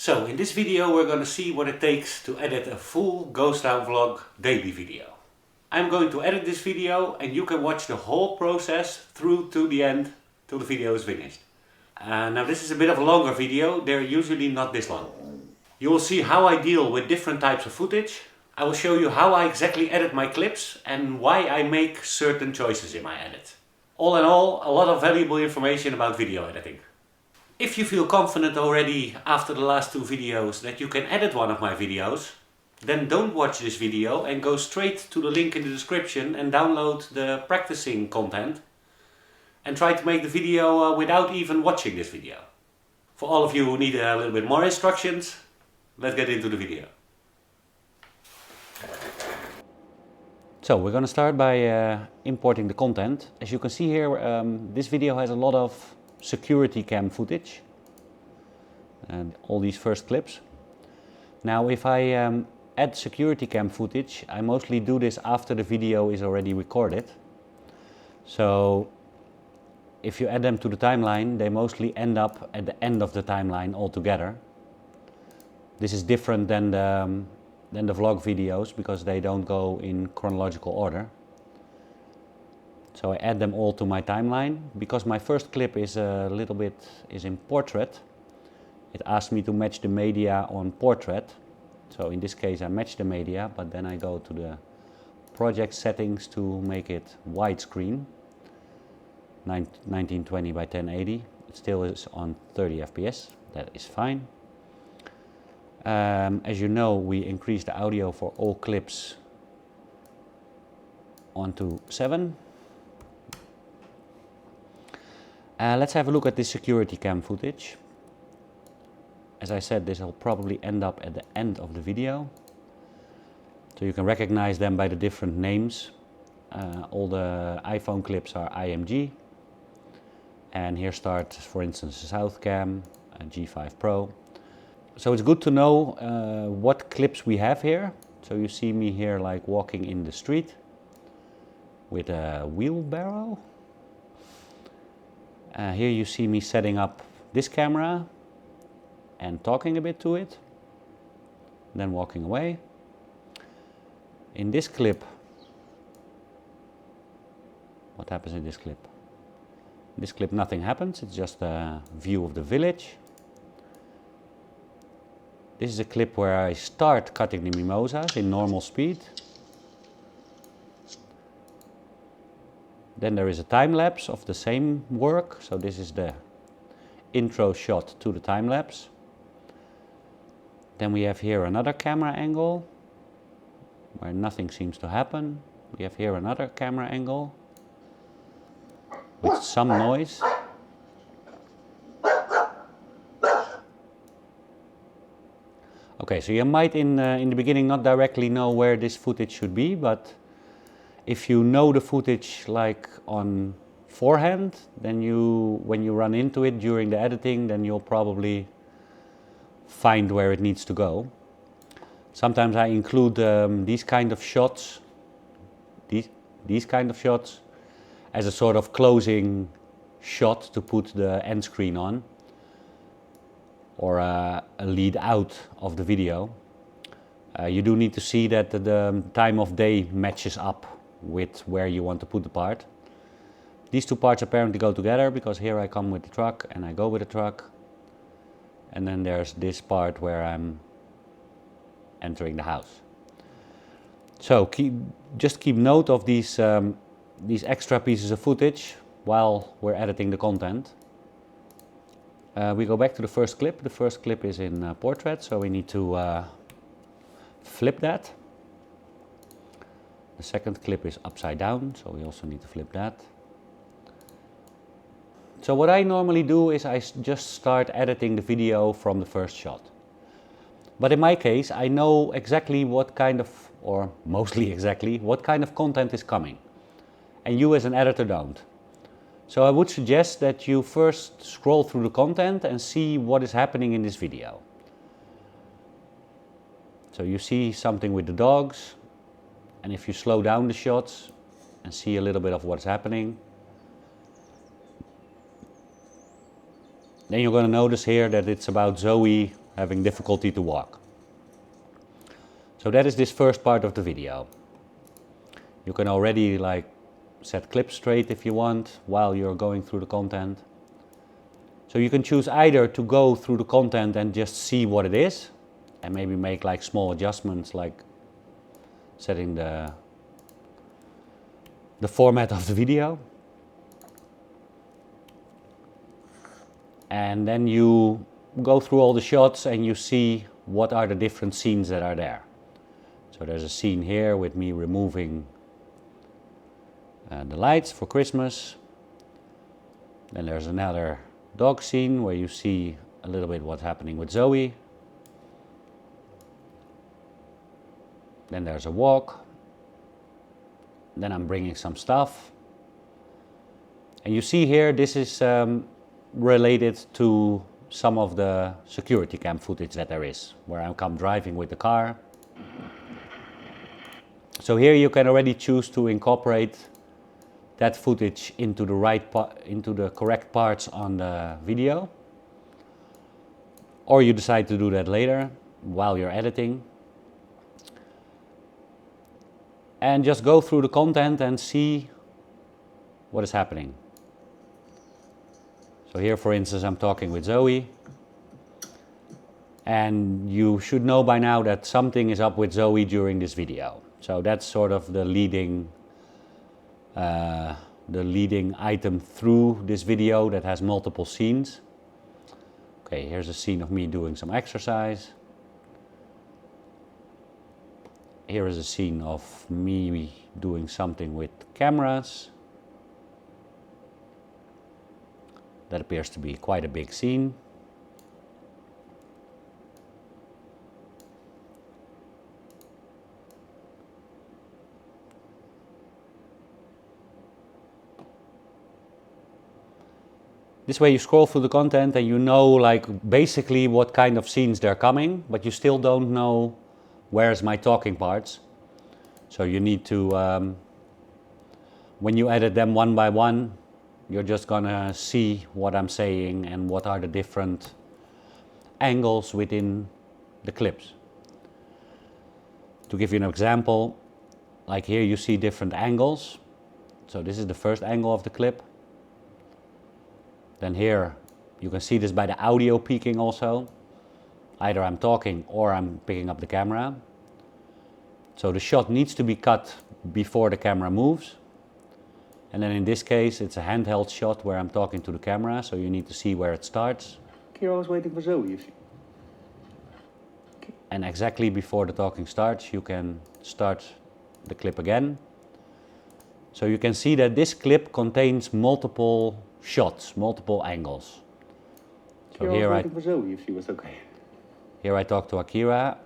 So in this video we're going to see what it takes to edit a full Ghost Town Vlog daily video. I'm going to edit this video and you can watch the whole process through to the end till the video is finished. Now this is a bit of a longer video, they're usually not this long. You will see how I deal with different types of footage. I will show you how I exactly edit my clips and why I make certain choices in my edit. All in all, a lot of valuable information about video editing. If you feel confident already after the last two videos that you can edit one of my videos, then don't watch this video and go straight to the link in the description and download the practicing content and try to make the video without even watching this video. For all of you who need a little bit more instructions, let's get into the video. So we're going to start by importing the content. As you can see here, this video has a lot of security cam footage and all these first clips. Now if I add security cam footage, I mostly do this after the video is already recorded. So if you add them to the timeline, they mostly end up at the end of the timeline altogether. This is different than the vlog videos because they don't go in chronological order. So I add them all to my timeline. Because my first clip is a little bit in portrait, it asks me to match the media on portrait. So in this case I match the media, but then I go to the project settings to make it widescreen, 1920 by 1080. It still is on 30 FPS, that is fine. As you know, we increased the audio for all clips onto 7. Let's have a look at this security cam footage. As I said, this will probably end up at the end of the video. So you can recognize them by the different names. All the iPhone clips are IMG. And here starts, for instance, the South Cam, a G5 Pro. So it's good to know what clips we have here. So you see me here like walking in the street with a wheelbarrow. Here you see me setting up this camera and talking a bit to it, then walking away. In this clip, what happens in this clip? In this clip nothing happens, it's just a view of the village. This is a clip where I start cutting the mimosas in normal speed. Then there is a time lapse of the same work. So this is the intro shot to the time lapse. Then we have here another camera angle where nothing seems to happen. We have here another camera angle with some noise. Okay, so you might in the beginning not directly know where this footage should be, but if you know the footage like on forehand, then when you run into it during the editing, then you'll probably find where it needs to go. Sometimes I include these kind of shots, these kind of shots, as a sort of closing shot to put the end screen on, or a lead out of the video. You do need to see that the time of day matches up with where you want to put the part. These two parts apparently go together because here I come with the truck and I go with the truck. And then there's this part where I'm entering the house. So just keep note of these extra pieces of footage while we're editing the content. We go back to the first clip. The first clip is in portrait, so we need to flip that. The second clip is upside down, so we also need to flip that. So what I normally do is I just start editing the video from the first shot. But in my case, I know exactly what kind of, or mostly exactly, what kind of content is coming. And you as an editor don't. So I would suggest that you first scroll through the content and see what is happening in this video. So you see something with the dogs, and if you slow down the shots and see a little bit of what's happening, then you're going to notice here that it's about Zoe having difficulty to walk. So that is this first part of the video. You can already like set clips straight if you want while you're going through the content. So you can choose either to go through the content and just see what it is and maybe make like small adjustments, like setting the format of the video. And then you go through all the shots and you see what are the different scenes that are there. So there's a scene here with me removing the lights for Christmas. Then there's another dog scene where you see a little bit what's happening with Zoe. Then there's a walk. Then I'm bringing some stuff. And you see here, this is related to some of the security cam footage that there is, where I come driving with the car. So here you can already choose to incorporate that footage into the correct parts on the video, or you decide to do that later while you're editing, and just go through the content and see what is happening. So here, for instance, I'm talking with Zoe, and you should know by now that something is up with Zoe during this video. So that's sort of the leading item through this video that has multiple scenes. Okay, here's a scene of me doing some exercise. Here is a scene of me doing something with cameras. That appears to be quite a big scene. This way you scroll through the content and you know like basically what kind of scenes they're coming, but you still don't know where's my talking parts. So you need to, when you edit them one by one, you're just gonna see what I'm saying and what are the different angles within the clips. To give you an example, like here you see different angles. So this is the first angle of the clip. Then here you can see this by the audio peaking also. Either I'm talking or I'm picking up the camera. So the shot needs to be cut before the camera moves. And then in this case it's a handheld shot where I'm talking to the camera, so you need to see where it starts. Kira was waiting for Zoe. And exactly before the talking starts, you can start the clip again. So you can see that this clip contains multiple shots, multiple angles. So Kira was waiting for Zoe if she was okay. Here I talk to Akira,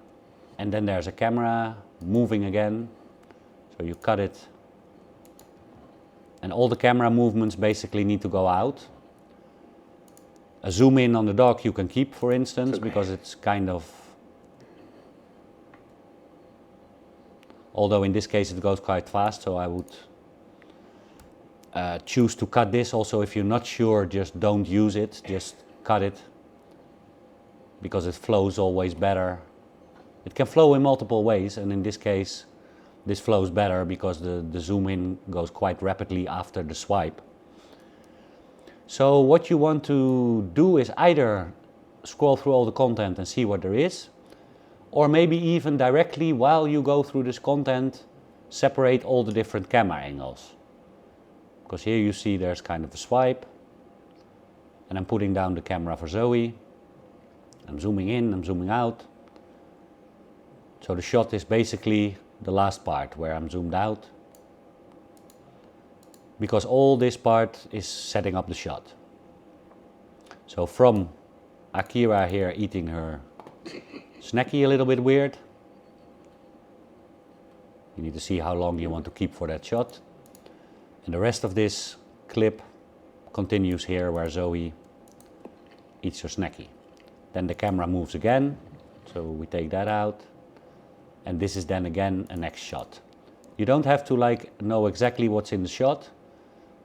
and then there's a camera moving again. So you cut it. And all the camera movements basically need to go out. A zoom in on the dog you can keep, for instance, because it's kind of... Although in this case it goes quite fast, so I would choose to cut this. Also, if you're not sure, just don't use it, just cut it, because it flows always better. It can flow in multiple ways, and in this case this flows better because the zoom in goes quite rapidly after the swipe. So what you want to do is either scroll through all the content and see what there is, or maybe even directly while you go through this content, separate all the different camera angles. Because here you see there's kind of a swipe, and I'm putting down the camera for Zoe. I'm zooming in, I'm zooming out. So the shot is basically the last part where I'm zoomed out, because all this part is setting up the shot. So from Akira here eating her snacky a little bit weird. You need to see how long you want to keep for that shot. And the rest of this clip continues here where Zoe eats her snacky. Then the camera moves again, so we take that out. And this is then again a next shot. You don't have to like know exactly what's in the shot.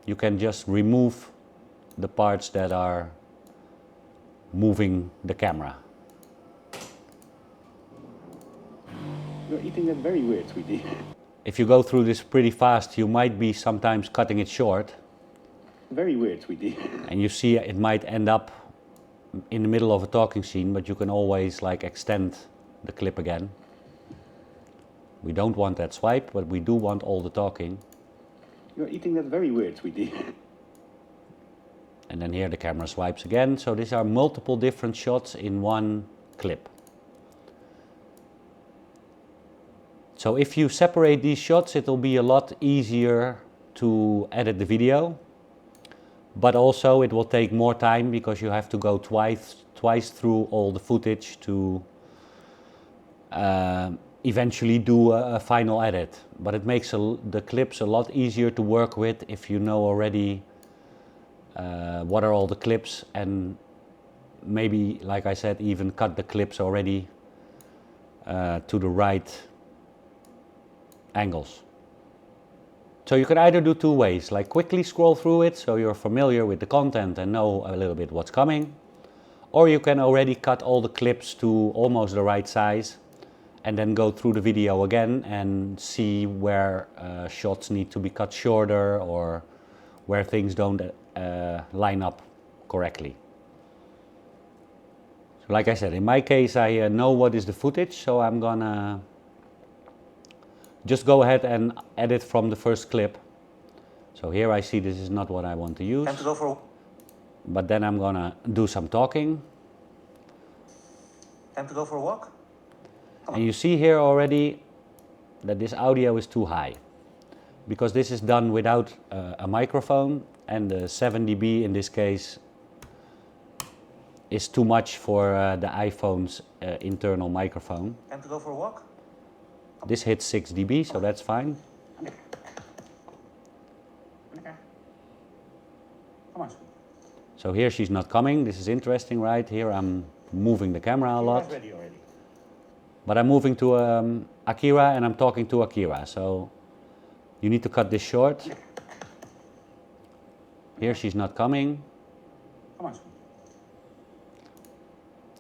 You can just remove the parts that are moving the camera. You're eating that very weird, sweetie. If you go through this pretty fast, you might be sometimes cutting it short. Very weird, sweetie. And you see it might end up in the middle of a talking scene, but you can always like extend the clip again. We don't want that swipe, but we do want all the talking. You're eating that very weird, sweetie. And then here the camera swipes again. So these are multiple different shots in one clip. So if you separate these shots, it'll be a lot easier to edit the video. But also it will take more time because you have to go twice through all the footage to eventually do a final edit. But it makes the clips a lot easier to work with if you know already what are all the clips, and maybe, like I said, even cut the clips already to the right angles. So you can either do two ways, like quickly scroll through it so you're familiar with the content and know a little bit what's coming, or you can already cut all the clips to almost the right size and then go through the video again and see where shots need to be cut shorter or where things don't line up correctly. So like I said, in my case I know what is the footage, so I'm gonna just go ahead and edit from the first clip. So here I see this is not what I want to use. Time to go for a... But then I'm gonna do some talking. Time to go for a walk? And you see here already that this audio is too high, because this is done without a microphone, and the 7 dB in this case is too much for the iPhone's internal microphone. Time to go for a walk? This hits 6 dB, so that's fine. Come on. So here she's not coming. This is interesting, right? Here I'm moving the camera a lot. Ready already. But I'm moving to Akira and I'm talking to Akira, so you need to cut this short. Here she's not coming. Come on.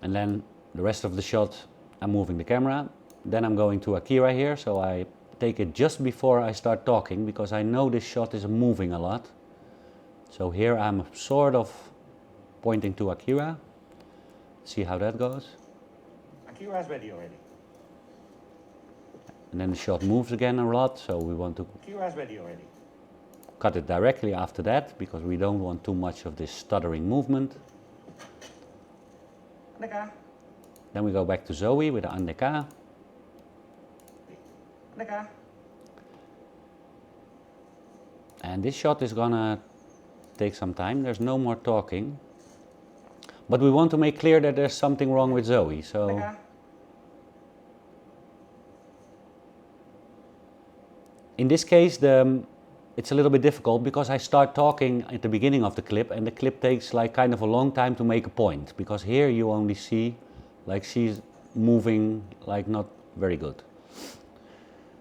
And then the rest of the shot I'm moving the camera. Then I'm going to Akira here, so I take it just before I start talking because I know this shot is moving a lot. So here I'm sort of pointing to Akira. See how that goes. Akira's ready already. And then the shot moves again a lot, so we want to Akira's ready already. cut it directly after that because we don't want too much of this stuttering movement. Andeka. Then we go back to Zoe with the Andeka. Andeka. And this shot is gonna take some time. There's no more talking. But we want to make clear that there's something wrong with Zoe, so... Andeka. In this case, it's a little bit difficult because I start talking at the beginning of the clip and the clip takes like kind of a long time to make a point, because here you only see like she's moving like not very good.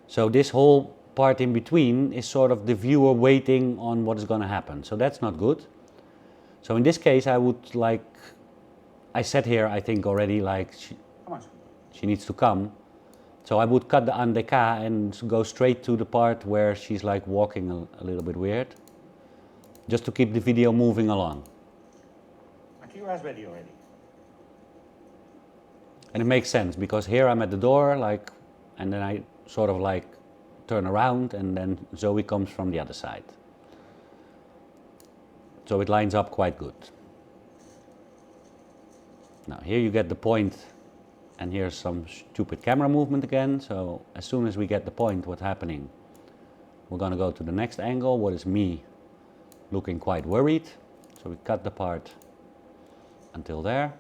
So this whole part in between is sort of the viewer waiting on what is going to happen. So that's not good. So in this case I would like, I said here I think already like she needs to come. So I would cut the andeka and go straight to the part where she's like walking a little bit weird, just to keep the video moving along. Akira's ready already. And it makes sense because here I'm at the door, like, and then I sort of like turn around and then Zoe comes from the other side. So it lines up quite good. Now here you get the point. And here's some stupid camera movement again. So as soon as we get the point what's happening, we're going to go to the next angle, what is me looking quite worried. So we cut the part until there.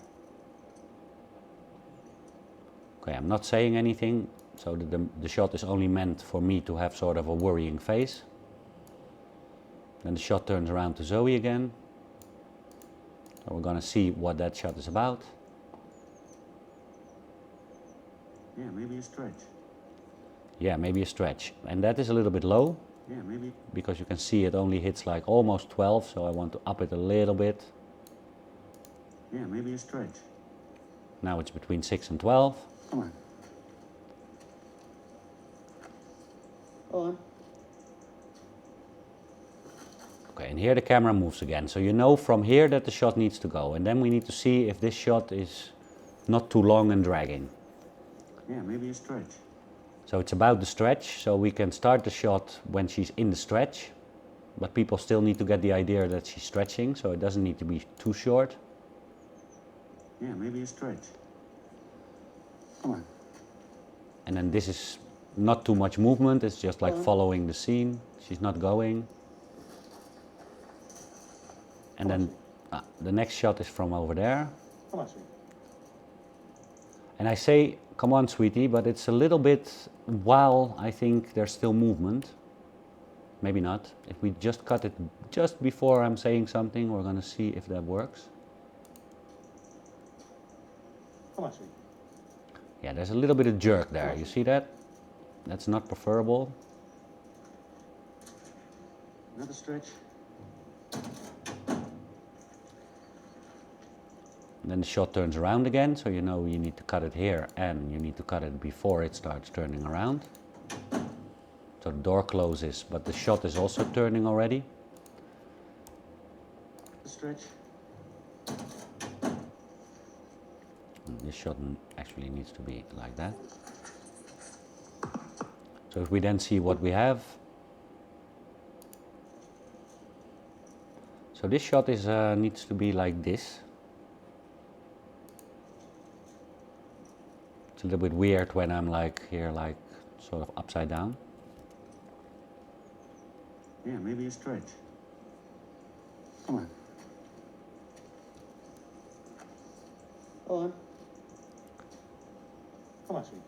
Okay, I'm not saying anything, so the shot is only meant for me to have sort of a worrying face. Then the shot turns around to Zoe again. So we're going to see what that shot is about. Yeah, maybe a stretch. Yeah, maybe a stretch. And that is a little bit low. Yeah, maybe. Because you can see it only hits like almost 12, so I want to up it a little bit. Yeah, maybe a stretch. Now it's between 6 and 12. Come on. On. Okay, and here the camera moves again. So you know from here that the shot needs to go. And then we need to see if this shot is not too long and dragging. Yeah, maybe a stretch. So it's about the stretch. So we can start the shot when she's in the stretch. But people still need to get the idea that she's stretching. So it doesn't need to be too short. Yeah, maybe a stretch. Come on. And then this is not too much movement. It's just like following the scene. She's not going. And then the next shot is from over there. Come on, sweetie. And I say, come on, sweetie, but it's a little bit while I think there's still movement. Maybe not. If we just cut it just before I'm saying something, we're going to see if that works. Come on, sweetie. Yeah, there's a little bit of jerk there. You see that? That's not preferable. Another stretch. And then the shot turns around again, so you know you need to cut it here and you need to cut it before it starts turning around. So the door closes, but the shot is also turning already. Stretch. This shot actually needs to be like that. So if we then see what we have. So this shot is needs to be like this. It's a little bit weird when I'm like here, like sort of upside down. Yeah, maybe a stretch. Come on. On. Come on, sweetie.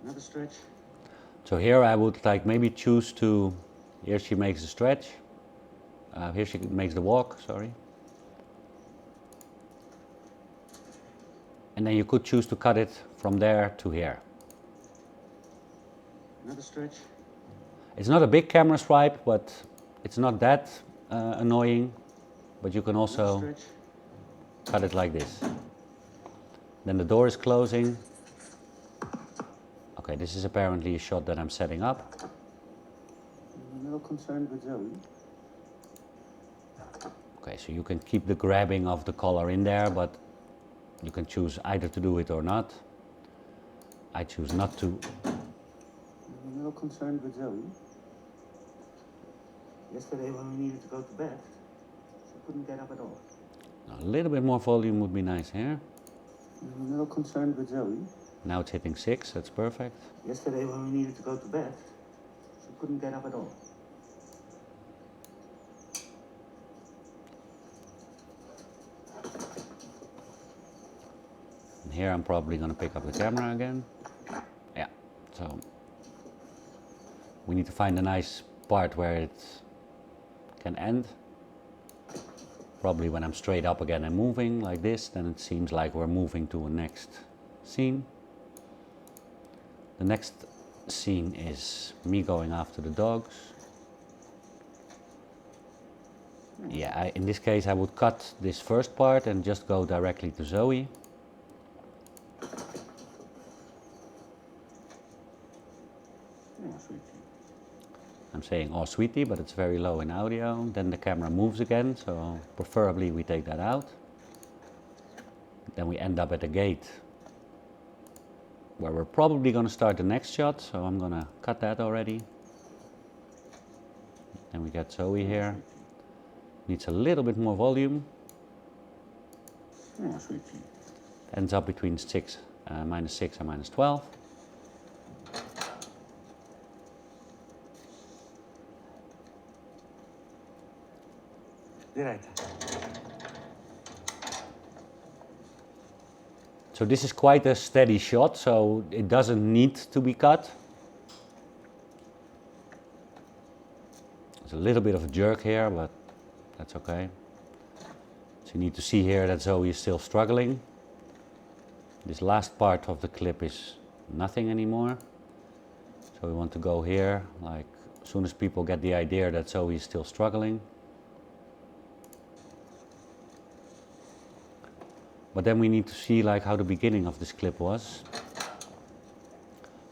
Another stretch. So here I would like maybe choose to, here she makes the stretch, here she makes the walk, sorry. And then you could choose to cut it from there to here. Another stretch. It's not a big camera swipe, but it's not that annoying. But you can also Stretch. cut it like this. Then the door is closing. Okay, this is apparently a shot that I'm setting up. I'm a little concerned with Zoe. Okay, so you can keep the grabbing of the collar in there, but you can choose either to do it or not. I choose not to. I'm a little concerned with Zoe. Yesterday when we needed to go to bed, she couldn't get up at all. A little bit more volume would be nice here. I'm a little concerned with Zoe. Now it's hitting 6, that's perfect. Yesterday when we needed to go to bed, she couldn't get up at all. And here I'm probably going to pick up the camera again. Yeah, so we need to find a nice part where it can end. Probably when I'm straight up again and moving like this, then it seems like we're moving to a next scene. The next scene is me going after the dogs. Yeah, in this case I would cut this first part and just go directly to Zoe. Yeah, sweetie. I'm saying oh sweetie, but it's very low in audio. Then the camera moves again, so preferably we take that out. Then we end up at the gate where we're probably going to start the next shot, so I'm going to cut that already. Then we get Zoe here. Needs a little bit more volume. Yeah, sweetie. Ends up between -6 and -12. Direct. So this is quite a steady shot, so it doesn't need to be cut. There's a little bit of a jerk here, but that's okay. So you need to see here that Zoe is still struggling. This last part of the clip is nothing anymore. So we want to go here, like as soon as people get the idea that Zoe is still struggling. But then we need to see like how the beginning of this clip was.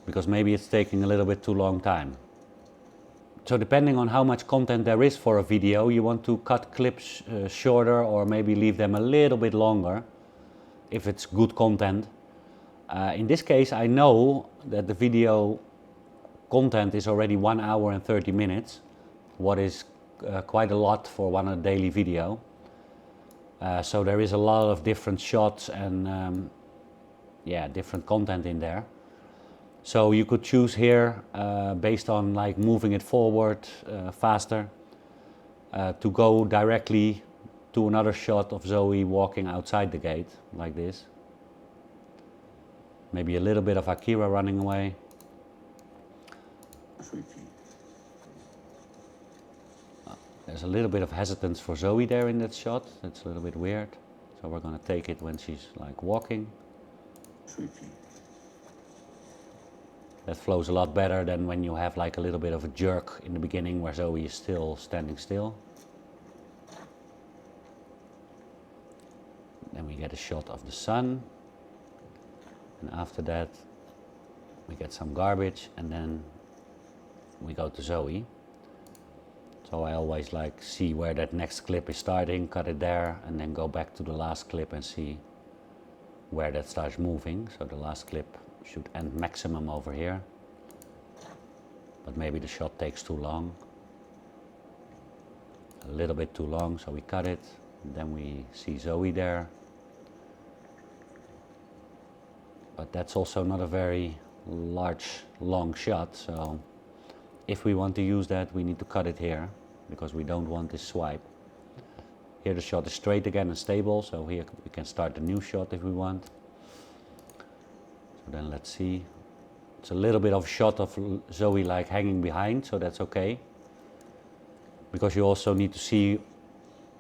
because maybe it's taking a little bit too long time. So depending on how much content there is for a video, you want to cut clips shorter or maybe leave them a little bit longer if it's good content. In this case, I know that the video content is already 1 hour and 30 minutes, what is quite a lot for one daily video. So there is a lot of different shots and yeah, different content in there. So you could choose here based on like moving it forward faster to go directly to another shot of Zoe walking outside the gate like this. Maybe a little bit of Akira running away. There's a little bit of hesitance for Zoe there in that shot. That's a little bit weird. So we're gonna take it when she's like walking. That flows a lot better than when you have like a little bit of a jerk in the beginning where Zoe is still standing still. Then we get a shot of the sun. And after that we get some garbage and then we go to Zoe. So I always like see where that next clip is starting, cut it there and then go back to the last clip and see where that starts moving. So the last clip should end maximum over here, but maybe the shot takes too long, a little bit too long, so we cut it. Then we see Zoe there, but that's also not a very large long shot, so if we want to use that we need to cut it here because we don't want this swipe. Here the shot is straight again and stable, so here we can start a new shot if we want. So then let's see. It's a little bit of a shot of Zoe like hanging behind, so that's okay. Because you also need to see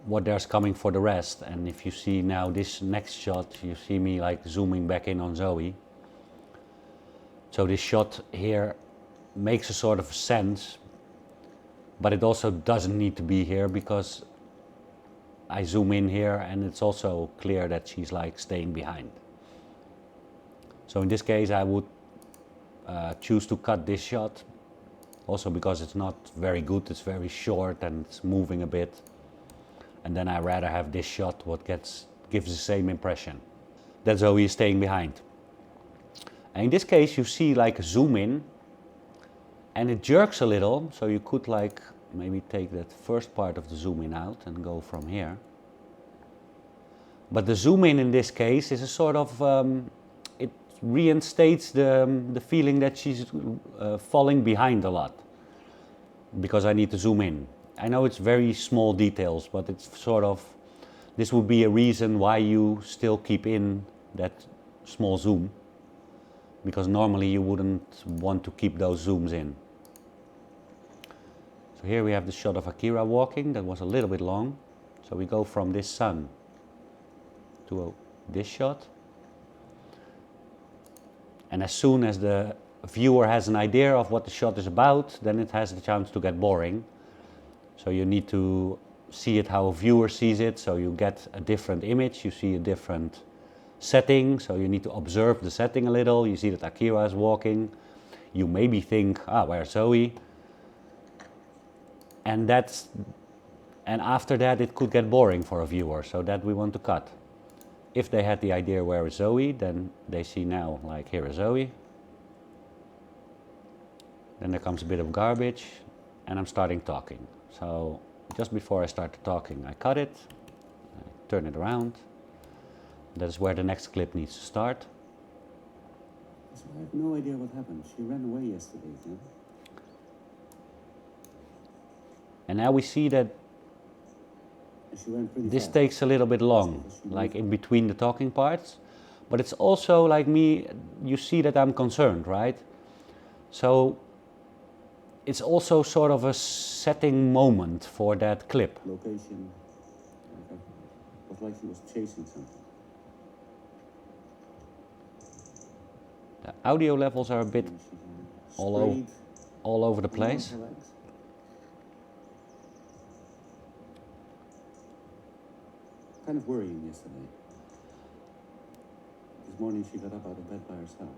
what there's coming for the rest. And if you see now this next shot, you see me like zooming back in on Zoe. So this shot here makes a sort of sense, but it also doesn't need to be here because I zoom in here and it's also clear that she's like staying behind. So in this case I would choose to cut this shot, also because it's not very good, it's very short and it's moving a bit. And then I rather have this shot what gives the same impression, that Zoe is staying behind. And in this case you see like a zoom in and it jerks a little, so you could like maybe take that first part of the zoom in out and go from here. But the zoom in this case is a sort of, it reinstates the feeling that she's falling behind a lot, because I need to zoom in. I know it's very small details, but it's sort of, this would be a reason why you still keep in that small zoom, because normally you wouldn't want to keep those zooms in. So here we have the shot of Akira walking, that was a little bit long. So we go from this sun to this shot. And as soon as the viewer has an idea of what the shot is about, then it has the chance to get boring. So you need to see it how a viewer sees it, so you get a different image, you see a different setting, so you need to observe the setting a little. You see that Akira is walking. You maybe think, where's Zoe? And after that it could get boring for a viewer, so that we want to cut. If they had the idea where is Zoe, then they see now like here is Zoe. Then there comes a bit of garbage and I'm starting talking. So just before I start talking I cut it, I turn it around. That is where the next clip needs to start. So I have no idea what happened. She ran away yesterday, yeah? And now we see that She ran pretty this fast. takes a little bit long, like in between the talking parts. But it's also like me, you see that I'm concerned, right? So it's also sort of a setting moment for that clip. Location. Okay. It was like she was chasing something. The audio levels are a bit And she all over the place. her legs. Kind of worrying yesterday. This morning she got up out of bed by herself.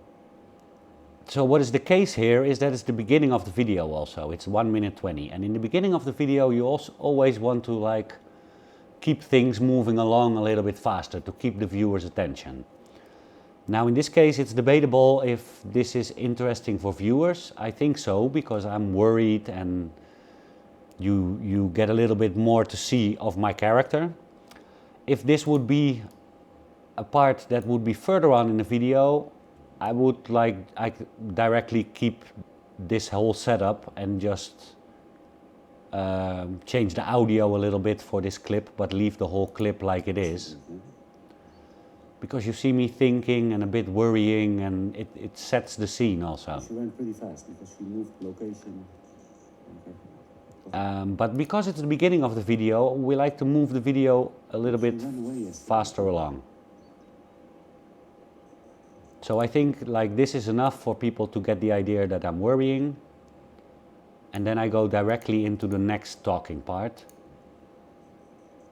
So what is the case here is that it's the beginning of the video also. It's 1 minute 20. And in the beginning of the video you also always want to like keep things moving along a little bit faster to keep the viewer's attention. Now in this case it's debatable if this is interesting for viewers. I think so, because I'm worried and you get a little bit more to see of my character. If this would be a part that would be further on in the video, I would directly keep this whole setup and just change the audio a little bit for this clip, but leave the whole clip like it is. Because you see me thinking and a bit worrying, and it sets the scene also. She ran pretty fast because she moved location. But because it's the beginning of the video, we like to move the video a little bit faster along. So I think like this is enough for people to get the idea that I'm worrying. And then I go directly into the next talking part.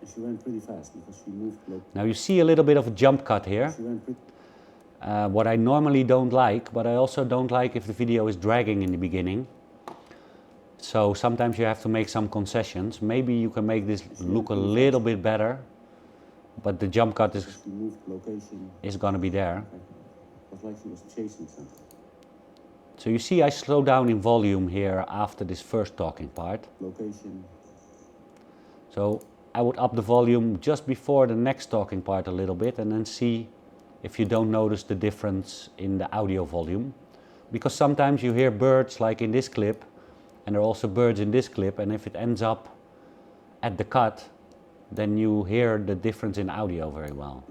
She ran pretty fast because she moved location. Now you see a little bit of a jump cut here. What I normally don't like, but I also don't like if the video is dragging in the beginning. So sometimes you have to make some concessions. Maybe you can make this look a little bit better, but the jump cut is going to be there. It was like she was chasing something. So you see I slow down in volume here after this first talking part. Location. So I would up the volume just before the next talking part a little bit, and then see if you don't notice the difference in the audio volume. Because sometimes you hear birds like in this clip, and there are also birds in this clip, and if it ends up at the cut, then you hear the difference in audio very well.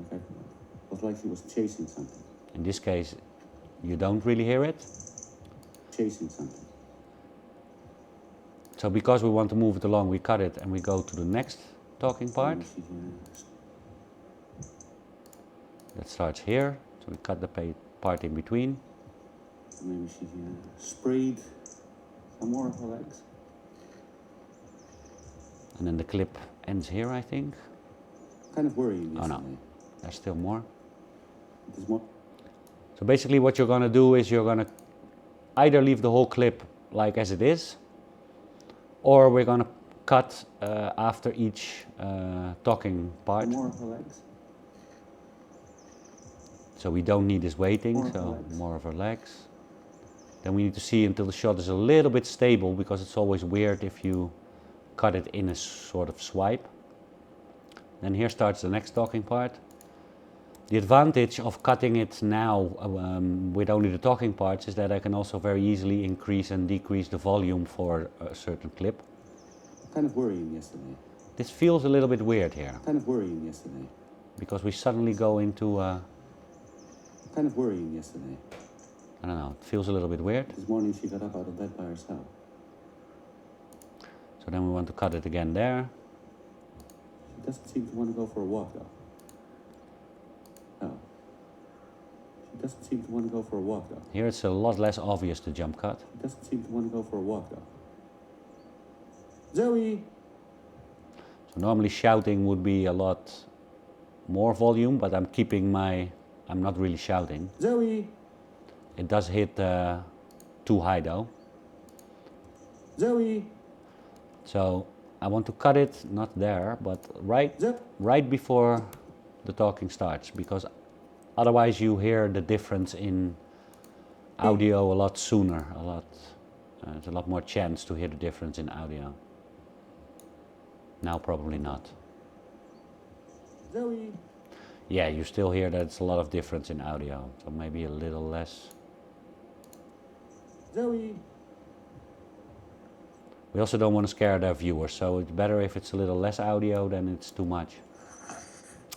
Okay. It was like she was chasing something. In this case, you don't really hear it. Chasing something. So because we want to move it along, we cut it and we go to the next talking part. That starts here, so we cut the part in between. Maybe she sprayed some more of her legs. And then the clip ends here, I think. Kind of worrying. Oh no, there's still more. There's more. So basically what you're going to do is you're going to either leave the whole clip like as it is, or we're going to cut after each talking part. More of her legs. So we don't need this waiting, more of her legs. Then we need to see until the shot is a little bit stable, because it's always weird if you cut it in a sort of swipe. Then here starts the next talking part. The advantage of cutting it now with only the talking parts is that I can also very easily increase and decrease the volume for a certain clip. Kind of worrying yesterday. This feels a little bit weird here. Kind of worrying yesterday. Because we suddenly go into kind of worrying yesterday. I don't know, it feels a little bit weird. This morning she got up out of bed by herself. So then we want to cut it again there. She doesn't seem to want to go for a walk though. No. She doesn't seem to want to go for a walk though. Here it's a lot less obvious to jump cut. She doesn't seem to want to go for a walk though. Zoe! So normally shouting would be a lot more volume, but I'm not really shouting. Zoe! It does hit too high though. Zoe! So I want to cut it, not there, but right before the talking starts, because otherwise you hear the difference in audio a lot sooner, there's a lot more chance to hear the difference in audio. Now probably not. Zoe! Yeah, you still hear that it's a lot of difference in audio, so maybe a little less. Zoe! We also don't want to scare their viewers, so it's better if it's a little less audio than it's too much.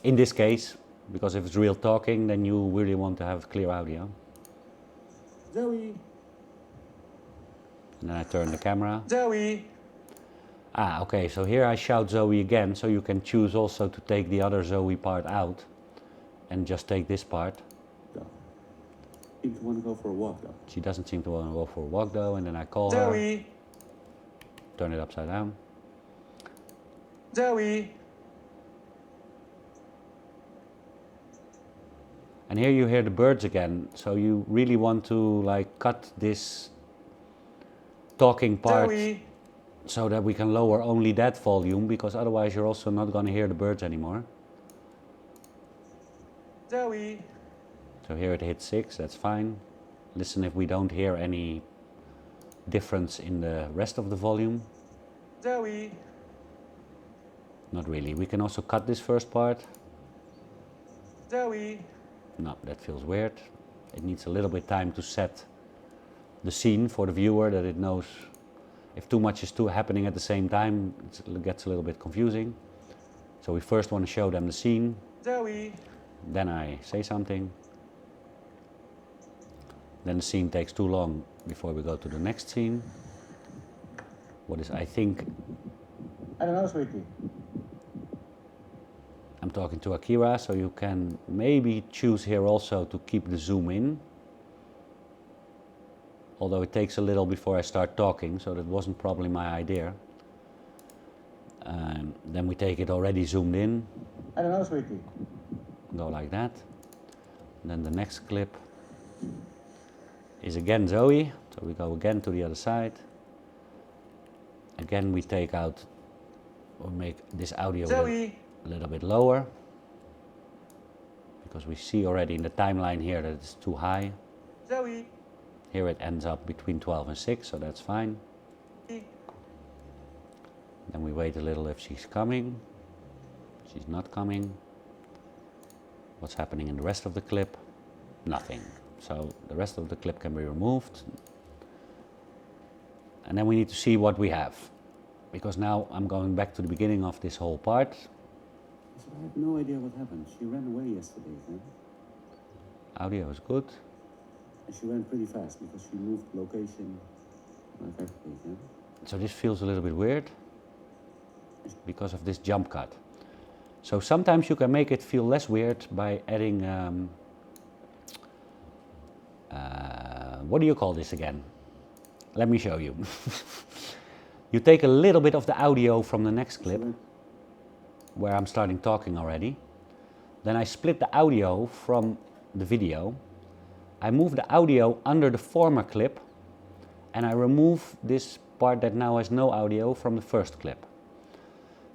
In this case, because if it's real talking, then you really want to have clear audio. Zoe! And then I turn the camera. Zoe! Ah, okay, so here I shout Zoe again, so you can choose also to take the other Zoe part out and just take this part. Seem to want to go for a walk though. She doesn't seem to want to go for a walk though, and then I call her. Zoe! Turn it upside down. Zoe! And here you hear the birds again, so you really want to like cut this talking part Zoe! so that we can lower only that volume, because otherwise you're also not going to hear the birds anymore. Zoe! So here it hits 6, that's fine. Listen if we don't hear any difference in the rest of the volume. Zoe! Not really. We can also cut this first part. Zoe! No, that feels weird. It needs a little bit time to set the scene for the viewer, that it knows if too much is happening at the same time, it gets a little bit confusing. So we first want to show them the scene. Zoe! Then I say something. Then the scene takes too long before we go to the next scene. What is, I think, I don't know, sweetie. I'm talking to Akira, so you can maybe choose here also to keep the zoom in. Although it takes a little before I start talking, so that wasn't probably my idea. Then we take it already zoomed in. I don't know, sweetie. Go like that. And then the next clip is again Zoe, so we go again to the other side. Again we take out, or make this audio Zoe! a little bit lower, because we see already in the timeline here that it's too high. Zoe! Here it ends up between 12 and 6, so that's fine. Then we wait a little if she's coming. She's not coming. What's happening in the rest of the clip? Nothing. So the rest of the clip can be removed. And then we need to see what we have. Because now I'm going back to the beginning of this whole part. I said, I have no idea what happened. She ran away yesterday, then. Audio is good. And she ran pretty fast because she moved location like everything, yeah? So this feels a little bit weird because of this jump cut. So sometimes you can make it feel less weird by adding, what do you call this again? Let me show you. You take a little bit of the audio from the next clip, where I'm starting talking already. Then I split the audio from the video. I move the audio under the former clip, and I remove this part that now has no audio from the first clip.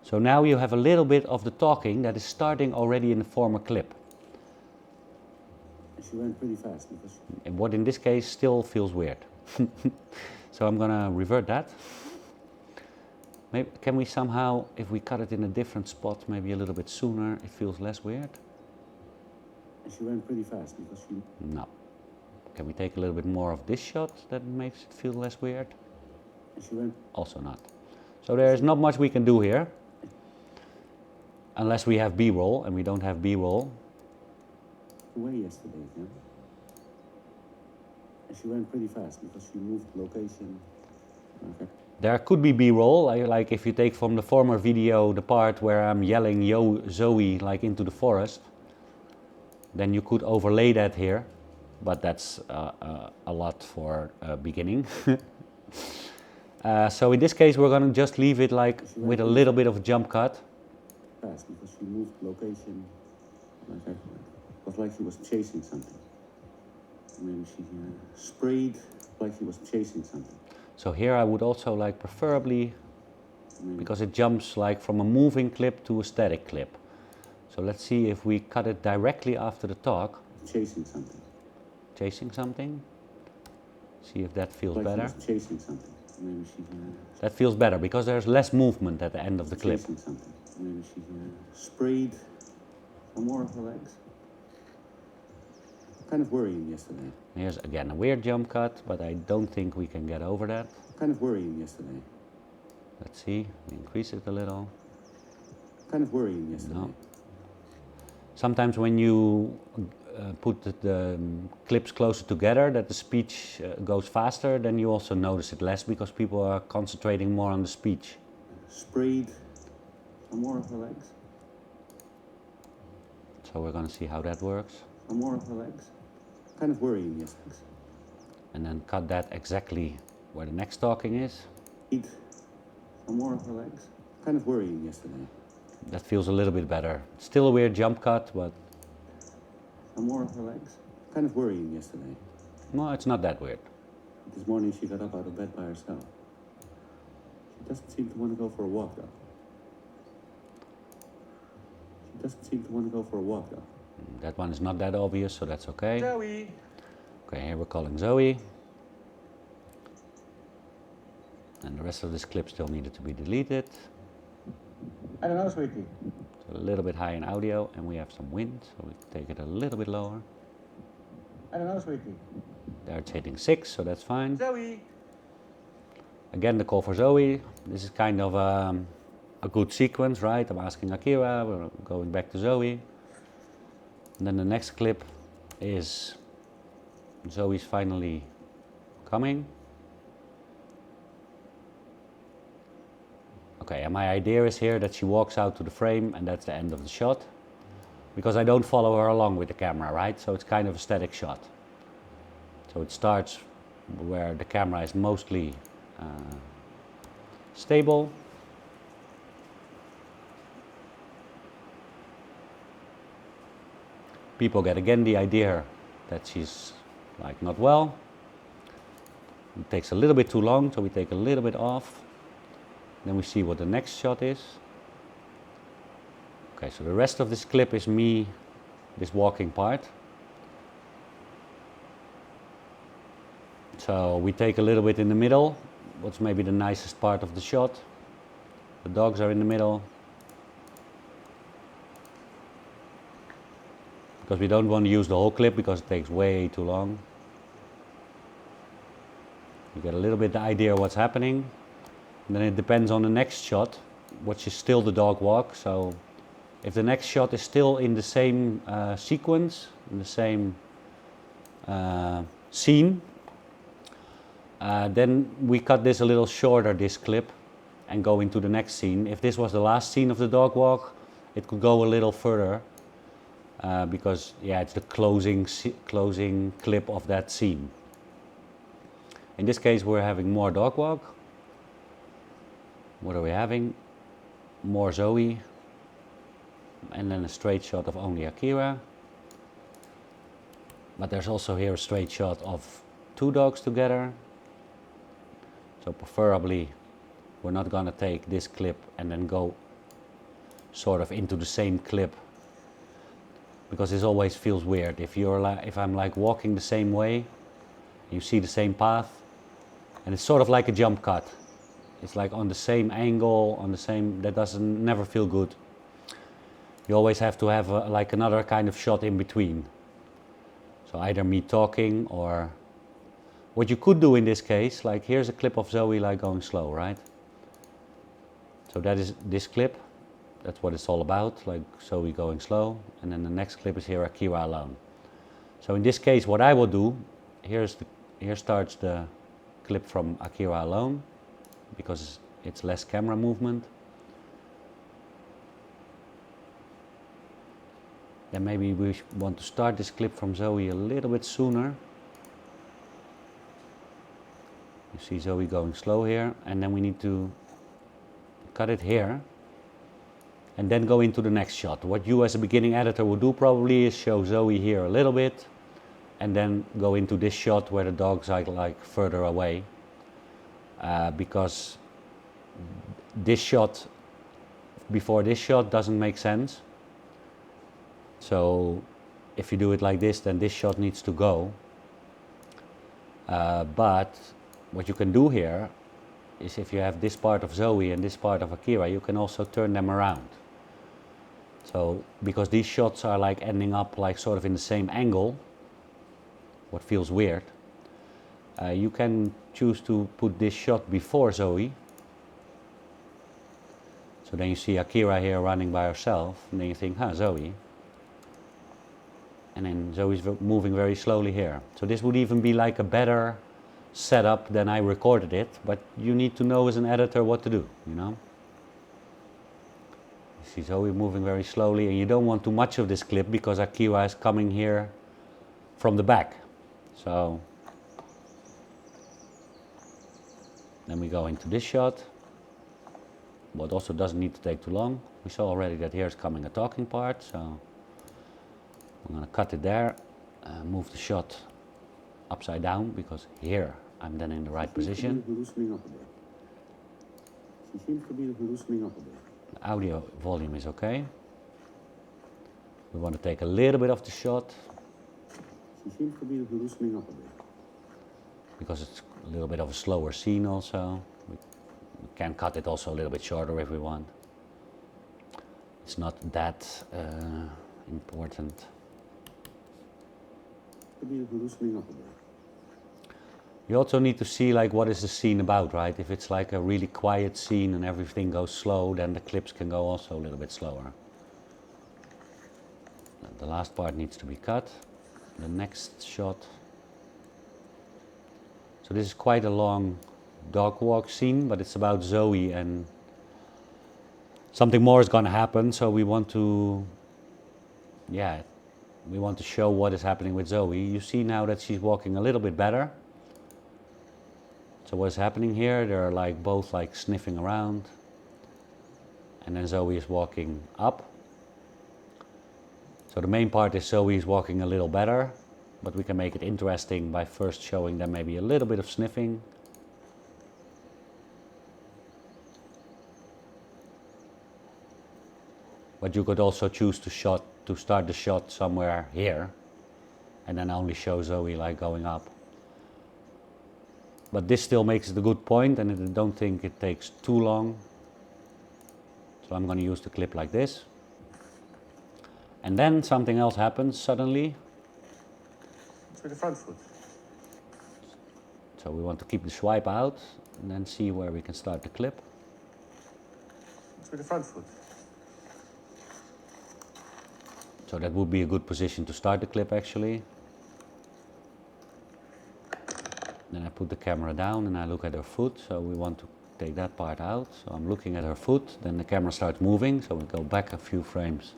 So now you have a little bit of the talking that is starting already in the former clip. And she ran pretty fast because And what in this case still feels weird. So I'm gonna revert that. Maybe, can we somehow, if we cut it in a different spot, maybe a little bit sooner, it feels less weird? and she ran pretty fast because she No. Can we take a little bit more of this shot that makes it feel less weird? and she ran Also not. So there is not much we can do here. Unless we have B-roll, and we don't have B-roll. away yesterday, yeah? And she ran pretty fast because she moved location like There could be B-roll, like if you take from the former video the part where I'm yelling "Yo Zoe" like into the forest, then you could overlay that here, but that's a lot for beginning. So in this case we're going to just leave it like with a little bit of a jump cut. fast because she moved location like everywhere. It was like she was chasing something. Maybe she sprayed like she was chasing something. So here I would also like preferably, Maybe because it jumps like from a moving clip to a static clip. So let's see if we cut it directly after the talk. chasing something. Chasing something. See if that feels Like better. she was chasing something. Maybe she That feels better because there's less movement at the end of the clip. chasing something. Maybe she sprayed some more of her legs. Kind of worrying yesterday. Here's again a weird jump cut, but I don't think we can get over that. Kind of worrying yesterday. Let's see, we increase it a little. Kind of worrying yesterday. No. Sometimes when you put the clips closer together, that the speech goes faster, then you also notice it less because people are concentrating more on the speech. Sprayed some more of her legs. So we're going to see how that works. Some more of her legs. Kind of worrying yesterday. And then cut that exactly where the next talking is. Eat some more of her legs. Kind of worrying yesterday. That feels a little bit better. Still a weird jump cut, but are more of her legs. Kind of worrying yesterday. No, it's not that weird. This morning she got up out of bed by herself. She doesn't seem to want to go for a walk though. That one is not that obvious, so that's okay. Zoe. Okay, here we're calling Zoe. And the rest of this clip still needed to be deleted. I don't know, sweetie. It's a little bit high in audio and we have some wind, so we take it a little bit lower. I don't know, sweetie. There it's hitting 6, so that's fine. Zoe. Again, the call for Zoe. This is kind of a good sequence, right? I'm asking Akira, we're going back to Zoe. And then the next clip is Zoe's finally coming. Okay, and my idea is here that she walks out to the frame and that's the end of the shot. Because I don't follow her along with the camera, right? So it's kind of a static shot. So it starts where the camera is mostly stable. People get again the idea that she's like not well. It takes a little bit too long, so we take a little bit off. Then we see what the next shot is. Okay, so the rest of this clip is me, this walking part. So we take a little bit in the middle, what's maybe the nicest part of the shot. The dogs are in the middle. Because we don't want to use the whole clip because it takes way too long. You get a little bit the idea of what's happening. And then it depends on the next shot, which is still the dog walk. So if the next shot is still in the same sequence, in the same scene, then we cut this a little shorter, this clip, and go into the next scene. If this was the last scene of the dog walk, it could go a little further. Because yeah, it's the closing clip of that scene. In this case, we're having more dog walk. What are we having? More Zoe, and then a straight shot of only Akira. But there's also here a straight shot of 2 dogs together. So preferably, we're not gonna take this clip and then go sort of into the same clip. Because this always feels weird. If I'm like walking the same way, you see the same path, and it's sort of like a jump cut. It's like on the same angle, on the same. That doesn't never feel good. You always have to have like another kind of shot in between. So either me talking or what you could do in this case. Like here's a clip of Zoe like going slow, right? So that is this clip. That's what it's all about, like Zoe going slow, and then the next clip is here Akira alone. So in this case, what I will do, here starts the clip from Akira alone, because it's less camera movement. Then maybe we want to start this clip from Zoe a little bit sooner. You see Zoe going slow here, and then we need to cut it here. And then go into the next shot. What you as a beginning editor would do probably is show Zoe here a little bit and then go into this shot where the dogs are like further away. Because this shot before this shot doesn't make sense. So if you do it like this, then this shot needs to go. But what you can do here is if you have this part of Zoe and this part of Akira, you can also turn them around. So, because these shots are like ending up like sort of in the same angle, what feels weird, you can choose to put this shot before Zoe. So then you see Akira here running by herself, and then you think, huh, Zoe. And then Zoe's moving very slowly here. So this would even be like a better setup than I recorded it, but you need to know as an editor what to do, you know? You see Zoe moving very slowly, and you don't want too much of this clip because Akira is coming here from the back. So then we go into this shot, but also doesn't need to take too long. We saw already that here's coming a talking part, so I'm going to cut it there, move the shot upside down because here I'm then in the right position. Loosening up a bit. She seems to be loosening up a bit. The audio volume is okay. We want to take a little bit of the shot She seems to be loosening up a bit. because it's a little bit of a slower scene also. We can cut it also a little bit shorter if we want. It's not that important. To be loosening up a bit. You also need to see like what is the scene about, right? If it's like a really quiet scene and everything goes slow, then the clips can go also a little bit slower. The last part needs to be cut. The next shot. So this is quite a long dog walk scene, but it's about Zoe and something more is going to happen. So we want to, we want to show what is happening with Zoe. You see now that she's walking a little bit better. So what's happening here? They're like both like sniffing around, and then Zoe is walking up. So the main part is Zoe is walking a little better, but we can make it interesting by first showing them maybe a little bit of sniffing. But you could also choose to start the shot somewhere here, and then only show Zoe like going up. But this still makes it a good point, and I don't think it takes too long. So I'm going to use the clip like this. And then something else happens suddenly. It's with the front foot. So we want to keep the swipe out and then see where we can start the clip. It's with the front foot. So that would be a good position to start the clip actually. Then I put the camera down and I look at her foot, so we want to take that part out. So I'm looking at her foot, then the camera starts moving, so we go back a few frames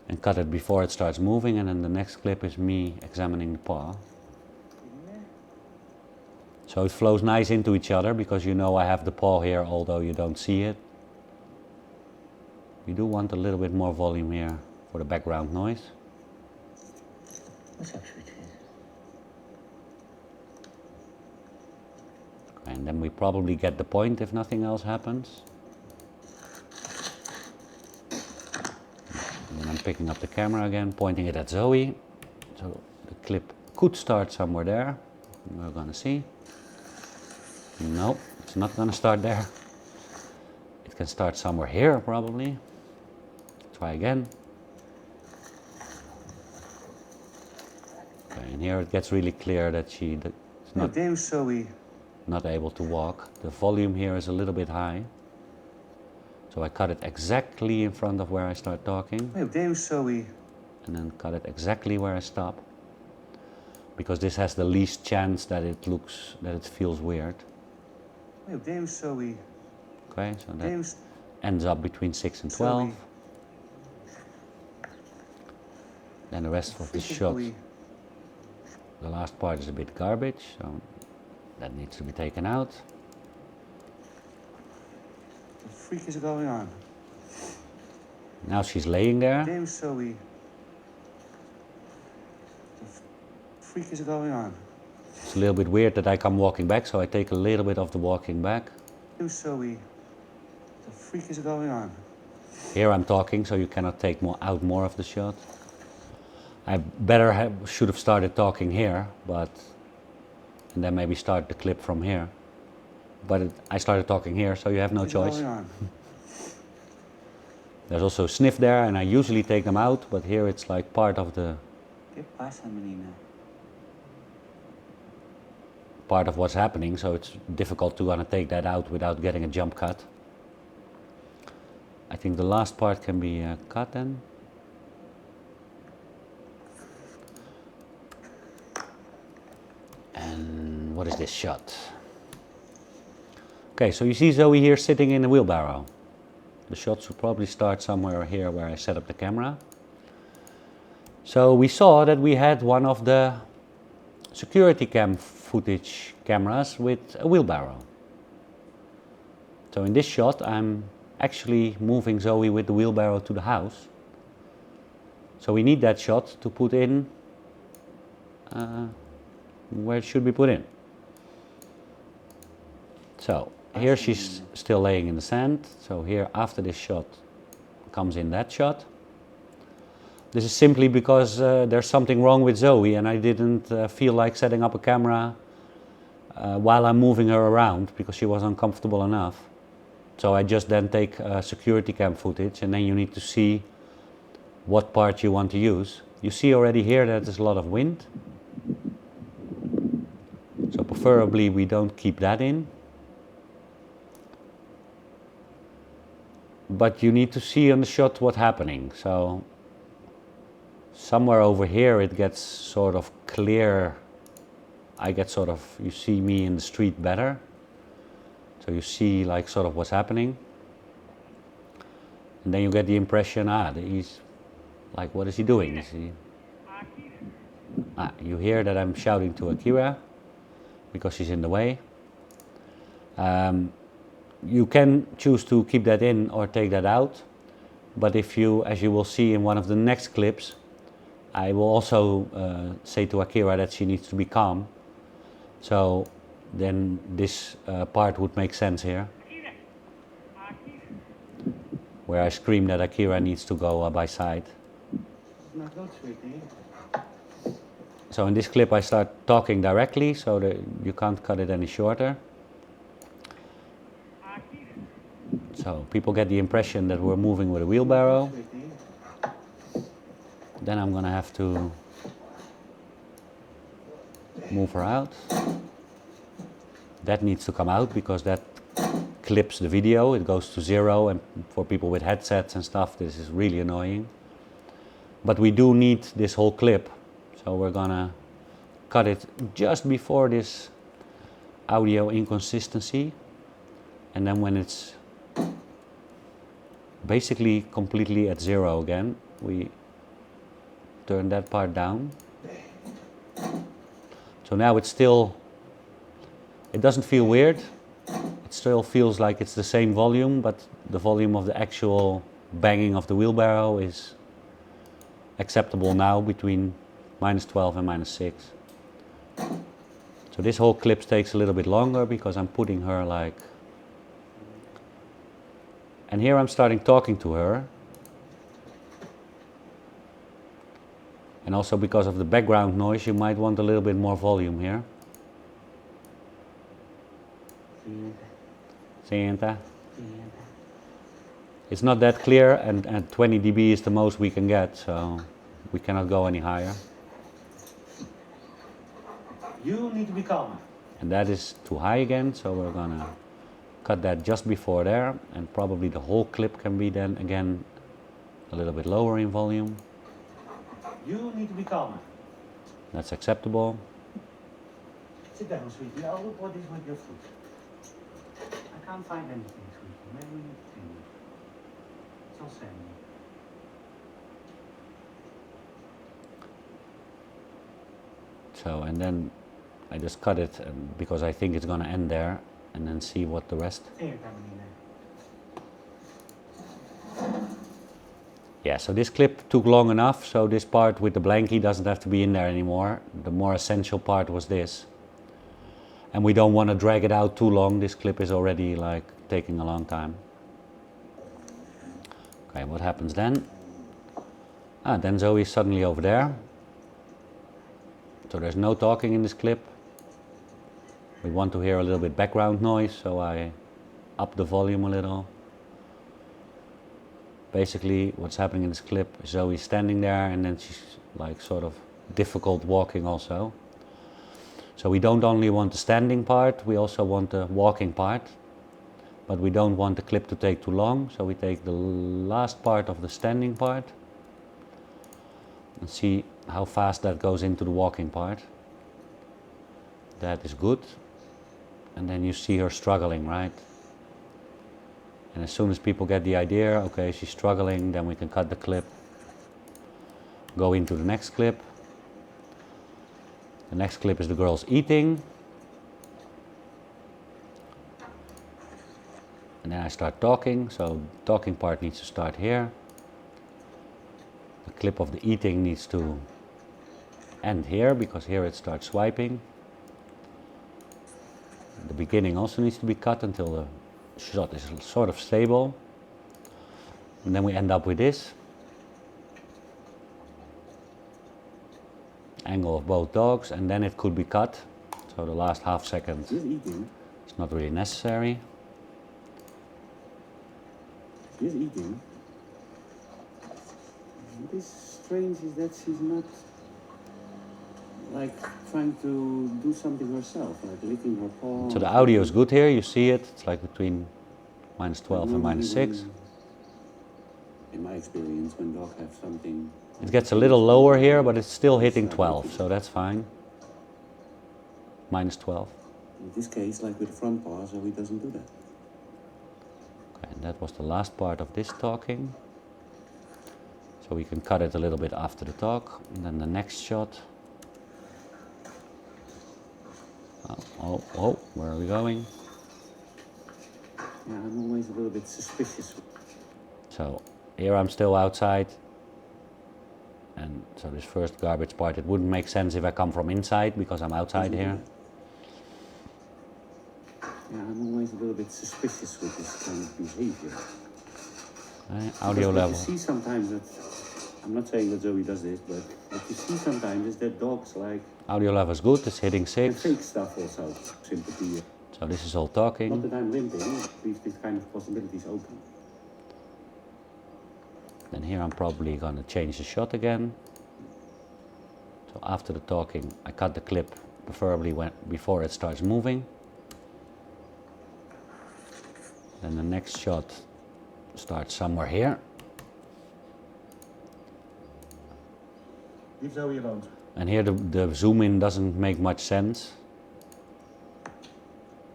and cut it before it starts moving, and then the next clip is me examining the paw. So it flows nice into each other because you know I have the paw here although you don't see it. We do want a little bit more volume here for the background noise. What's up, sweetie? And then we probably get the point if nothing else happens. And then I'm picking up the camera again, pointing it at Zoe. So the clip could start somewhere there. We're gonna see. No, it's not gonna start there. It can start somewhere here probably. Try again. Okay, and here it gets really clear that she's not Damn, Zoe. not able to walk. The volume here is a little bit high. So I cut it exactly in front of where I start talking. Damn, Zoe. And then cut it exactly where I stop. Because this has the least chance that it feels weird. Damn, Zoe. Okay, so that ends up between 6 and 12. Then the rest of the shot, the last part is a bit garbage, so that needs to be taken out. What the freak is going on? Now she's laying there. Damn, Zoe. What the freak is going on? It's a little bit weird that I come walking back, so I take a little bit of the walking back. Damn, Zoe. What the freak is going on? Here I'm talking, so you cannot take out more of the shot. I should have started talking here, and then maybe start the clip from here. But I started talking here, so you have no choice. There's also a sniff there, and I usually take them out, but here it's like part of what's happening, so it's difficult to take that out without getting a jump cut. I think the last part can be cut then. And what is this shot? Okay, so you see Zoe here sitting in a wheelbarrow. The shot should probably start somewhere here where I set up the camera. So we saw that we had one of the security cam footage cameras with a wheelbarrow. So in this shot I'm actually moving Zoe with the wheelbarrow to the house. So we need that shot to put in where it should be put in. So here she's still laying in the sand. So here after this shot comes in that shot. This is simply because there's something wrong with Zoe and I didn't feel like setting up a camera while I'm moving her around because she was uncomfortable enough. So I just then take security cam footage and then you need to see what part you want to use. You see already here that there's a lot of wind. So preferably we don't keep that in. But you need to see on the shot what's happening. So somewhere over here it gets sort of clear. I get sort of, you see me in the street better. So you see like sort of what's happening. And then you get the impression, he's like, what is he doing? Is he... you hear that I'm shouting to Akira because she's in the way. You can choose to keep that in or take that out. But if you, as you will see in one of the next clips, I will also say to Akira that she needs to be calm. So then this part would make sense here. Where I scream that Akira needs to go by side. Not good, sweetie. So in this clip I start talking directly so that you can't cut it any shorter. So people get the impression that we're moving with a wheelbarrow. Then I'm gonna have to move her out. That needs to come out because that clips the video. It goes to 0 and for people with headsets and stuff this is really annoying. But we do need this whole clip. So we're gonna cut it just before this audio inconsistency. And then when it's basically completely at 0 again, we turn that part down. So now it's still, it doesn't feel weird. It still feels like it's the same volume, but the volume of the actual banging of the wheelbarrow is acceptable now between -12 and -6. So this whole clip takes a little bit longer because I'm putting her like, and here I'm starting talking to her. And also because of the background noise, you might want a little bit more volume here. Santa. It's not that clear and 20 dB is the most we can get, so we cannot go any higher. You need to be calmer. And that is too high again, so we're gonna cut that just before there, and probably the whole clip can be then again a little bit lower in volume. You need to be calmer. That's acceptable. Sit down, sweetie. I'll look what is with your foot. I can't find anything, sweetie. Maybe we need to clean it. It's all sandy. So, and then I just cut it because I think it's gonna end there, and then see what the rest. Yeah, so this clip took long enough, so this part with the blankie doesn't have to be in there anymore. The more essential part was this. And we don't want to drag it out too long. This clip is already like taking a long time. Okay, what happens then? Then Zoe's suddenly over there. So there's no talking in this clip. We want to hear a little bit background noise, so I up the volume a little. Basically what's happening in this clip is Zoe's standing there and then she's like sort of difficult walking also. So we don't only want the standing part, we also want the walking part. But we don't want the clip to take too long, so we take the last part of the standing part and see how fast that goes into the walking part. That is good. And then you see her struggling, right? And as soon as people get the idea, okay, she's struggling, then we can cut the clip, go into the next clip. The next clip is the girls eating. And then I start talking, so the talking part needs to start here. The clip of the eating needs to end here, because here it starts swiping. The beginning also needs to be cut until the shot is sort of stable. And then we end up with this. Angle of both dogs, and then it could be cut. So the last half second She's eating. is not really necessary. She's eating. What is strange is that she's not like trying to do something herself, like licking her paw. So the audio is good here, you see it. It's like between -12 and -6. In my experience, when dogs have something... It gets a little lower here, but it's still hitting 12, so that's fine. -12. In this case, like with the front paw, so he doesn't do that. Okay, and that was the last part of this talking. So we can cut it a little bit after the talk. And then the next shot. Oh, where are we going? Yeah, I'm always a little bit suspicious. So here I'm still outside. And so this first garbage part, it wouldn't make sense if I come from inside, because I'm outside here. Yeah, I'm always a little bit suspicious with this kind of behavior. Okay, audio Because level. what you see sometimes that, I'm not saying that Zoe does this, but what you see sometimes is that dogs like... Audio level is good, it's hitting 6. fake stuff also, sympathy. So this is all Not talking. that I'm limping, leave this kind of possibilities open. Then here I'm probably going to change the shot again. So after the talking, I cut the clip, preferably before it starts moving. Then the next shot starts somewhere here. Leave Zoe alone. And here the zoom in doesn't make much sense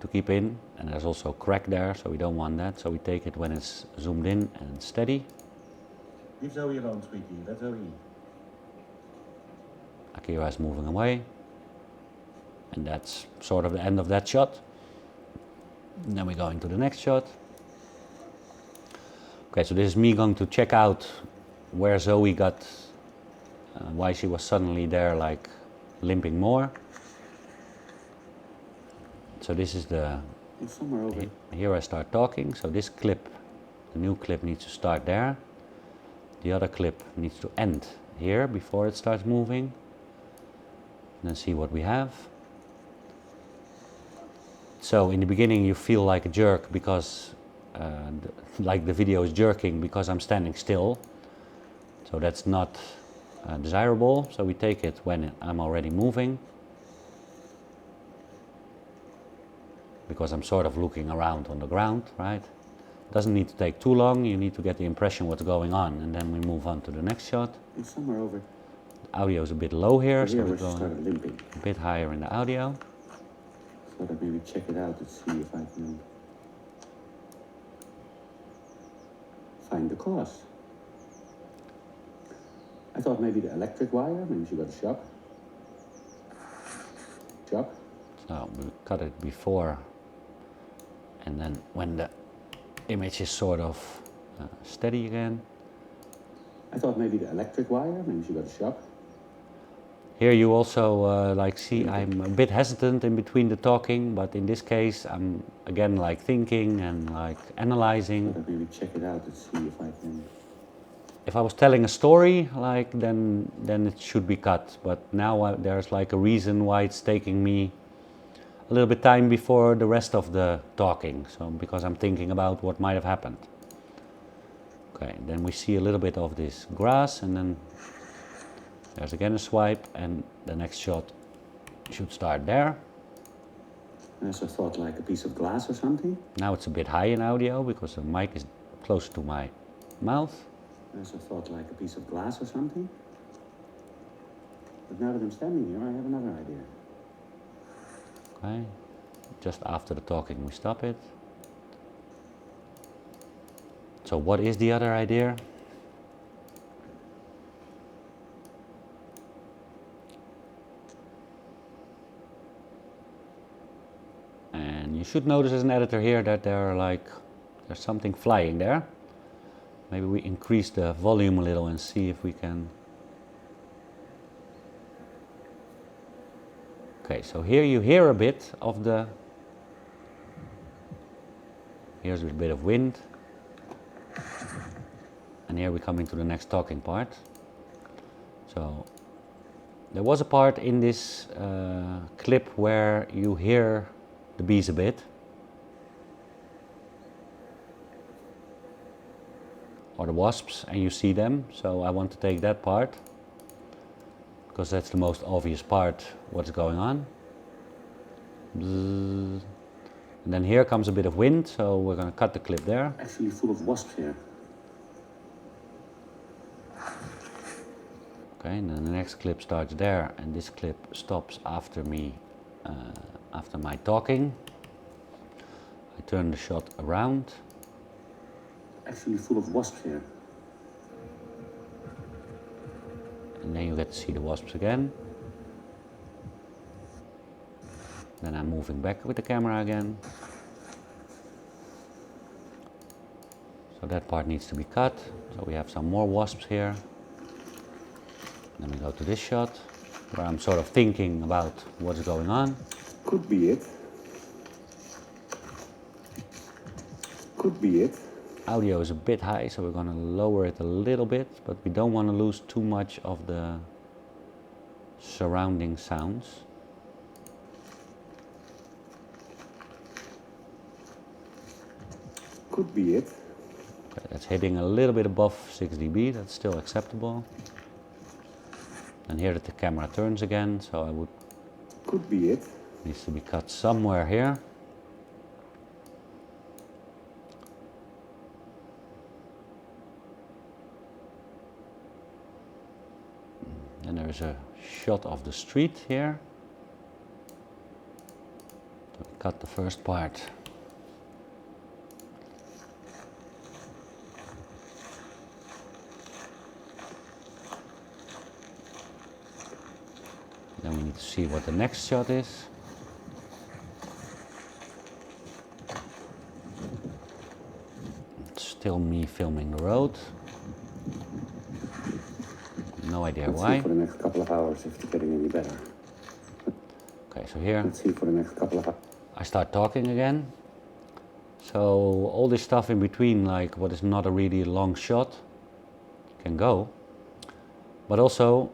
to keep in. And there's also a crack there, so we don't want that. So we take it when it's zoomed in and steady. Leave Zoe alone, sweetie. Let Zoe eat. Akira is moving away. And that's sort of the end of that shot. And then we're going to the next shot. Okay, so this is me going to check out where Zoe got, why she was suddenly there, like limping more. So this is the, Somewhere over. here I start talking. So this clip, the new clip needs to start there. The other clip needs to end here before it starts moving. And then see what we have. So in the beginning you feel like a jerk because like the video is jerking because I'm standing still. So that's not desirable. So we take it when I'm already moving. Because I'm sort of looking around on the ground, right? Doesn't need to take too long. You need to get the impression what's going on, and then we move on to the next shot. Somewhere over. The audio is a bit low here, so Here we're where she going started limping. a bit higher in the audio. So that maybe check it out and see if I can find the cause. I thought maybe the electric wire, maybe she got a shock. Shock. So we cut it before, and then when the image is sort of steady again. I thought maybe the electric wire, maybe she got a shock. Here you also like see I'm a bit hesitant in between the talking, but in this case I'm again like thinking and like analyzing. So that maybe check it out and see if I can. If I was telling a story, like then it should be cut. But now there's like a reason why it's taking me a little bit time before the rest of the talking. So because I'm thinking about what might have happened. Okay, then we see a little bit of this grass, and then there's again a swipe, and the next shot should start there. I also thought like a piece of glass or something. Now it's a bit high in audio because the mic is close to my mouth. I also thought like a piece of glass or something. But now that I'm standing here, I have another idea. Okay, just after the talking we stop it. So what is the other idea? And you should notice as an editor here that there's something flying there. Maybe we increase the volume a little and see if we can. Okay, so here you hear a bit of the. Here's a bit of wind. And here we come into the next talking part. So there was a part in this clip where you hear the bees a bit. Or the wasps, and you see them. So I want to take that part, because that's the most obvious part, what's going on. Bzzz. And then here comes a bit of wind, so we're going to cut the clip there. Actually full of wasps here. Okay, and then the next clip starts there, and this clip stops after me, after my talking. I turn the shot around. Actually full of wasps here. And then you get to see the wasps again. Then I'm moving back with the camera again. So that part needs to be cut. So we have some more wasps here. Then we go to this shot, where I'm sort of thinking about what's going on. Could be it. Could be it. Audio is a bit high, so we're going to lower it a little bit, but we don't want to lose too much of the surrounding sounds. Could be it. Okay, that's hitting a little bit above 6 dB, that's still acceptable. And here the camera turns again, so I would... Could be it. Needs to be cut somewhere here. And there is a shot of the street here. So we cut the first part. Then we need to see what the next shot is. It's still me filming the road. No idea Let's why. see for the next couple of hours if it's getting any better. Okay, so here Let's see for the next couple of hours. I start talking again. So all this stuff in between, like what is not a really long shot, can go. But also,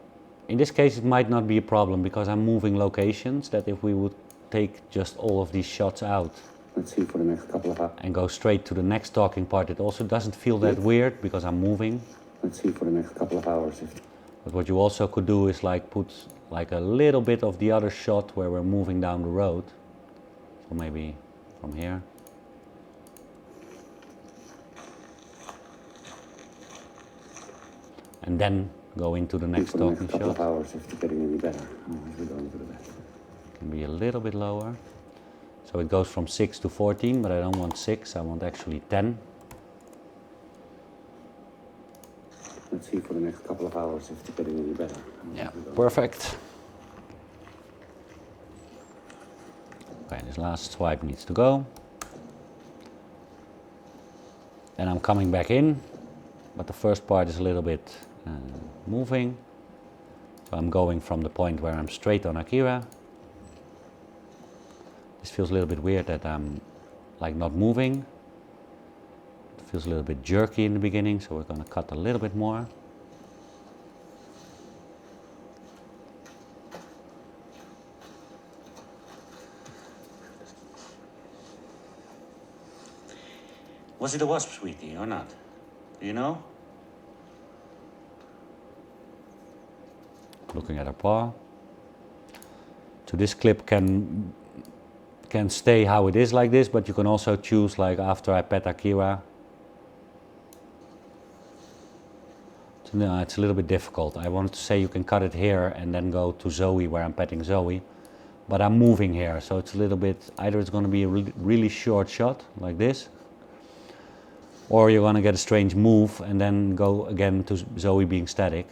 in this case it might not be a problem because I'm moving locations, that if we would take just all of these shots out Let's see for the next couple of hours. and go straight to the next talking part, it also doesn't feel that weird because I'm moving. Let's see for the next couple of hours if... But what you also could do is like put like a little bit of the other shot where we're moving down the road. So maybe from here. And then go into the next for the talking next couple of shot. hours if it's getting any better. Otherwise we're going to the best. Can be a little bit lower. So it goes from 6 to 14, but I don't want 6, I want actually 10. Let's see for the next couple of hours if it's getting any better. Yeah, perfect. Okay, this last swipe needs to go. Then I'm coming back in, but the first part is a little bit moving. So I'm going from the point where I'm straight on Akira. This feels a little bit weird that I'm like not moving. It feels a little bit jerky in the beginning, so we're going to cut a little bit more. Was it a wasp, sweetie, or not? Do you know? Looking at her paw. So this clip can stay how it is like this, but you can also choose like after I pet Akira. So, no, it's a little bit difficult. I wanted to say you can cut it here and then go to Zoe where I'm petting Zoe, but I'm moving here, so it's a little bit, either it's going to be a really short shot like this, or you're going to get a strange move and then go again to Zoe being static.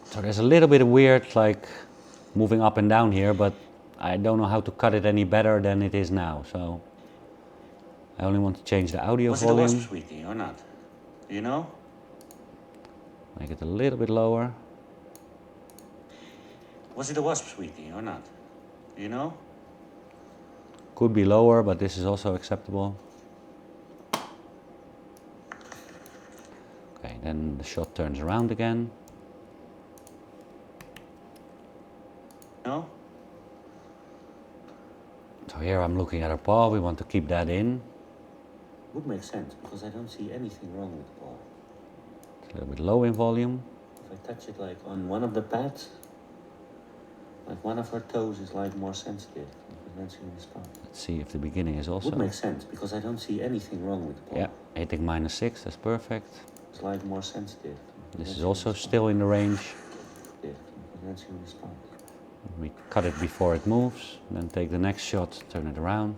So there's a little bit of weird like moving up and down here, but I don't know how to cut it any better than it is now. So I only want to change the audio Was it a volume. wasp, sweetie, or not? Do you know? Make it a little bit lower. Was it a wasp, sweetie, or not? Do you know? Could be lower, but this is also acceptable. Okay, then the shot turns around again. No? So here I'm looking at her paw, we want to keep that in. Would make sense, because I don't see anything wrong with the ball. It's a little bit low in volume. If I touch it like on one of the pads, like one of her toes is like more sensitive. Preventing the spot. Let's see if the beginning is also... Would make sense, because I don't see anything wrong with the ball. Yeah, hitting -6, that's perfect. It's like more sensitive. This is also still in the range. Preventing the spot. We cut it before it moves, then take the next shot, turn it around.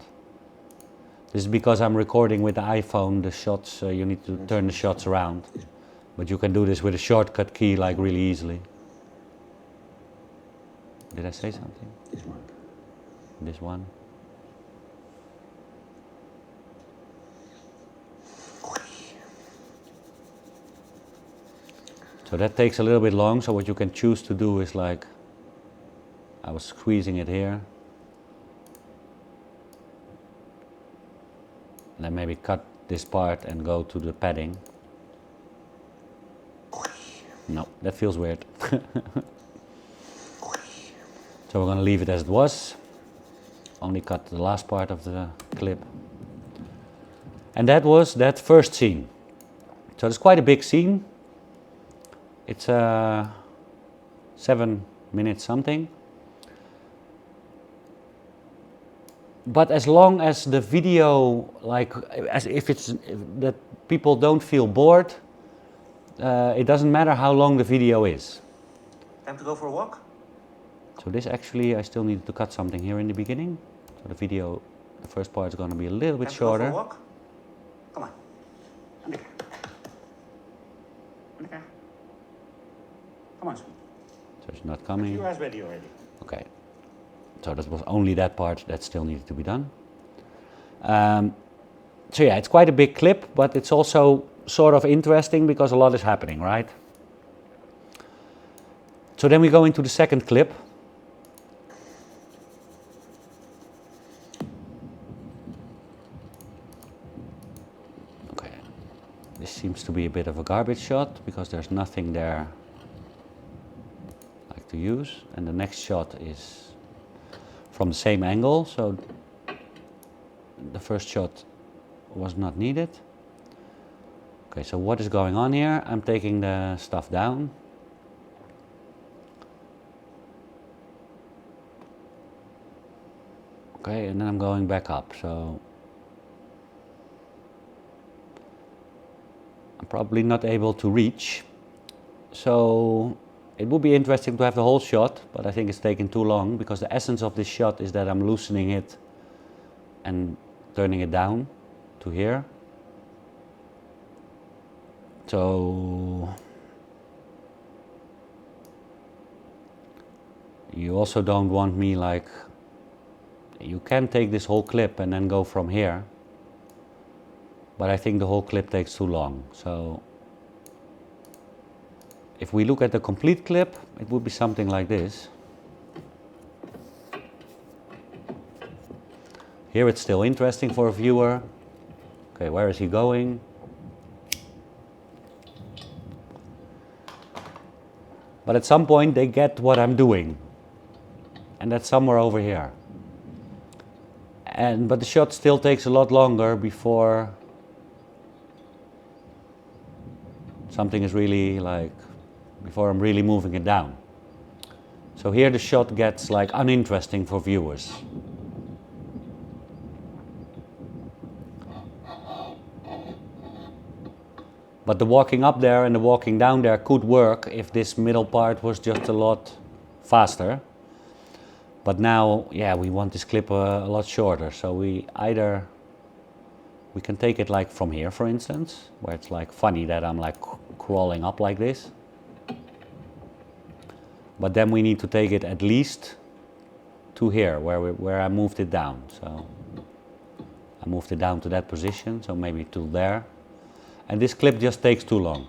This is because I'm recording with the iPhone, the shots, you need to turn the shots around. But you can do this with a shortcut key like really easily. Did I say something? This one. This one. So that takes a little bit long, so what you can choose to do is like, I was squeezing it here. Then maybe cut this part and go to the padding. No, that feels weird. So we're going to leave it as it was. Only cut the last part of the clip. And that was that first scene. So it's quite a big scene. It's 7 minutes something. But as long as the video, like, as if it's that people don't feel bored, it doesn't matter how long the video is. Time to go for a walk? So this actually, I still need to cut something here in the beginning. So the video, the first part is going to be a little bit shorter. Time to go for a walk? Come on. Andika. Andika. Come on, sweet. So it's not coming. Your eyes ready already. Okay. So that was only that part that still needed to be done. So yeah, it's quite a big clip, but it's also sort of interesting because a lot is happening, right? So then we go into the second clip. Okay. This seems to be a bit of a garbage shot because there's nothing there like to use. And the next shot is from the same angle, so the first shot was not needed. Okay, so what is going on here? I'm taking the stuff down. Okay, and then I'm going back up, so I'm probably not able to reach. So it would be interesting to have the whole shot, but I think it's taking too long because the essence of this shot is that I'm loosening it and turning it down to here. So you also don't want me like, you can take this whole clip and then go from here, but I think the whole clip takes too long. So if we look at the complete clip, it would be something like this. Here it's still interesting for a viewer. Okay, where is he going? But at some point they get what I'm doing. And that's somewhere over here. But the shot still takes a lot longer before something is really like, before I'm really moving it down. So here the shot gets like uninteresting for viewers. But the walking up there and the walking down there could work if this middle part was just a lot faster. But now, yeah, we want this clip a lot shorter. So we can take it like from here, for instance, where it's like funny that I'm like crawling up like this. But then we need to take it at least to here, where I moved it down. So I moved it down to that position, so maybe to there. And this clip just takes too long.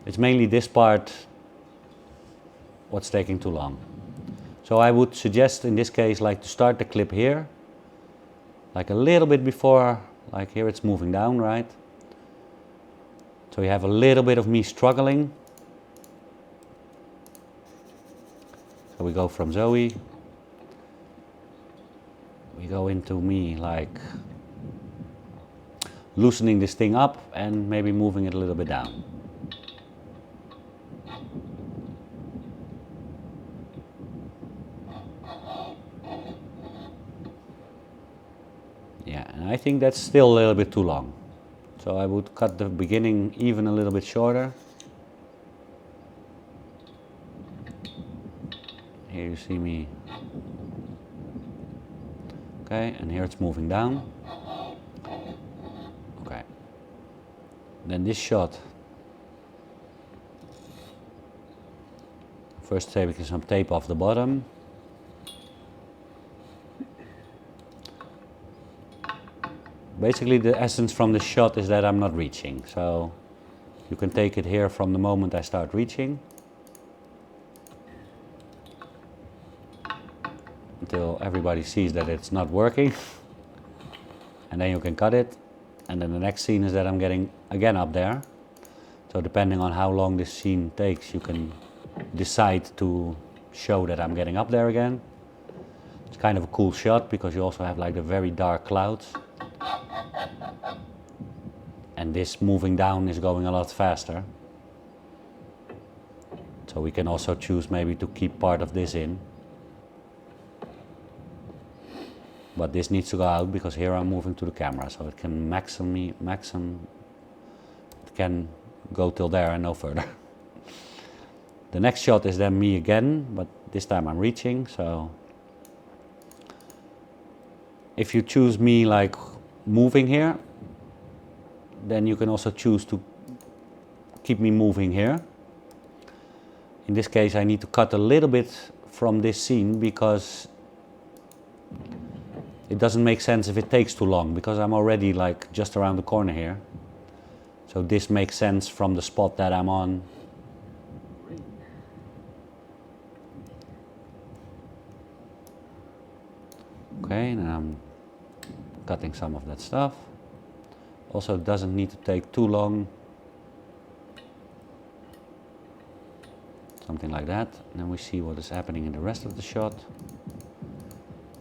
It's mainly this part what's taking too long. So I would suggest in this case like to start the clip here, like a little bit before, like here it's moving down, right? So you have a little bit of me struggling. So we go from Zoe, we go into me like loosening this thing up and maybe moving it a little bit down. Yeah, and I think that's still a little bit too long. So I would cut the beginning even a little bit shorter. Here you see me. Okay, and here it's moving down. Okay. Then this shot. First taking some tape off the bottom. Basically the essence from the shot is that I'm not reaching, so you can take it here from the moment I start reaching until everybody sees that it's not working, and then you can cut it, and then the next scene is that I'm getting again up there. So depending on how long this scene takes, you can decide to show that I'm getting up there again. It's kind of a cool shot because you also have like the very dark clouds. And this moving down is going a lot faster. So we can also choose maybe to keep part of this in. But this needs to go out because here I'm moving to the camera, so it can it can go till there and no further. The next shot is then me again, but this time I'm reaching, so if you choose me like moving here, then you can also choose to keep me moving here. In this case I need to cut a little bit from this scene because it doesn't make sense if it takes too long, because I'm already like just around the corner here. So this makes sense from the spot that I'm on. Okay, and I'm cutting some of that stuff. Also, it doesn't need to take too long. Something like that. And then we see what is happening in the rest of the shot.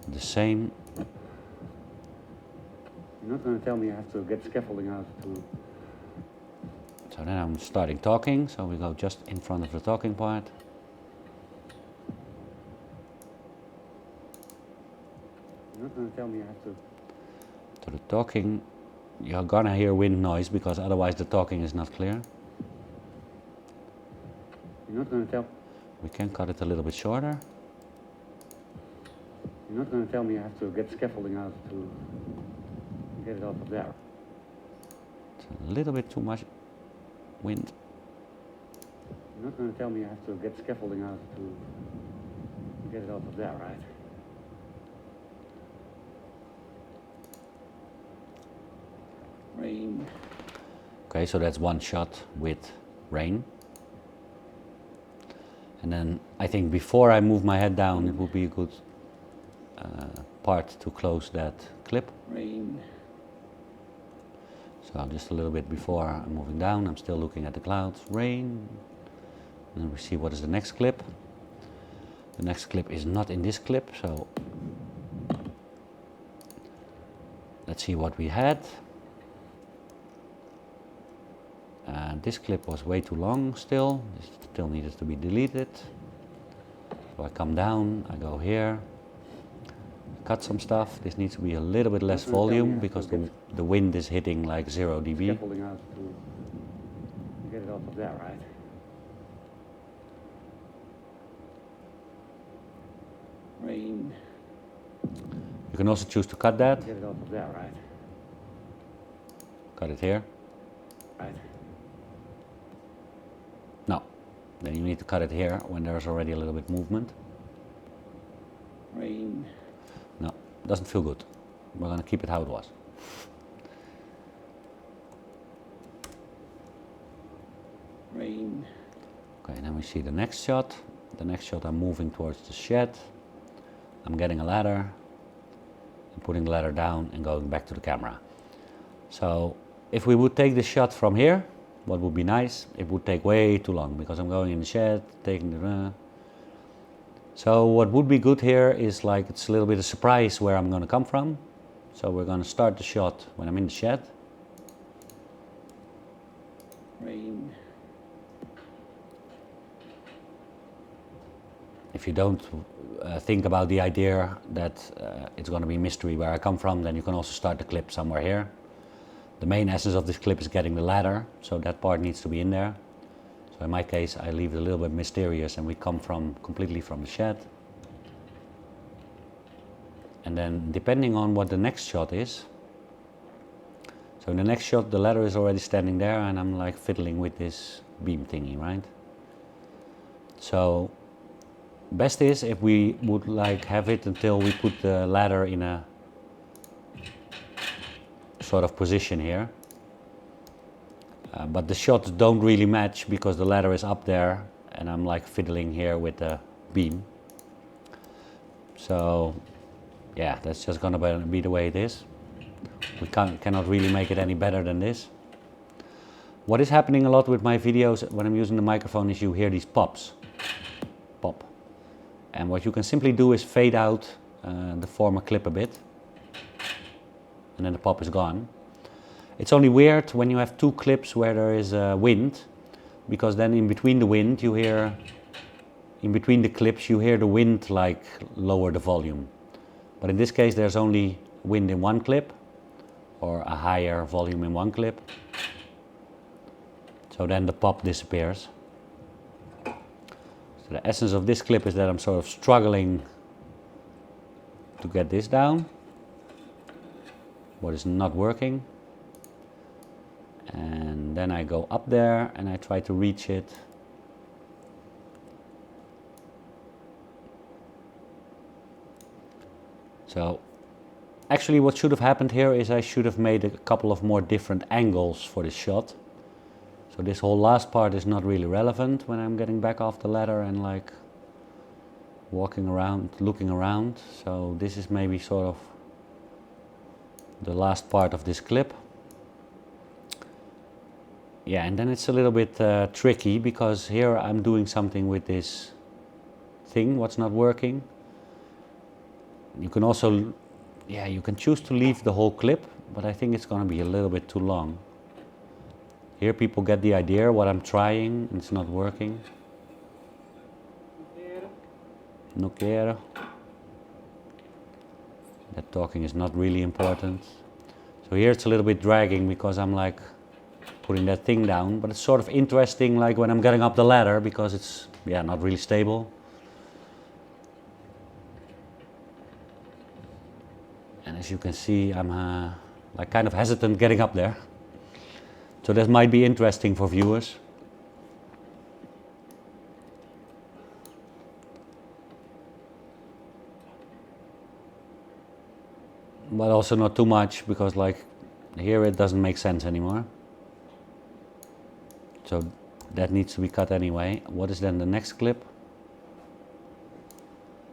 The same. You're not going to tell me I have to get scaffolding out to... So then I'm starting talking, so we go just in front of the talking part. You're not going to tell me I have to... To the talking. You're gonna hear wind noise because otherwise the talking is not clear. You're not going to tell... We can cut it a little bit shorter. You're not going to tell me I have to get scaffolding out to get it off of there. It's a little bit too much wind. You're not going to tell me I have to get scaffolding out to get it off of there, right? Rain. Okay, so that's one shot with rain. And then I think before I move my head down, it would be a good part to close that clip. Rain. So just a little bit before I'm moving down, I'm still looking at the clouds. Rain. And then we see what is the next clip. The next clip is not in this clip, so let's see what we had. This clip was way too long still. This still needed to be deleted. So I come down, I go here, cut some stuff. This needs to be a little bit less volume because the wind is hitting like 0 dB. Scaffolding out to get it off of there, right? Rain. You can also choose to cut that. Get it off of there, right? Cut it here. Right. No, then you need to cut it here when there's already a little bit movement. Rain. No, doesn't feel good. we're gonna keep it how it was. Rain. Okay, then we see the next shot. The next shot I'm moving towards the shed. I'm getting a ladder. I'm putting the ladder down and going back to the camera. So if we would take the shot from here, what would be nice, it would take way too long because I'm going in the shed, taking the... So what would be good here is like it's a little bit of surprise where I'm going to come from. So we're going to start the shot when I'm in the shed. Rain. If you don't think about the idea that it's going to be mystery where I come from, then you can also start the clip somewhere here. The main essence of this clip is getting the ladder, so that part needs to be in there. So in my case, I leave it a little bit mysterious and we come from completely from the shed. And then depending on what the next shot is, so in the next shot the ladder is already standing there and I'm like fiddling with this beam thingy, right? So best is if we would like have it until we put the ladder in a sort of position here. But the shots don't really match because the ladder is up there and I'm like fiddling here with the beam. So yeah, that's just gonna be the way it is. We cannot really make it any better than this. What is happening a lot with my videos when I'm using the microphone is you hear these pops. Pop. And what you can simply do is fade out the former clip a bit. And then the pop is gone. It's only weird when you have two clips where there is wind, because then in between the wind you hear, in between the clips you hear the wind like lower the volume. But in this case there's only wind in one clip, or a higher volume in one clip. So then the pop disappears. So the essence of this clip is that I'm sort of struggling to get this down. What is not working, and then I go up there and I try to reach it. So actually what should have happened here is I should have made a couple of more different angles for this shot. So this whole last part is not really relevant when I'm getting back off the ladder and like walking around, looking around. So this is maybe sort of the last part of this clip. Yeah, and then it's a little bit tricky because here I'm doing something with this thing, what's not working. You can also, yeah, you can choose to leave the whole clip, but I think it's going to be a little bit too long. Here people get the idea what I'm trying, and it's not working. No quiero. That talking is not really important. So here it's a little bit dragging because I'm like putting that thing down, but it's sort of interesting like when I'm getting up the ladder because it's, yeah, not really stable. And as you can see, I'm like kind of hesitant getting up there. So that might be interesting for viewers. But also not too much because like here it doesn't make sense anymore. So that needs to be cut anyway. What is then the next clip?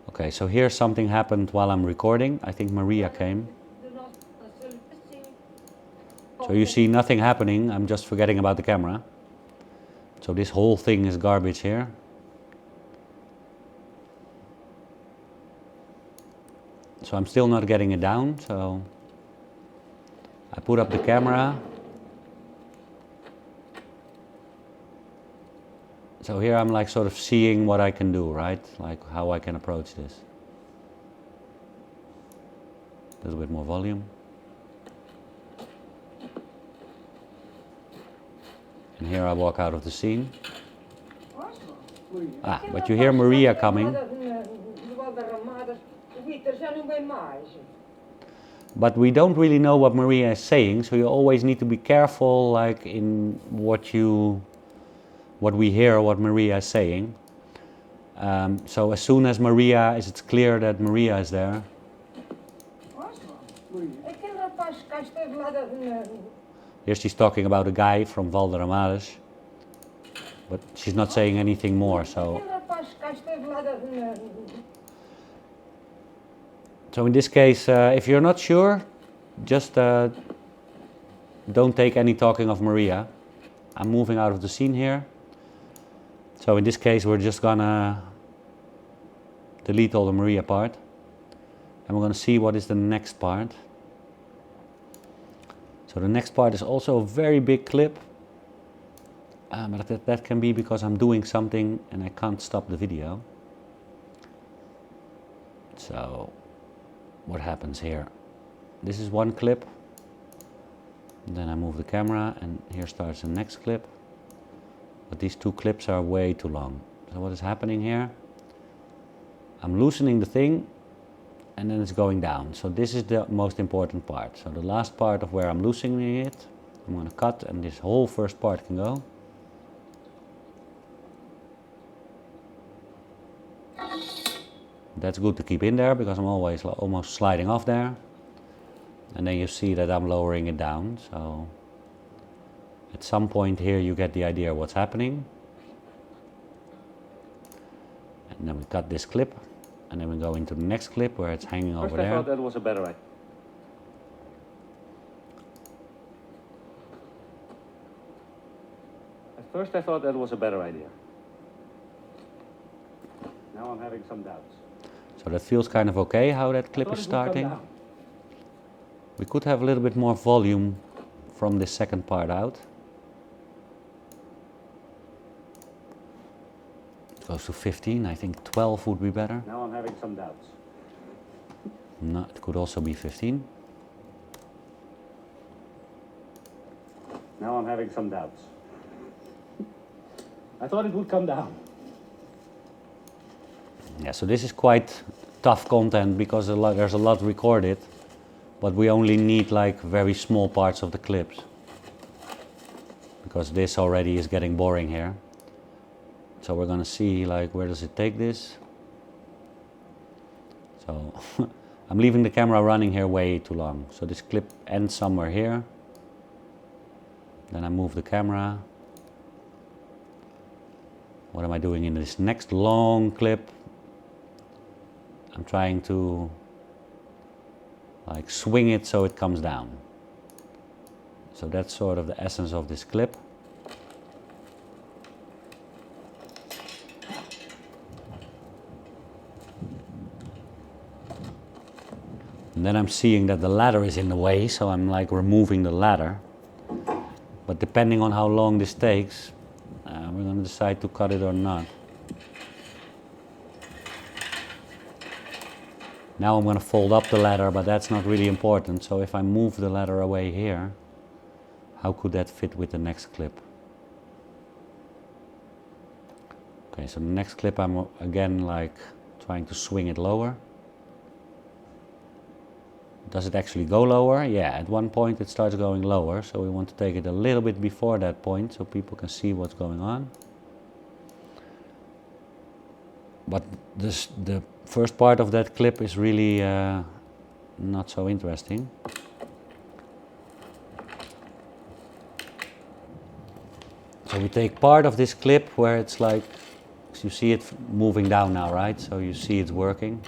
Okay, so here something happened while I'm recording. I think Maria came. So you see nothing happening, I'm just forgetting about the camera. So this whole thing is garbage here. So I'm still not getting it down, so I put up the camera. So here I'm like sort of seeing what I can do, right? Like how I can approach this. A little bit more volume. And here I walk out of the scene. Ah, but you hear Maria coming. But we don't really know what Maria is saying, so you always need to be careful like in what we hear, what Maria is saying. So as soon as Maria, it's clear that Maria is there. Here she's talking about a guy from Valderramares, but she's not saying anything more, so in this case, if you're not sure, just don't take any talking of Maria. I'm moving out of the scene here. So in this case, we're just gonna delete all the Maria part. And we're gonna see what is the next part. So the next part is also a very big clip. But that can be because I'm doing something and I can't stop the video. So what happens here? This is one clip. Then I move the camera and here starts the next clip. But these two clips are way too long. So what is happening here? I'm loosening the thing and then it's going down. So this is the most important part. So the last part of where I'm loosening it, I'm going to cut and this whole first part can go. That's good to keep in there because I'm always almost sliding off there. And then you see that I'm lowering it down. So at some point here you get the idea of what's happening. And then we cut this clip. And then we go into the next clip where it's hanging over there. I thought that was a better idea. At first I thought that was a better idea. Now I'm having some doubts. So that feels kind of okay how that clip is starting. We could have a little bit more volume from this second part out. It goes to 15, I think 12 would be better. Now I'm having some doubts. No, it could also be 15. Now I'm having some doubts. I thought it would come down. Yeah, so this is quite tough content because there's a lot recorded, but we only need like very small parts of the clips. Because this already is getting boring here. So we're gonna see like where does it take this. So I'm leaving the camera running here way too long. So this clip ends somewhere here. Then I move the camera. What am I doing in this next long clip? I'm trying to like swing it so it comes down. So that's sort of the essence of this clip. And then I'm seeing that the ladder is in the way, so I'm like removing the ladder. But depending on how long this takes, we're going to decide to cut it or not. Now I'm going to fold up the ladder, but that's not really important. So if I move the ladder away here, how could that fit with the next clip? Okay, so the next clip I'm again like trying to swing it lower. Does it actually go lower? Yeah, at one point it starts going lower, so we want to take it a little bit before that point so people can see what's going on. But the first part of that clip is really not so interesting. So we take part of this clip where it's like, you see it moving down now, right? So you see it's working.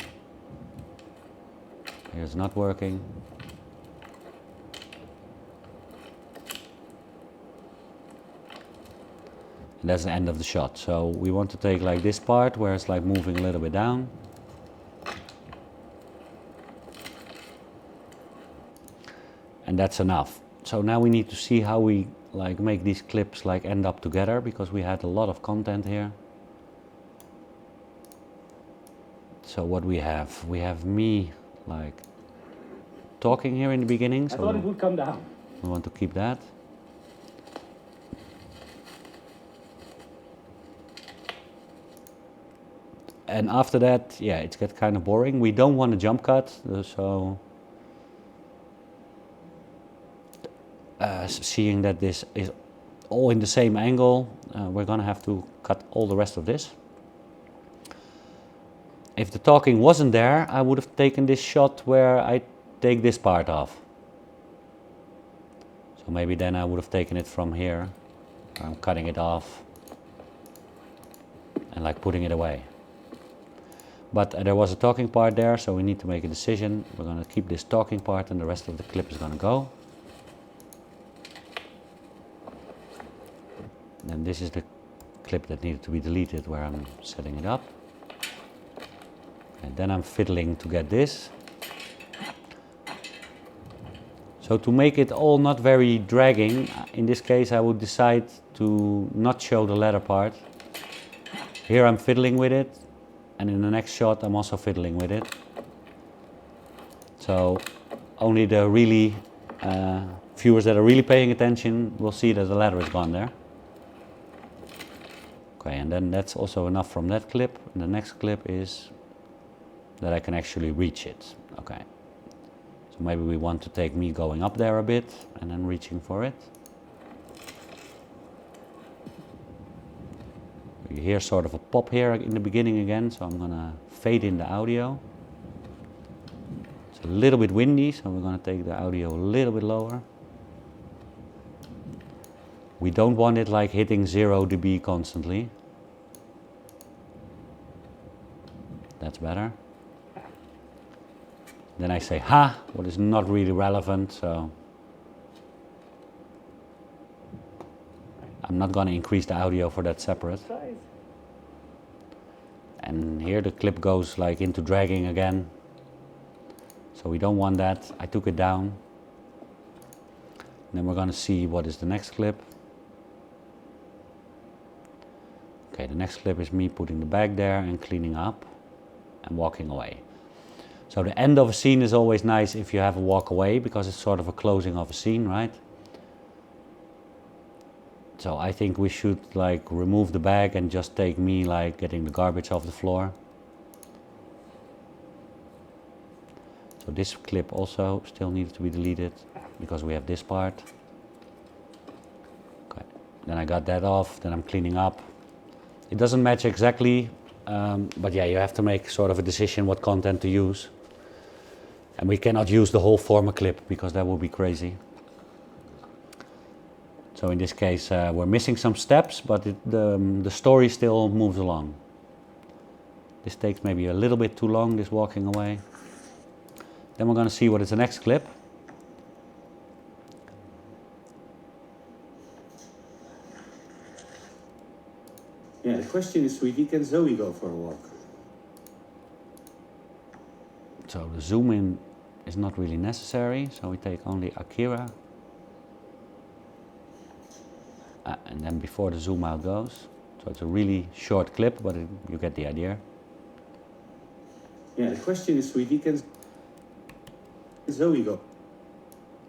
Here it's not working. And that's the end of the shot. So we want to take like this part where it's like moving a little bit down. And that's enough. So now we need to see how we like make these clips like end up together, because we had a lot of content here. So what we have me like talking here in the beginning. So I thought it would come down. We want to keep that. And after that, yeah, it gets kind of boring. We don't want a jump cut, so seeing that this is all in the same angle, we're gonna have to cut all the rest of this. If the talking wasn't there, I would have taken this shot where I take this part off. So maybe then I would have taken it from here. I'm cutting it off and like putting it away. But there was a talking part there, so we need to make a decision. We're going to keep this talking part and the rest of the clip is going to go. And this is the clip that needed to be deleted where I'm setting it up. And then I'm fiddling to get this. So to make it all not very dragging, in this case I would decide to not show the ladder part. Here I'm fiddling with it, and in the next shot I'm also fiddling with it. So only the really viewers that are really paying attention will see that the ladder is gone there. Okay, and then that's also enough from that clip. And the next clip is that I can actually reach it. Okay. So maybe we want to take me going up there a bit and then reaching for it. You hear sort of a pop here in the beginning again, so I'm gonna fade in the audio. It's a little bit windy, so we're gonna take the audio a little bit lower. We don't want it like hitting 0 dB constantly. That's better. Then I say ha, what is not really relevant, so I'm not going to increase the audio for that separate. And here the clip goes like into dragging again, so we don't want that. I took it down. Then we're going to see what is the next clip. Okay, the next clip is me putting the bag there and cleaning up and walking away. So the end of a scene is always nice if you have a walk away, because it's sort of a closing of a scene, right? So I think we should like remove the bag and just take me like getting the garbage off the floor. So this clip also still needs to be deleted because we have this part. Okay, then I got that off, then I'm cleaning up. It doesn't match exactly, but yeah, you have to make sort of a decision what content to use. And we cannot use the whole former clip because that would be crazy. So in this case we're missing some steps, but the story still moves along. This takes maybe a little bit too long, this walking away. Then we're going to see what is the next clip. Yeah, the question is, sweetie, can Zoe go for a walk? So the zoom in is not really necessary, so we take only Akira. And then before the zoom out goes. So it's a really short clip, but you get the idea. Yeah, the question is, sweetie, can Zoe go?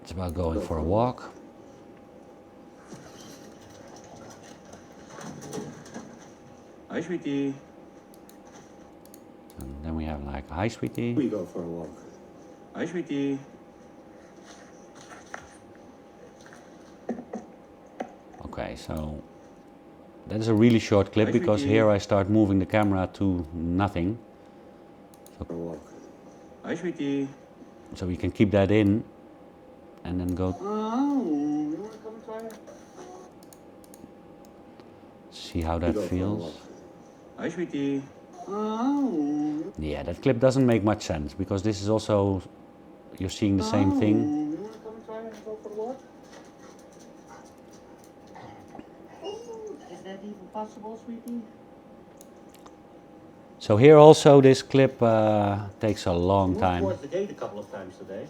It's about going for a walk. Hi, sweetie. And then we have like, hi sweetie. We go for a walk. Hi, sweetie. Okay, so that is a really short clip because here I start moving the camera to nothing. So, hi, sweetie. So we can keep that in and then go. Oh, you want to come try it? See how that feels. Hi, sweetie. Oh. Yeah, that clip doesn't make much sense because this is also, you're seeing the same thing. You want to come try it and go for a walk? Is that even possible, sweetie? So here also this clip takes a long time. Moved towards the gate a couple of times today.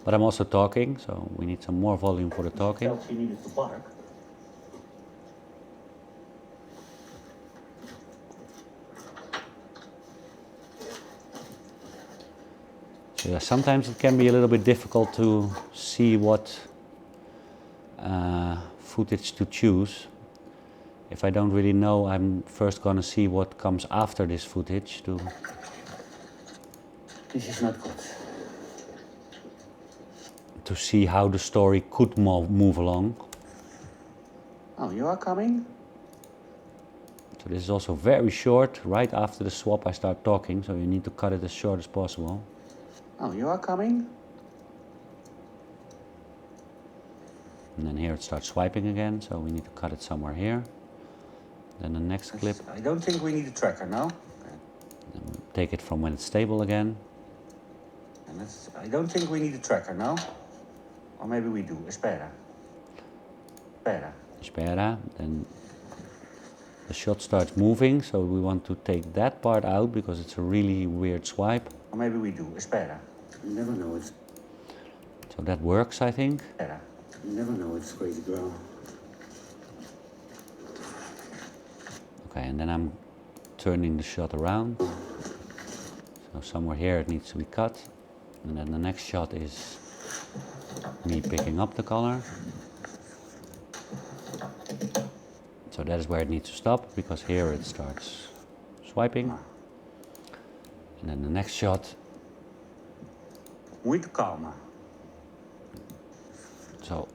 But I'm also talking, so we need some more volume for the talking. Felt she needed to bark. So yeah, sometimes it can be a little bit difficult to see what footage to choose. If I don't really know, I'm first gonna see what comes after this footage This is not good. to see how the story could move along. Oh, you are coming? So this is also very short. Right after the swap I start talking, so you need to cut it as short as possible. Oh, you are coming? And then here it starts swiping again, so we need to cut it somewhere here. Then the next clip, I don't think we need a tracker, no? take it from when it's stable again. And I don't think we need a tracker, no? Or maybe we do. Espera. Espera. Espera. Then the shot starts moving, so we want to take that part out because it's a really weird swipe. Or maybe we do. Espera. You never know, it's... So that works, I think. Espera. You never know, it's crazy girl. Okay, and then I'm turning the shot around. So somewhere here it needs to be cut. And then the next shot is me picking up the color. So that is where it needs to stop, because here it starts swiping. And then the next shot. Muito calma. So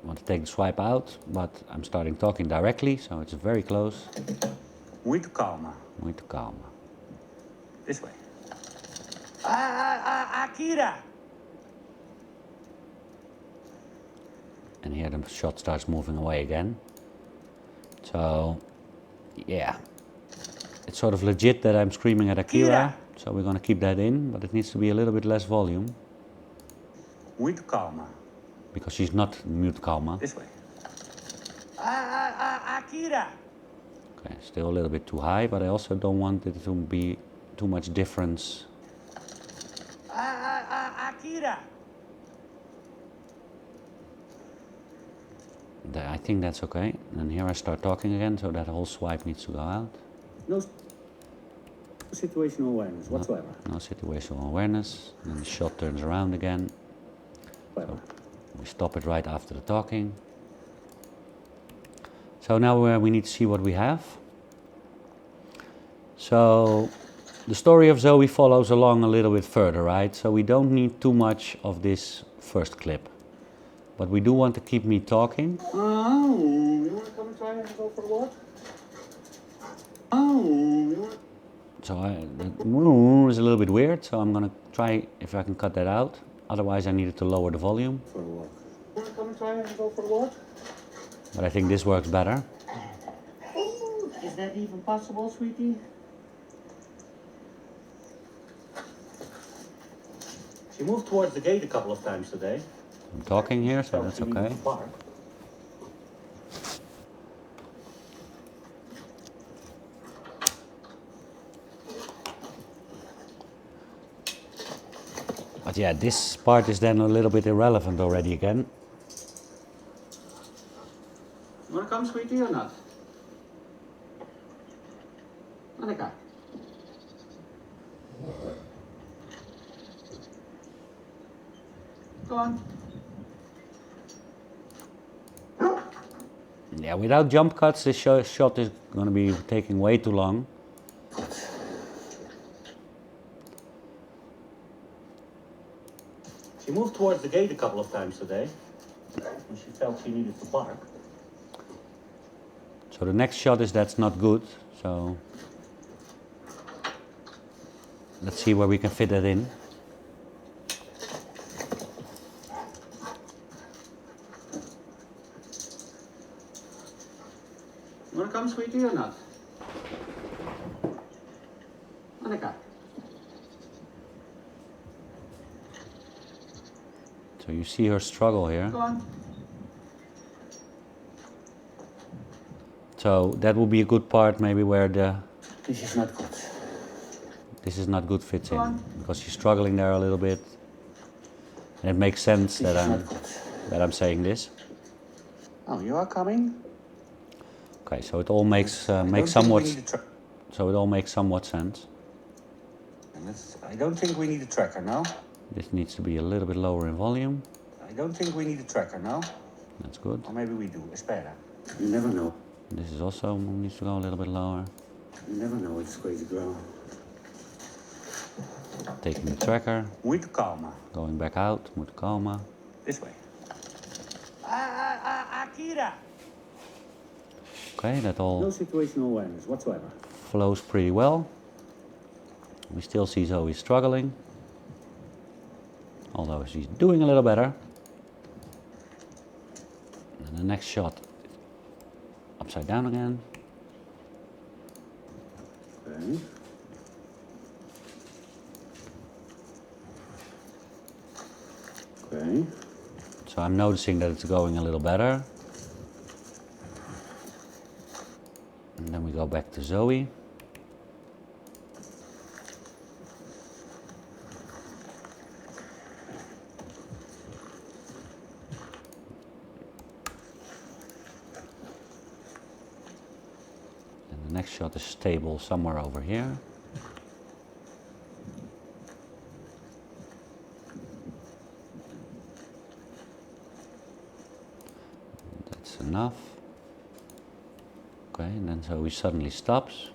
I want to take the swipe out, but I'm starting talking directly, so it's very close. Muito calma. Muito calma. This way. Akira! And here the shot starts moving away again. So, yeah. It's sort of legit that I'm screaming at Akira, so we're going to keep that in, but it needs to be a little bit less volume. Muito calma. Because she's not mute calma. This way. Akira! Okay, still a little bit too high, but I also don't want it to be too much difference. Akira! I think that's okay. And here I start talking again, so that whole swipe needs to go out. No situational awareness whatsoever. No situational awareness. Then the shot turns around again. Whatever. We stop it right after the talking. So now we need to see what we have. So the story of Zoe follows along a little bit further, right? So we don't need too much of this first clip. But we do want to keep me talking. Oh, you want to come and try and go for a walk? Oh, you want to... So that is a little bit weird, so I'm gonna try if I can cut that out. Otherwise I needed to lower the volume. For a walk. You want to come and try and go for a walk? But I think this works better. Is that even possible, sweetie? She moved towards the gate a couple of times today. I'm talking here, so that's okay. But yeah, this part is then a little bit irrelevant already again. You want to come, sweetie, or not? Monica. Go on. Yeah, without jump cuts, this shot is going to be taking way too long. She moved towards the gate a couple of times today. When she felt she needed to bark. So the next shot is that's not good. So let's see where we can fit that in. You want to come, sweetie, or not? Monica. So you see her struggle here. Go on. So that will be a good part maybe where the This is not good. this is not good fits Go in. on. Because she's struggling there a little bit. And it makes sense that I'm saying this. Oh, you are coming? Okay, so it all makes Don't somewhat think we need a so it all makes somewhat sense. I don't think we need a tracker, no? This needs to be a little bit lower in volume. I don't think we need a tracker, no? That's good. Or maybe we do. Espera. You never know. This is also needs to go a little bit lower. You never know, it's crazy girl. Taking the tracker, Muito calma. going back out, muito calma. This way. Akira! Okay, that No all situational awareness whatsoever. flows pretty well. We still see Zoe struggling. Although she's doing a little better. the next shot, upside down again. Okay. Okay. So I'm noticing that it's going a little better. And then we go back to Zoe. And the next shot is stable somewhere over here. That's enough. Okay, and then Zoe suddenly stops.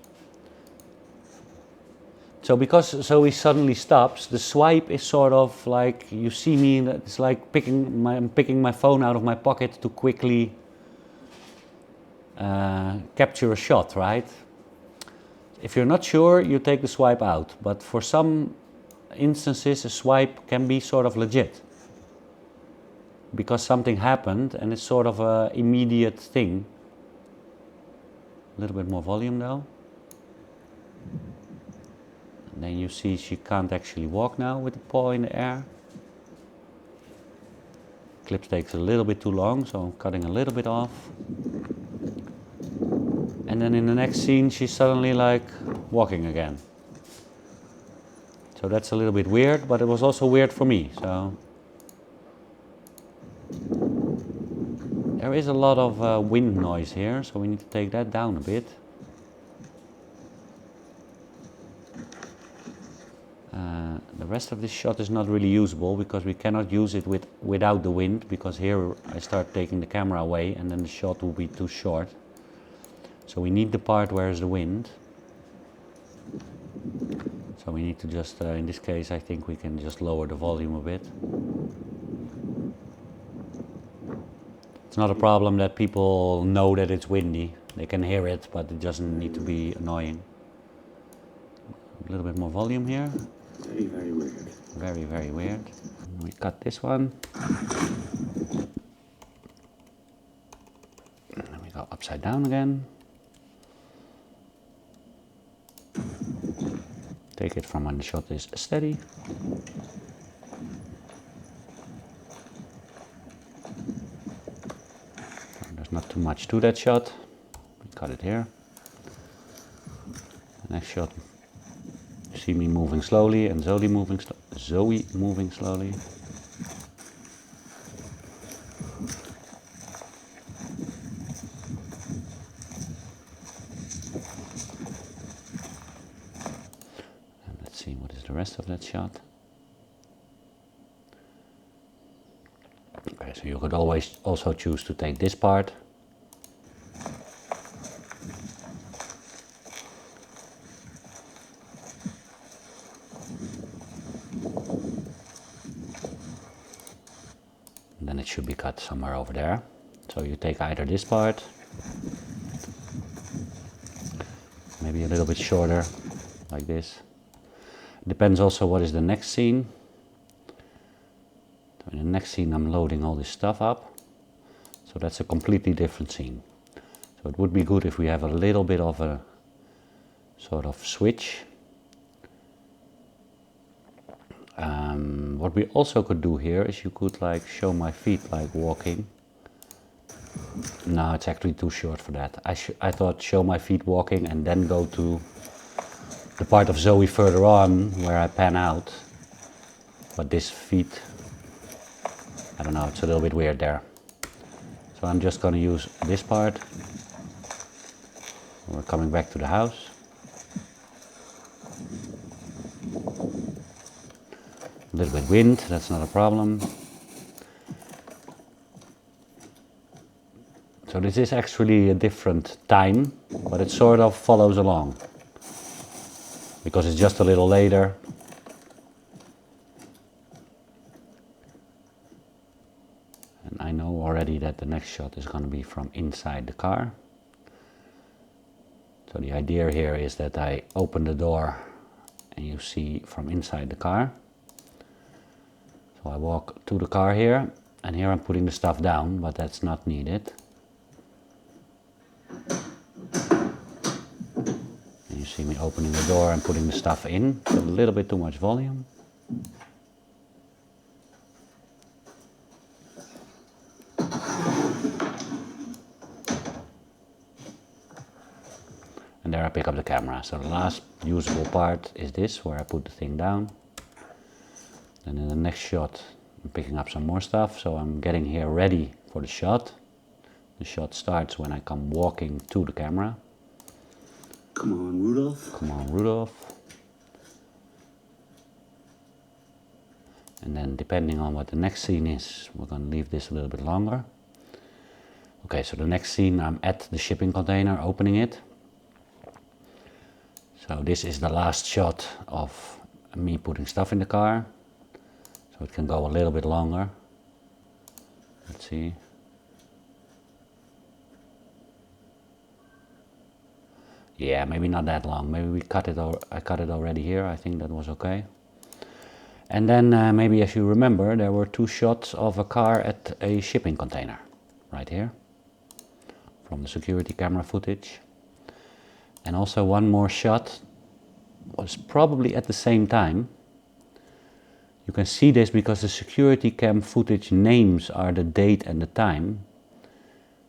So because Zoe suddenly stops, the swipe is sort of like, you see me, it's like I'm picking my phone out of my pocket to quickly capture a shot, right? If you're not sure, you take the swipe out, but for some instances a swipe can be sort of legit. Because something happened and it's sort of an immediate thing. A little bit more volume though. And then you see she can't actually walk now with the paw in the air. Clip takes a little bit too long, so I'm cutting a little bit off. And then in the next scene she's suddenly like walking again. So that's a little bit weird, but it was also weird for me. So there is a lot of wind noise here, so we need to take that down a bit. The rest of this shot is not really usable because we cannot use it without the wind, because here I start taking the camera away and then the shot will be too short. So we need the part where is the wind. So we need to just, in this case I think we can just lower the volume a bit. It's not a problem that people know that it's windy. They can hear it, but it doesn't need to be annoying. A little bit more volume here. Very, very weird. Very, very weird. We cut this one. And then we go upside down again. Take it from when the shot is steady. There's not too much to that shot. We cut it here. The next shot, you see me moving slowly and Zoe moving slowly. And let's see what is the rest of that shot. Okay, so you could always also choose to take this part. And then it should be cut somewhere over there. So you take either this part, maybe a little bit shorter, like this. Depends also what is the next scene. So in the next scene I'm loading all this stuff up. So that's a completely different scene. So it would be good if we have a little bit of a sort of switch. What we also could do here is you could like show my feet like walking. No, it's actually too short for that. I thought show my feet walking and then go to the part of Zoe further on where I pan out. But this feet, I don't know, it's a little bit weird there. So I'm just going to use this part. We're coming back to the house. A little bit wind, that's not a problem. So this is actually a different time, but it sort of follows along. Because it's just a little later. And I know already that the next shot is going to be from inside the car. So the idea here is that I open the door and you see from inside the car. So I walk to the car here And here I'm putting the stuff down, but that's not needed. And you see me opening the door and putting the stuff in. It's a little bit too much volume. And there I pick up the camera. So the last usable part is this, where I put the thing down. Then in the next shot, I'm picking up some more stuff. So I'm getting here ready for the shot. The shot starts when I come walking to the camera. Come on, Rudolph. Come on, Rudolph. And then depending on what the next scene is, we're going to leave this a little bit longer. Okay, so the next scene, I'm at the shipping container, opening it. So this is the last shot of me putting stuff in the car. So it can go a little bit longer. Let's see. Yeah, maybe not that long. Maybe we cut it. I cut it already here. I think that was okay. And then maybe, as you remember, there were 2 shots of a car at a shipping container, right here, from the security camera footage. And also one more shot was probably at the same time. You can see this because the security cam footage names are the date and the time.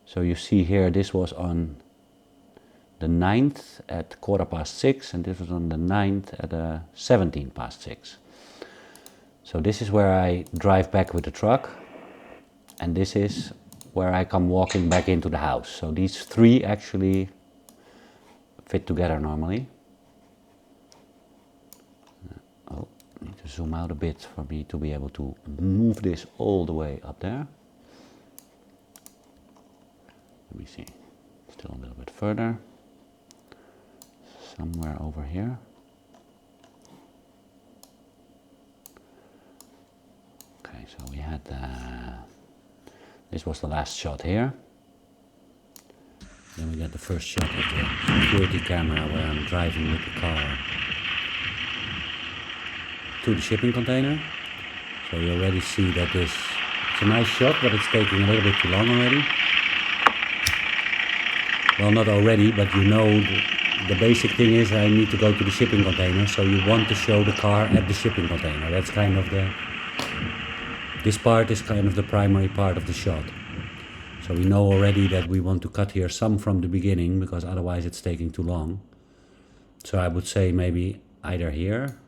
So you see here, this was on the 9th at 6:15, and this was on the 9th at 6:17. So this is where I drive back with the truck, and this is where I come walking back into the house. So these 3 actually fit together normally. Oh, I need to zoom out a bit for me to be able to move this all the way up there. Let me see, still a little bit further. Somewhere over here. Okay, so we had, this was the last shot here. Then we got the first shot of the security camera where I'm driving with the car to the shipping container. So you already see that it's a nice shot, but it's taking a little bit too long already. Well, not already, but you know the basic thing is I need to go to the shipping container, so you want to show the car at the shipping container. That's kind of this part is kind of the primary part of the shot. So we know already that we want to cut here some from the beginning, because otherwise it's taking too long. So I would say maybe either here,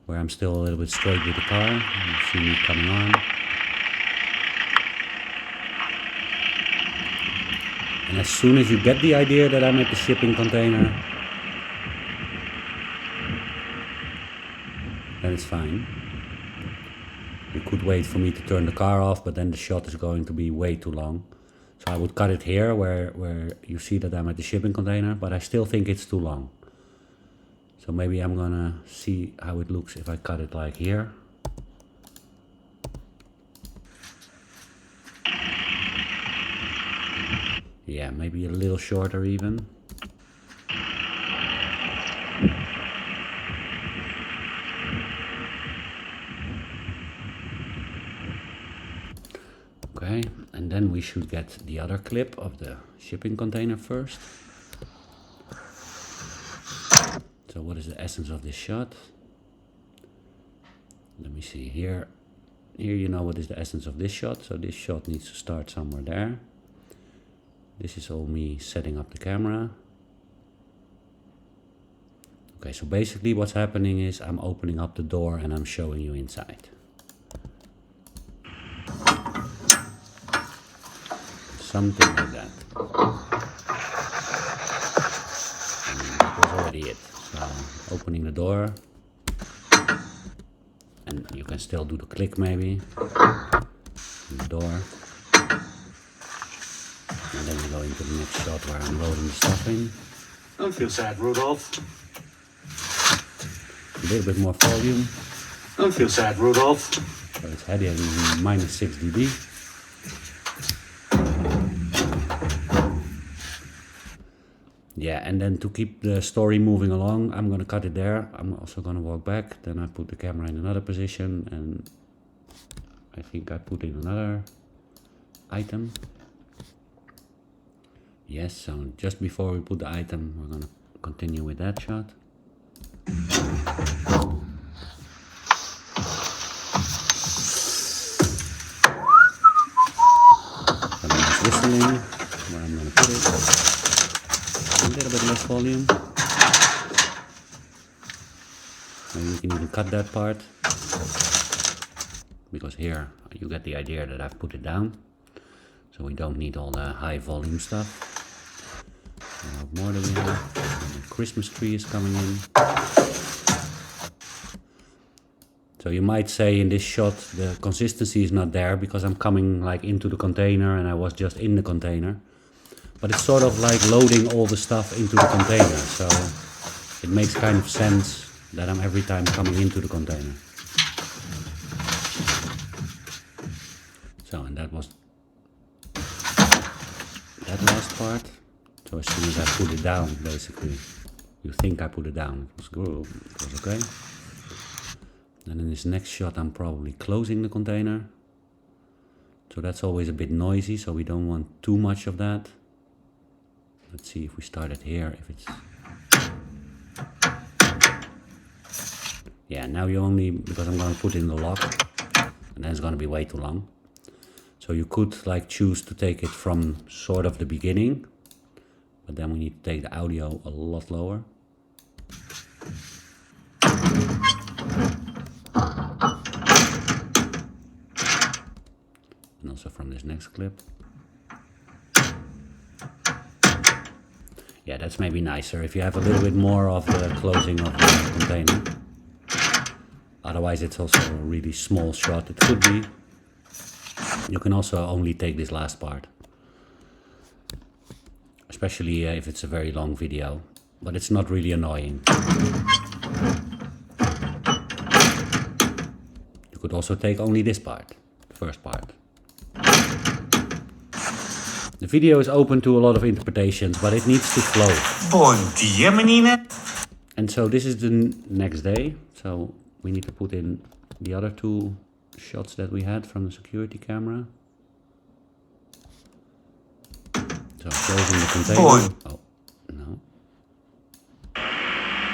where I'm still a little bit straight with the car. You see me coming on. And as soon as you get the idea that I'm at the shipping container, then it's fine. You could wait for me to turn the car off, but then the shot is going to be way too long. So I would cut it here where you see that I'm at the shipping container, but I still think it's too long. So maybe I'm gonna see how it looks if I cut it like here. Yeah, maybe a little shorter even. Okay, and then we should get the other clip of the shipping container first. So what is the essence of this shot? Let me see here. Here you know what is the essence of this shot. So this shot needs to start somewhere there. This is all me setting up the camera. Okay, so basically what's happening is I'm opening up the door and I'm showing you inside. Something like that. And that was already it. So opening the door. And you can still do the click maybe. In the door. And then we go into the next shot where I'm loading the stuff in. Don't feel sad, Rudolph. A little bit more volume. Don't feel sad, Rudolph. So it's heading -6 dB. Yeah, and then to keep the story moving along, I'm gonna cut it there. I'm also gonna walk back. Then I put the camera in another position, and I think I put in another item. Yes, so just before we put the item, we're gonna continue with that shot. A nice whistling, where I'm gonna put it. A little bit less volume. Maybe we can even cut that part. Because here you get the idea that I've put it down. So we don't need all the high volume stuff. What more do we have? The Christmas tree is coming in. So you might say in this shot the consistency is not there because I'm coming like into the container and I was just in the container. But it's sort of like loading all the stuff into the container. So it makes kind of sense that I'm every time coming into the container. So, and that was that last part. So as soon as I put it down, basically, you think I put it down, it was good, it was okay. And in this next shot I'm probably closing the container. So that's always a bit noisy, so we don't want too much of that. Let's see if we start it here, if it's... Yeah, now you only, because I'm gonna put in the lock, and then it's gonna be way too long. So you could like choose to take it from sort of the beginning, but then we need to take the audio a lot lower. And also from this next clip. Yeah, that's maybe nicer if you have a little bit more of the closing of the container. Otherwise it's also a really small shot, it could be. You can also only take this last part. Especially if it's a very long video, but it's not really annoying. You could also take only this part, the first part. The video is open to a lot of interpretations, but it needs to flow. Bon dia, menina. And so this is the next day, so we need to put in the other two shots that we had from the security camera. So closing the container. Oh, no.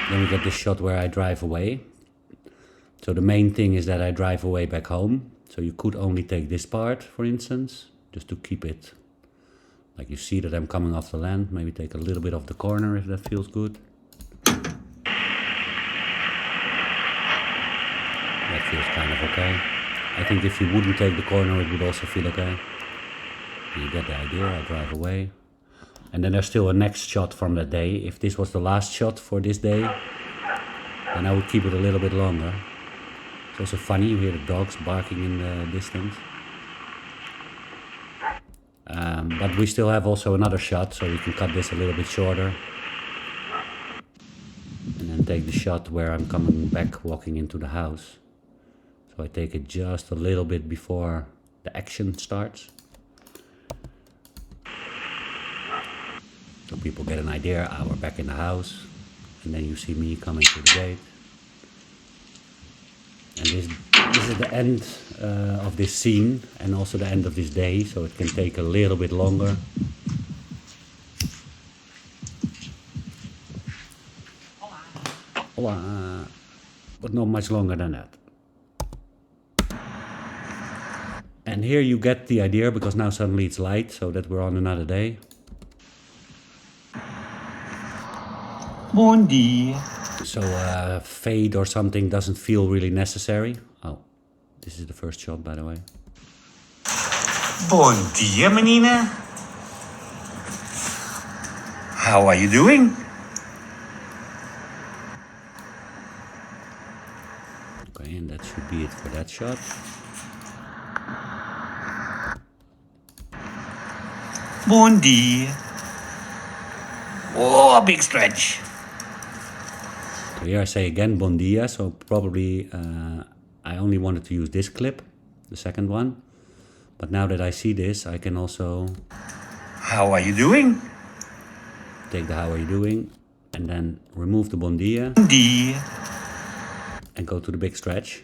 Then we get this shot where I drive away. So the main thing is that I drive away back home. So you could only take this part, for instance, just to keep it like you see that I'm coming off the land. Maybe take a little bit off the corner if that feels good. That feels kind of okay. I think if you wouldn't take the corner, it would also feel okay. You get the idea, I drive away. And then there's still a next shot from that day. If this was the last shot for this day, then I would keep it a little bit longer. It's also funny, you hear the dogs barking in the distance. But we still have also another shot, so we can cut this a little bit shorter. And then take the shot where I'm coming back, walking into the house. So I take it just a little bit before the action starts. So people get an idea, we're back in the house. And then you see me coming to the gate. And this is the end of this scene and also the end of this day, so it can take a little bit longer. Hola. But not much longer than that. And here you get the idea, because now suddenly it's light, so that we're on another day. Bon dia. So fade or something doesn't feel really necessary. Oh, this is the first shot, by the way. Bon dia, menina. How are you doing? Okay, and that should be it for that shot. Bon dia. Oh, a big stretch. So here I say again bon dia, so probably I only wanted to use this clip, the second one. But now that I see this, I can also... How are you doing? Take the how are you doing, and then remove the bon dia. Bon dia. And go to the big stretch.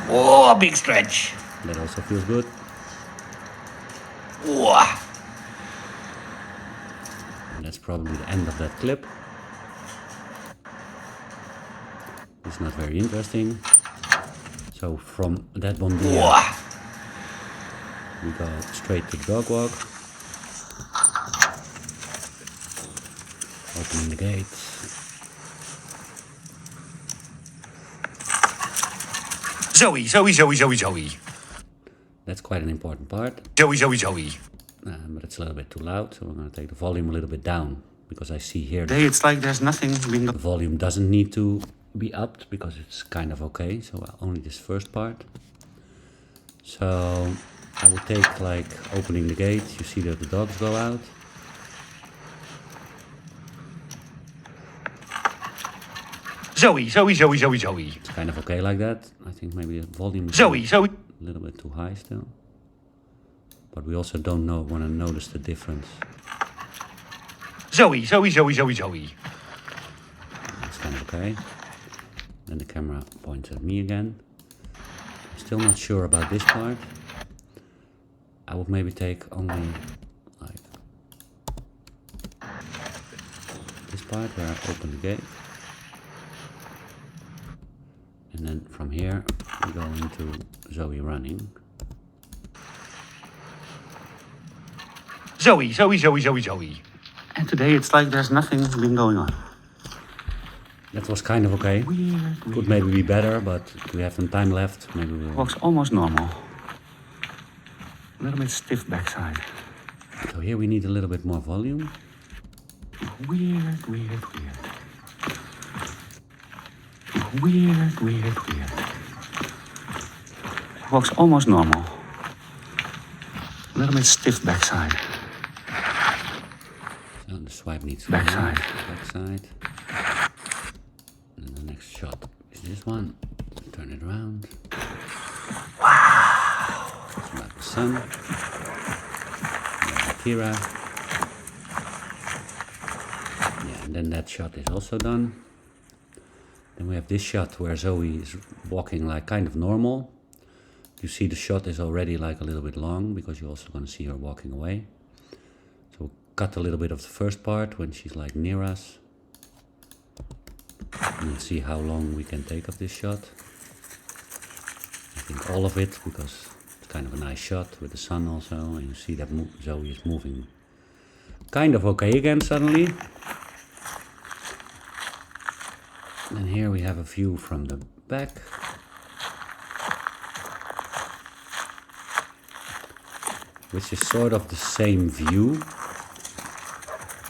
Oh, big stretch. That also feels good. Oh. And that's probably the end of that clip. It's not very interesting. So from that bondilla, we go straight to the dog walk. Opening the gates. Zoe, Zoe, Zoe, Zoe, Zoe. That's quite an important part. Zoe, Zoe, Zoe. But it's a little bit too loud, so we're going to take the volume a little bit down, because I see here Today it's like there's nothing being the volume doesn't need to be upped, because it's kind of okay. So only this first part. So I would take like opening the gate. You see that the dogs go out. Zoe, Zoe, Zoe, Zoe, Zoe. It's kind of okay like that. I think maybe the volume is Zoe, Zoe. a little bit too high still. But we also don't want to notice the difference. Zoe, Zoe, Zoe, Zoe, Zoe. That's kind of okay. Then the camera points at me again. I'm still not sure about this part. I would maybe take only like this part where I open the gate. And then from here we go into Zoe running. Zoe, Zoe, Zoe, Zoe, Zoe. And today it's like there's nothing been going on. That was kind of okay. Weird. Could maybe be better, but we have some time left. Maybe we'll... Walks almost normal. A little bit stiff backside. So here we need a little bit more volume. Weird, weird, weird. Weird, weird, weird. Walks almost normal. A little bit stiff backside. So the swipe needs to Backside. be backside. And then the next shot is this one. Turn it around. Wow. It's about the sun. Akira. Yeah, and then that shot is also done. Then we have this shot where Zoe is walking like kind of normal. You see the shot is already like a little bit long, because you're also going to see her walking away. So we'll cut a little bit of the first part when she's like near us. And we'll see how long we can take of this shot. I think all of it, because it's kind of a nice shot with the sun also. And you see that Zoe is moving kind of okay again suddenly. And here we have a view from the back. Which is sort of the same view.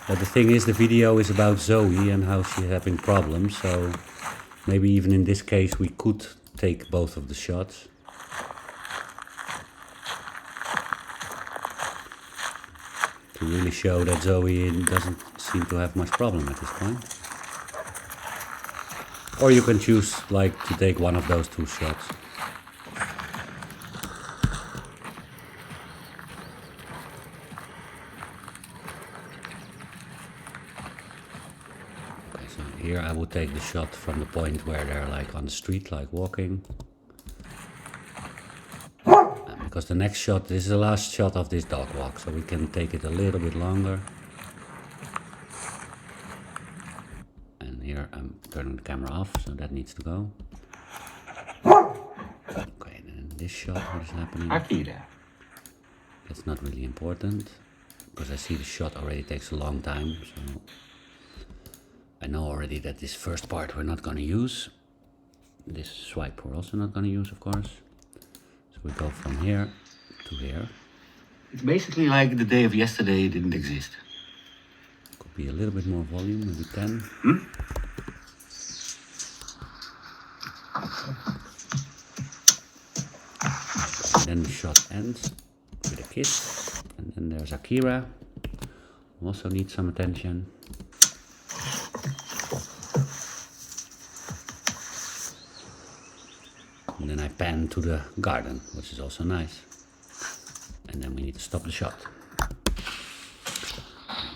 But the thing is, the video is about Zoe and how she's having problems. So maybe even in this case we could take both of the shots. To really show that Zoe doesn't seem to have much problem at this point. Or you can choose like to take one of those two shots. Okay, so here I would take the shot from the point where they're like on the street, like walking. Because the next shot, this is the last shot of this dog walk, so we can take it a little bit longer. Here I'm turning the camera off, so that needs to go. Okay, then this shot, what is happening? Akira. That's not really important, because I see the shot already takes a long time, so I know already that this first part we're not going to use. This swipe we're also not going to use, of course. So we go from here to here. It's basically like the day of yesterday didn't exist. Could be a little bit more volume, maybe 10. Then the shot ends with a kiss, and then there's Akira, who also needs some attention. And then I pan to the garden, which is also nice. And then we need to stop the shot.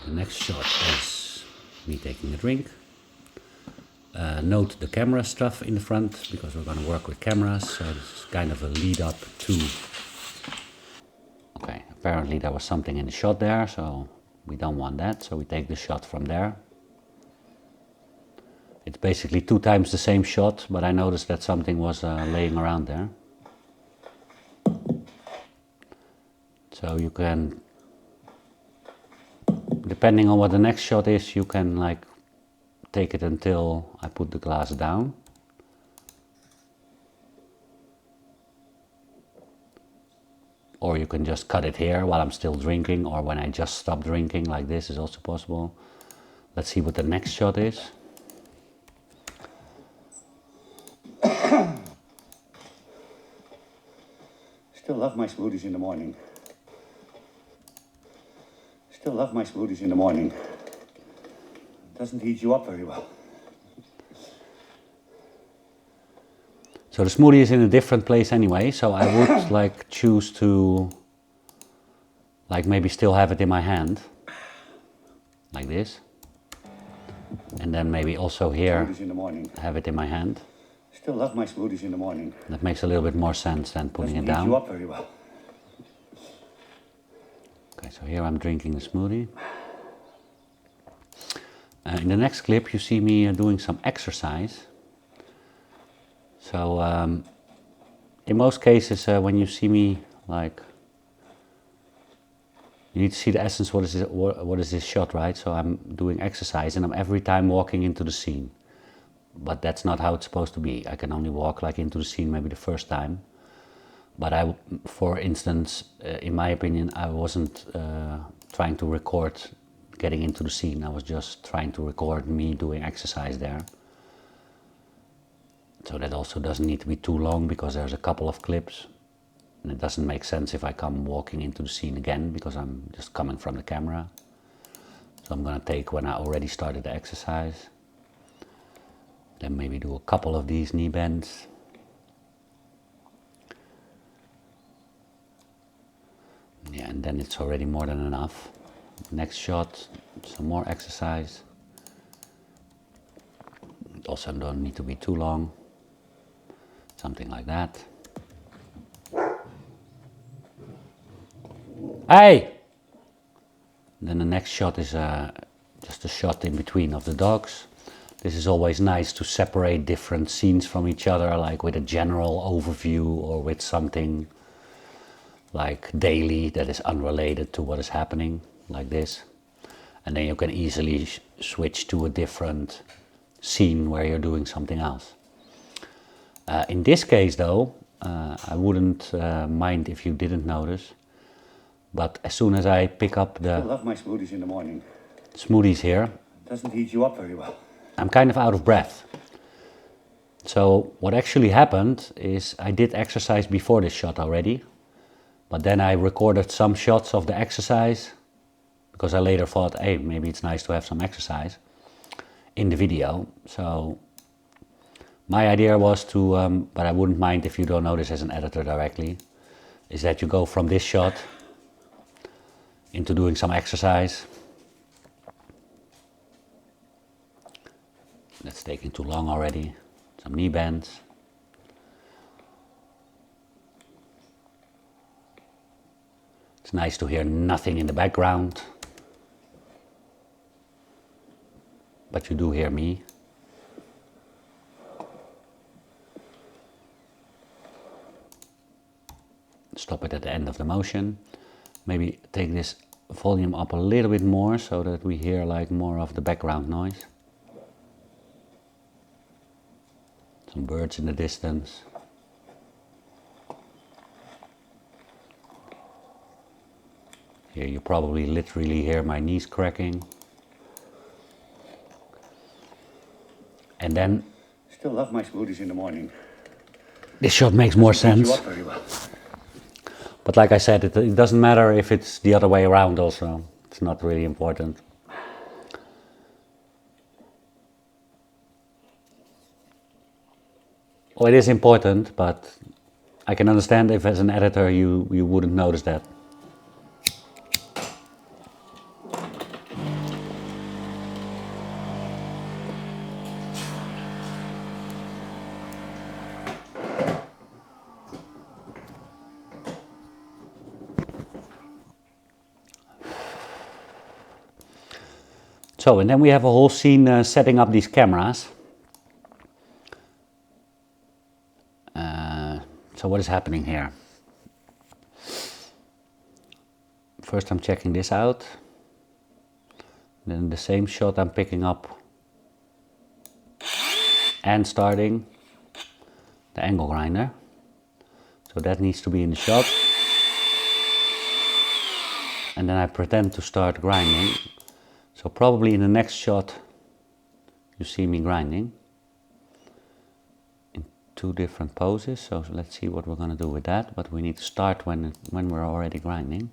The next shot is me taking a drink. Note the camera stuff in the front because we're going to work with cameras, so this is kind of a lead up to... Okay, apparently there was something in the shot there, so we don't want that, so we take the shot from there. It's basically 2 times the same shot, but I noticed that something was laying around there. So you can, depending on what the next shot is, you can like take it until I put the glass down. Or you can just cut it here while I'm still drinking, or when I just stop drinking, like this is also possible. Let's see what the next shot is. Still love my smoothies in the morning. Still love my smoothies in the morning. Doesn't heat you up very well. So the smoothie is in a different place anyway, so I would like choose to like maybe still have it in my hand, like this. And then maybe also here Smoothies in the morning. have it in my hand. Still love my smoothies in the morning. That makes a little bit more sense than putting it Doesn't heat you down. up very well. Okay, so here I'm drinking the smoothie. In the next clip you see me doing some exercise. So in most cases when you see me like, you need to see the essence, what is this shot, right? So I'm doing exercise and I'm every time walking into the scene. But that's not how it's supposed to be. I can only walk like into the scene maybe the first time. But I, for instance, in my opinion, I wasn't trying to record getting into the scene. I was just trying to record me doing exercise there. So that also doesn't need to be too long because there's a couple of clips. And it doesn't make sense if I come walking into the scene again because I'm just coming from the camera. So I'm gonna take when I already started the exercise. Then maybe do a couple of these knee bends. Yeah, and then it's already more than enough. Next shot, some more exercise. It also don't need to be too long. Something like that. Hey! Then the next shot is just a shot in between of the dogs. This is always nice to separate different scenes from each other, like with a general overview or with something like daily that is unrelated to what is happening, like this. And then you can easily switch to a different scene where you're doing something else. In this case though, I wouldn't mind if you didn't notice, but as soon as I pick up the I love my smoothies in the morning. smoothies here, Doesn't heat you up very well. I'm kind of out of breath. So what actually happened is I did exercise before this shot already, but then I recorded some shots of the exercise because I later thought, hey, maybe it's nice to have some exercise in the video. So my idea was to, but I wouldn't mind if you don't notice as an editor directly, is that you go from this shot into doing some exercise. That's taking too long already. Some knee bends. It's nice to hear nothing in the background. But you do hear me. Stop it at the end of the motion. Maybe take this volume up a little bit more so that we hear like more of the background noise. Some birds in the distance. Here you probably literally hear my knees cracking. And then... Still love my smoothies in the morning. This shot makes more sense. You up very well. But like I said, it doesn't matter if it's the other way around also. It's not really important. Well, it is important, but I can understand if as an editor you wouldn't notice that. So, and then we have a whole scene setting up these cameras. So what is happening here? First I'm checking this out. Then the same shot I'm picking up and starting the angle grinder. So that needs to be in the shot. And then I pretend to start grinding. So probably in the next shot you see me grinding in two different poses. So let's see what we're going to do with that. But we need to start when we're already grinding.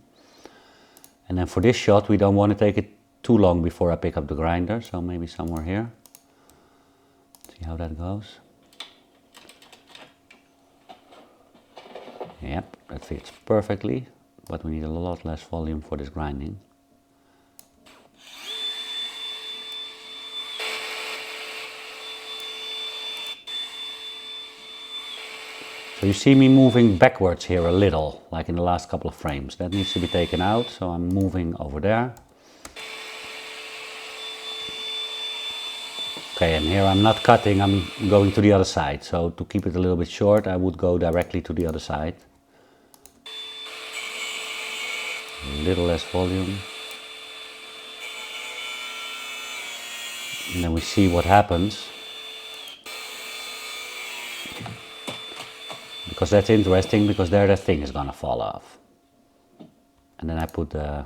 And then for this shot we don't want to take it too long before I pick up the grinder. So maybe somewhere here. See how that goes. Yep, that fits perfectly. But we need a lot less volume for this grinding. So you see me moving backwards here a little, like in the last couple of frames. That needs to be taken out, so I'm moving over there. Okay, and here I'm not cutting, I'm going to the other side. So to keep it a little bit short, I would go directly to the other side. A little less volume. And then we see what happens. Because that's interesting, because there that thing is gonna fall off. And then I put the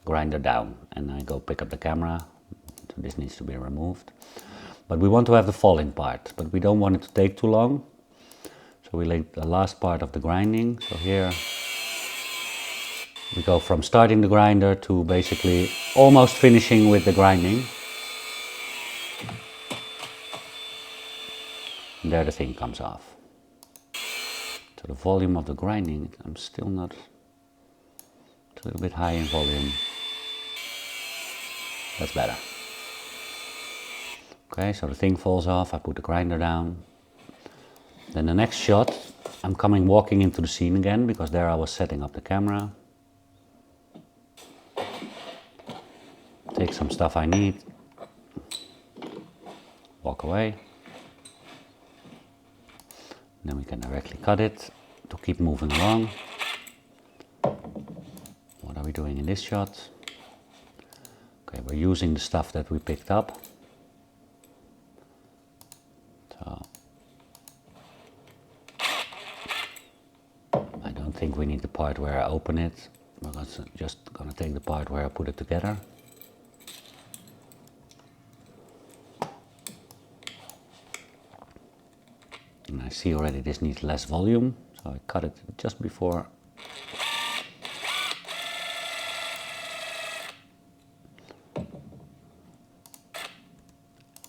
grinder down and I go pick up the camera. So this needs to be removed. But we want to have the falling part, but we don't want it to take too long. So we lay the last part of the grinding. So here we go from starting the grinder to basically almost finishing with the grinding. And there the thing comes off. So the volume of the grinding, I'm still not, it's a little bit high in volume. That's better. Okay, so the thing falls off, I put the grinder down. Then the next shot, I'm walking into the scene again, because there I was setting up the camera. Take some stuff I need. Walk away. Then we can directly cut it to keep moving along. What are we doing in this shot? Okay, we're using the stuff that we picked up. So I don't think we need the part where I open it. We're just gonna take the part where I put it together. And I see already this needs less volume, so I cut it just before.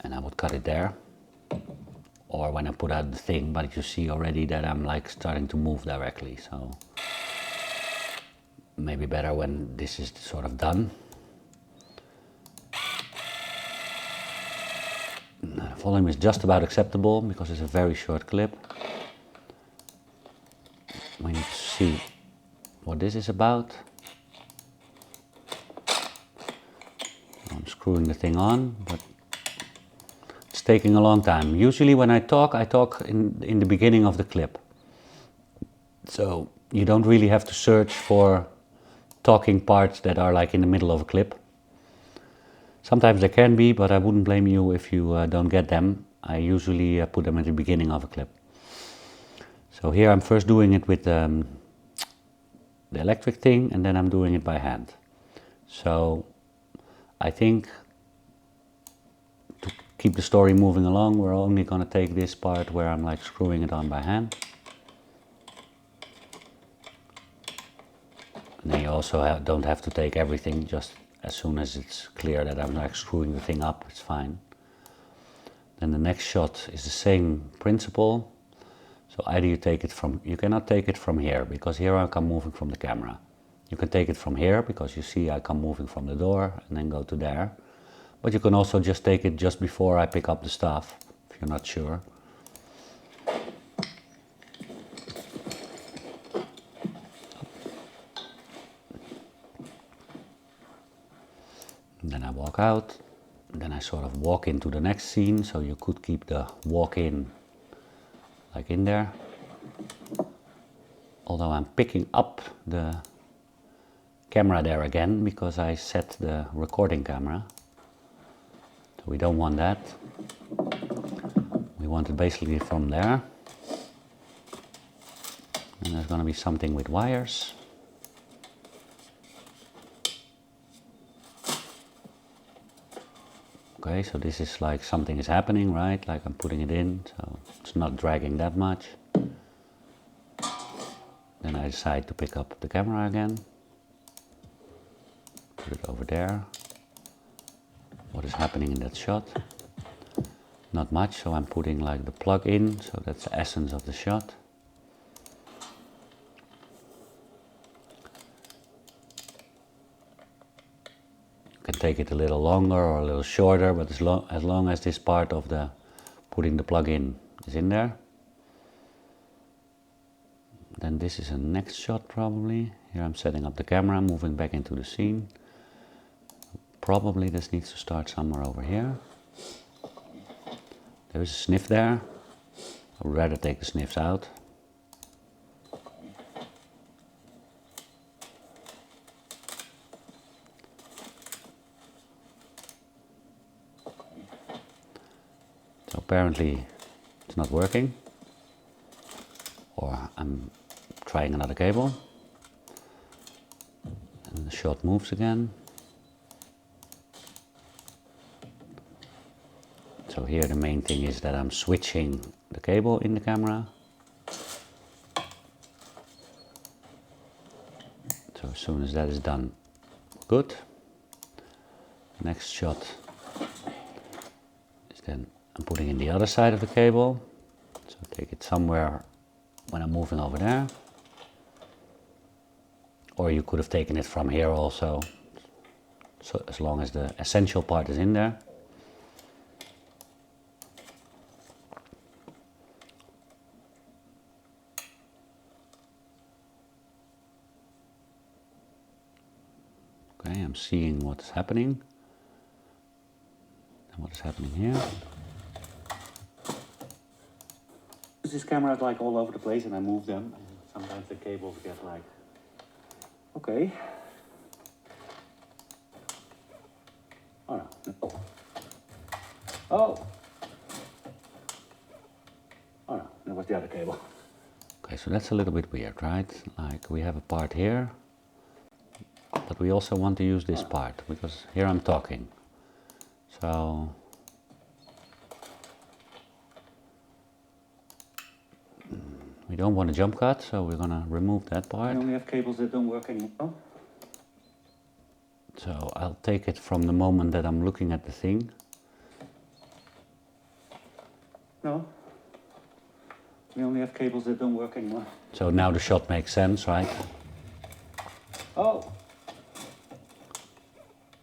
And I would cut it there, or when I put out the thing, but you see already that I'm like starting to move directly, so maybe better when this is sort of done. The volume is just about acceptable because it's a very short clip. We need to see what this is about. I'm screwing the thing on, but it's taking a long time. Usually when I talk in the beginning of the clip. So you don't really have to search for talking parts that are like in the middle of a clip. Sometimes they can be, but I wouldn't blame you if you don't get them. I usually put them at the beginning of a clip. So here I'm first doing it with the electric thing, and then I'm doing it by hand. So I think to keep the story moving along, we're only going to take this part where I'm like screwing it on by hand. And then you also don't have to take everything, just as soon as it's clear that I'm like screwing the thing up, it's fine. Then the next shot is the same principle. So either you take it from, you cannot take it from here, because here I come moving from the camera. You can take it from here, because you see I come moving from the door and then go to there. But you can also just take it just before I pick up the stuff, if you're not sure. And then I walk out. Then I sort of walk into the next scene, so you could keep the walk in like in there. Although I'm picking up the camera there again because I set the recording camera. So we don't want that. We want it basically from there. And there's going to be something with wires. Okay, so this is like something is happening, right? Like I'm putting it in, so it's not dragging that much. Then I decide to pick up the camera again. Put it over there. What is happening in that shot? Not much, so I'm putting like the plug in, so that's the essence of the shot. You can take it a little longer or a little shorter, but as long as this part of the putting the plug in is in there. Then this is a next shot probably. Here I'm setting up the camera, moving back into the scene. Probably this needs to start somewhere over here. There's a sniff there. I would rather take the sniffs out. So apparently it's not working. Or I'm trying another cable. And the shot moves again. So here the main thing is that I'm switching the cable in the camera. So as soon as that is done, good. Next shot is then I'm putting in the other side of the cable. So take it somewhere when I'm moving over there. Or you could have taken it from here also, so as long as the essential part is in there. Okay, I'm seeing what's happening and what is happening here. This camera is like all over the place and I move them. And sometimes the cables get like, okay. Oh no. Oh. Oh. Oh no, that was the other cable. Okay, so that's a little bit weird, right? Like we have a part here, but we also want to use this part because here I'm talking. So we don't want a jump cut, so we're gonna remove that I part. only have cables that don't work anymore. So I'll take it from the moment that I'm looking at the thing. No. We only have cables that don't work anymore. So now the shot makes sense, right? Oh.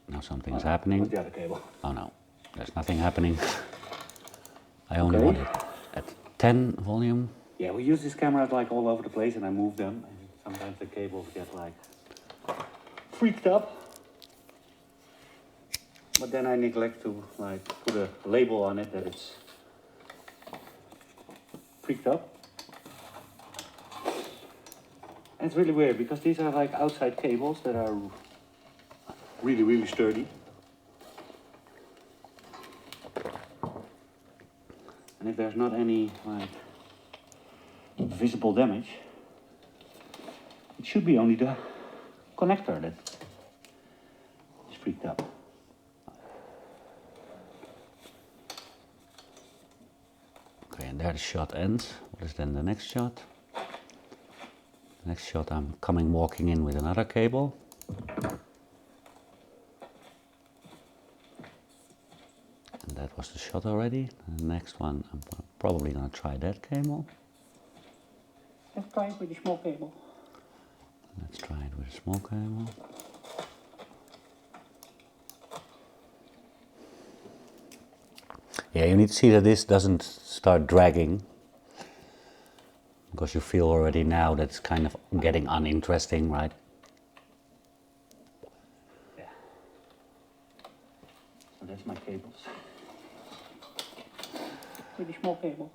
Now something is That was happening. the other cable. Oh no, there's nothing happening. I only Okay. want it at 10 volume. Yeah, we use these cameras like all over the place and I move them and sometimes the cables get like freaked up. But then I neglect to like put a label on it that it's freaked up. And it's really weird because these are like outside cables that are really, really sturdy. And if there's not any like visible damage, it should be only the connector that is freaked up. Okay, and there the shot ends. What is then the next shot? The next shot I'm walking in with another cable. And that was the shot already. The next one, I'm probably gonna try that cable. Let's try it with a small cable. Let's try it with a small cable. Yeah, you need to see that this doesn't start dragging, because you feel already now that it's kind of getting uninteresting, right? Yeah. So that's my cables. Pretty small cable.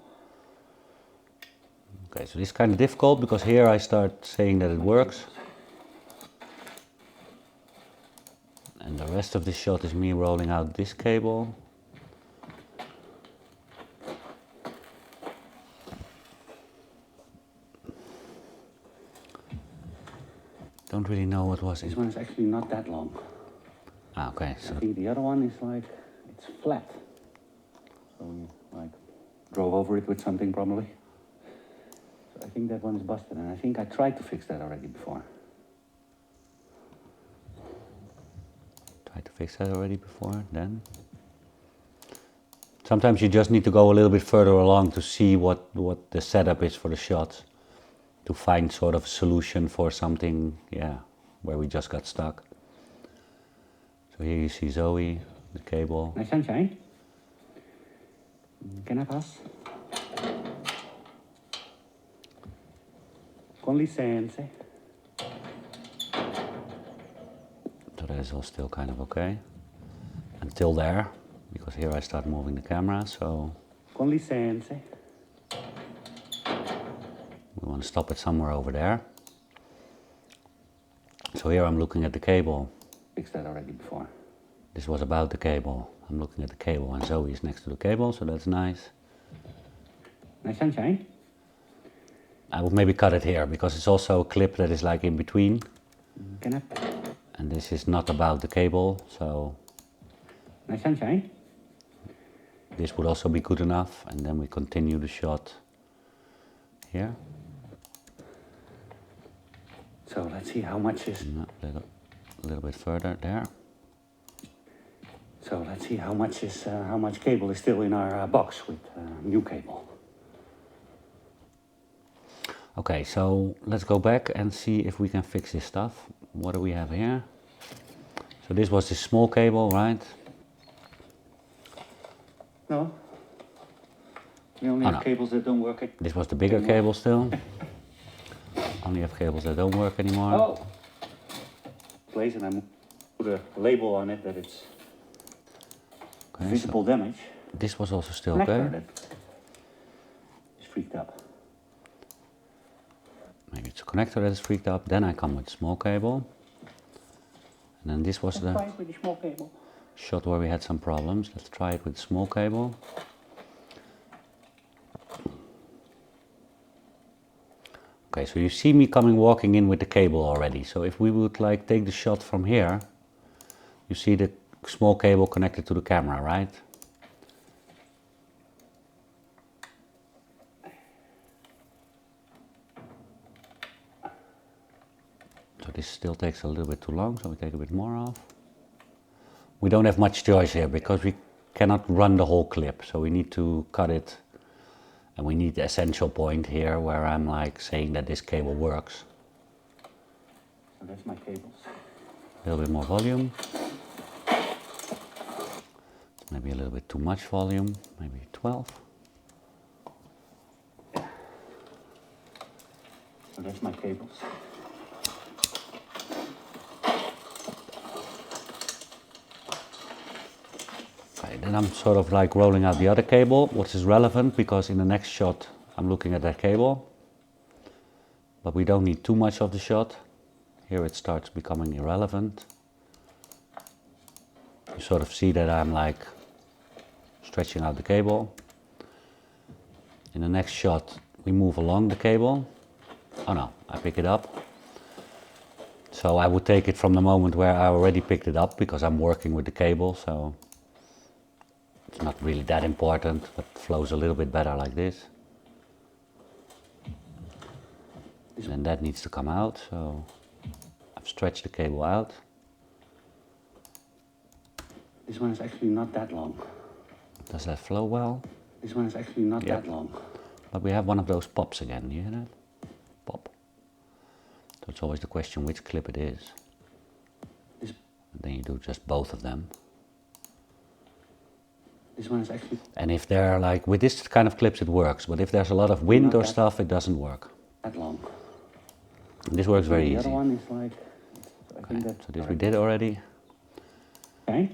Okay, so this is kind of difficult because here I start saying that it works. And the rest of the shot is me rolling out this cable. Don't really know what was This it. one is actually not that long. Ah, okay, so I think the other one is like, it's flat. So we like drove over it with something probably. So I think that one is busted, and I think I tried to fix that already before. tried to fix that already before, then. Sometimes you just need to go a little bit further along to see what the setup is for the shots. To find sort of a solution for something, yeah, where we just got stuck. So here you see Zoe, the cable. Nice sunshine. Can I pass? Con licenze. So that is all still kind of okay. Until there, because here I start moving the camera, so Con licenze. we want to stop it somewhere over there. So here I'm looking at the cable. Fixed that already before. This was about the cable. I'm looking at the cable and Zoe is next to the cable, so that's nice. Nice sunshine. I would maybe cut it here because it's also a clip that is like in between. Can I? And this is not about the cable, so Nice sunshine. this would also be good enough. And then we continue the shot here. So let's see how much is. No, a little bit further there. So let's see how much cable is still in our box with new cable. Okay, so let's go back and see if we can fix this stuff. What do we have here? So this was the small cable, right? No. We only Oh, have no. cables that don't work. This was the bigger cable still. Only have cables that don't work anymore. Oh. Place, and I put a label on it that it's Okay, visible damage. so this was also still Connector okay. that is freaked up. Maybe it's a connector that is freaked up. Then I come with small cable. And then this was Let's the try it with the small cable. shot where we had some problems. Let's try it with small cable. Okay, so you see me walking in with the cable already. So if we would like take the shot from here, you see the small cable connected to the camera, right? So this still takes a little bit too long, so we take a bit more off. We don't have much choice here because we cannot run the whole clip, so we need to cut it. And we need the essential point here where I'm like saying that this cable works. So that's my cables. A little bit more volume. Maybe a little bit too much volume, maybe 12. So that's my cables. Okay, then I'm sort of like rolling out the other cable, which is relevant because in the next shot I'm looking at that cable. But we don't need too much of the shot. Here it starts becoming irrelevant. You sort of see that I'm like stretching out the cable. In the next shot we move along the cable. Oh no, I pick it up. So I would take it from the moment where I already picked it up because I'm working with the cable, so it's not really that important, but it flows a little bit better like this. Then that needs to come out, so I've stretched the cable out. This one is actually not that long. Does that flow well? This one is actually not Yeah. that long. But we have one of those pops again, you hear that? Pop. So it's always the question which clip it is. This, And then you do just both of them. this one is actually And if they're like, with this kind of clips it works, but if there's a lot of wind or Okay. stuff, it doesn't work. that long. This works very The easy. other one is like, I think Okay, that's so this we did already. okay.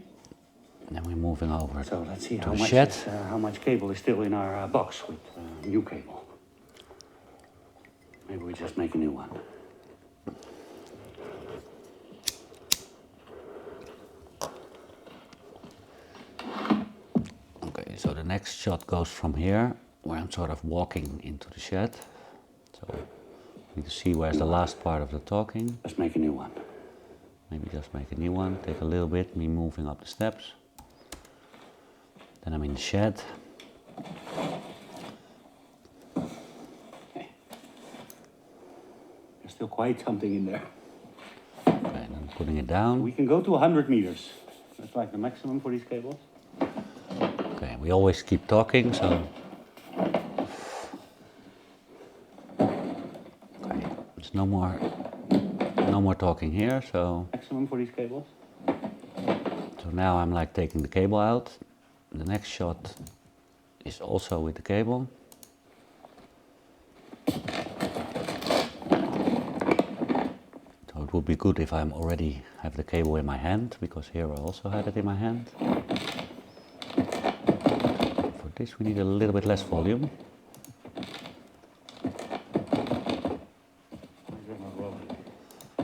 Then we're moving over So let's see to how the much, shed. how much cable is still in our box with new cable. Maybe we just make a new one. Okay, so the next shot goes from here, where I'm sort of walking into the shed. So you can see where's the last part of the talking. Let's make a new one. Maybe just make a new one, take a little bit, me moving up the steps. Then I'm in the shed. Okay. There's still quite something in there. Okay, and I'm putting it down. We can go to 100 meters. That's like the maximum for these cables. Okay, we always keep talking, so... Okay, there's no more talking here, so... Maximum for these cables. So now I'm like taking the cable out. The next shot is also with the cable. So it would be good if I'm already have the cable in my hand, because here I also had it in my hand. For this we need a little bit less volume.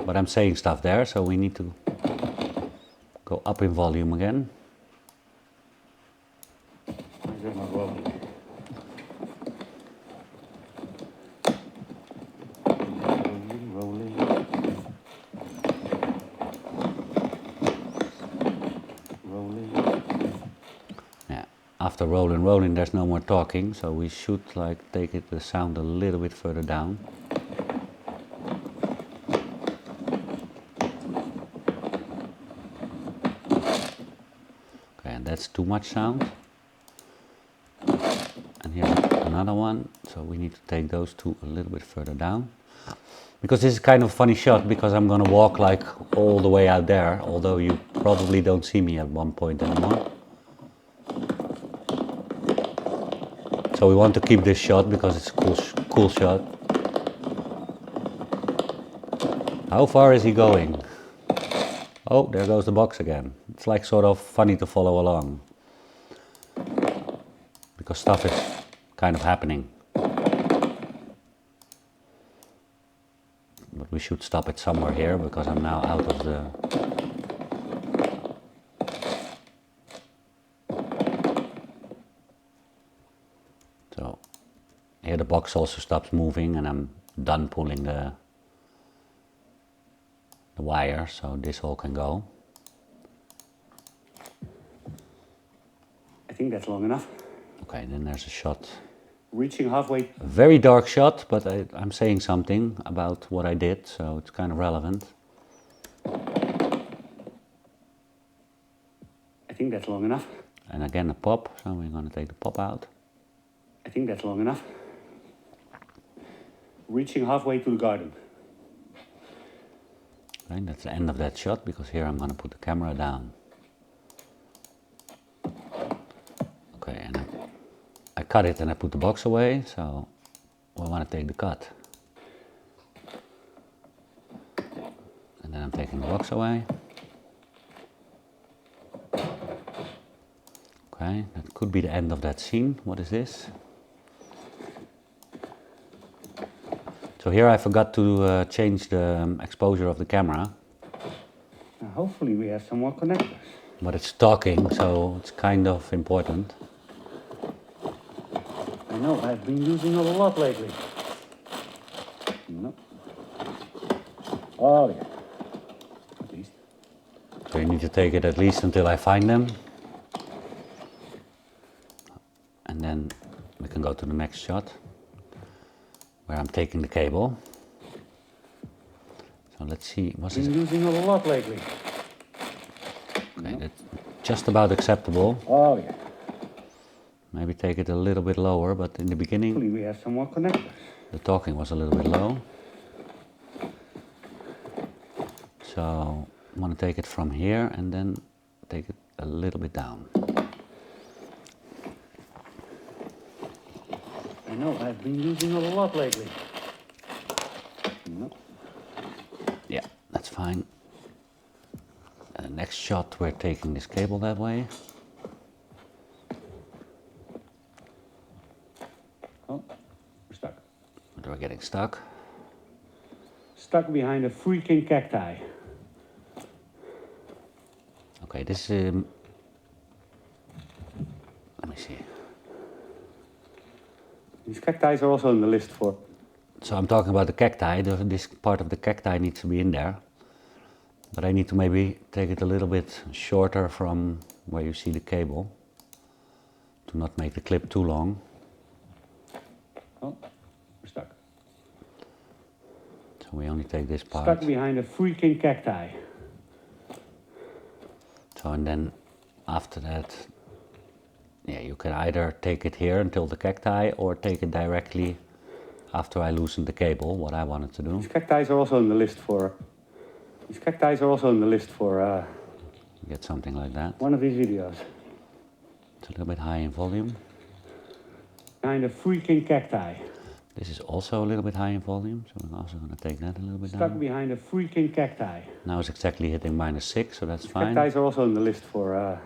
But I'm saying stuff there, so we need to go up in volume again. Yeah, after rolling, there's no more talking, so we should like take the sound a little bit further down. Okay, and that's too much sound. And here's another one, so we need to take those two a little bit further down. Because this is kind of a funny shot, because I'm gonna walk like all the way out there, although you probably don't see me at one point anymore. So we want to keep this shot because it's a cool shot. How far is he going? Oh, there goes the box again. It's like sort of funny to follow along, because stuff is kind of happening. But we should stop it somewhere here, because I'm now out of the... So here the box also stops moving, and I'm done pulling the wire, so this all can go. I think that's long enough. Okay, then there's a shot. Reaching halfway. A very dark shot, but I'm saying something about what I did, so it's kind of relevant. I think that's long enough. And again a pop, so we're going to take the pop out. I think that's long enough. Reaching halfway to the garden. Okay, that's the end of that shot, because here I'm going to put the camera down. Okay, and I cut it and I put the box away, so we want to take the cut. And then I'm taking the box away. Okay, that could be the end of that scene. What is this? So here I forgot to change the exposure of the camera. Now hopefully we have some more connectors. But it's talking, so it's kind of important. I know, I've been using a lot lately. No. Oh yeah. At least. So you need to take it at least until I find them. And then we can go to the next shot, where I'm taking the cable. So let's see, was it... Been using a lot lately. Okay, that's just about acceptable. Oh yeah. Maybe take it a little bit lower, but in the beginning Hopefully we have some more connectors. the talking was a little bit low. So I want to take it from here and then take it a little bit down. I know, I've been using a lot lately. No. Yeah, that's fine. And the next shot we're taking this cable that way. getting stuck. Stuck behind a freaking cacti. Okay, this let me see. These cacti are also on the list for. So I'm talking about the cacti. This part of the cacti needs to be in there. But I need to maybe take it a little bit shorter from where you see the cable to not make the clip too long. Oh, we're stuck. So we only take this part. Stuck behind a freaking cacti. So and then after that, yeah, you can either take it here until the cacti or take it directly after I loosen the cable, what I wanted to do. These cacti are also on the list for. These cacti are also on the list for. Get something like that. One of these videos. It's a little bit high in volume. Behind a freaking cacti. This is also a little bit high in volume, so I'm also going to take that a little bit Stuck down. behind a freaking cacti. Now it's exactly hitting -6, so that's fine. Cacti are also on the list for.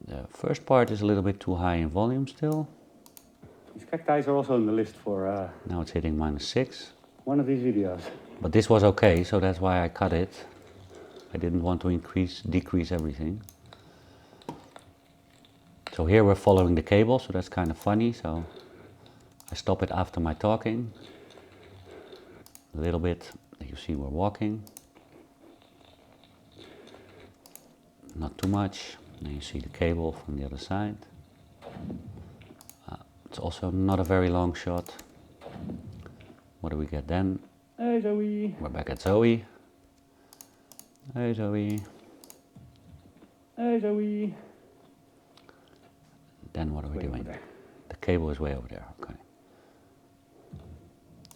The first part is a little bit too high in volume still. These cacti are also on the list for. Now it's hitting -6. One of these videos. But this was okay, so that's why I cut it. I didn't want to decrease everything. So here we're following the cable, so that's kind of funny. So I stop it after my talking. A little bit, you see we're walking. Not too much. Then you see the cable from the other side. It's also not a very long shot. What do we get then? Hey Zoe. We're back at Zoe. Hey Zoe. Hey Zoe. Then what are we Way over doing? there. The cable is way over there, okay.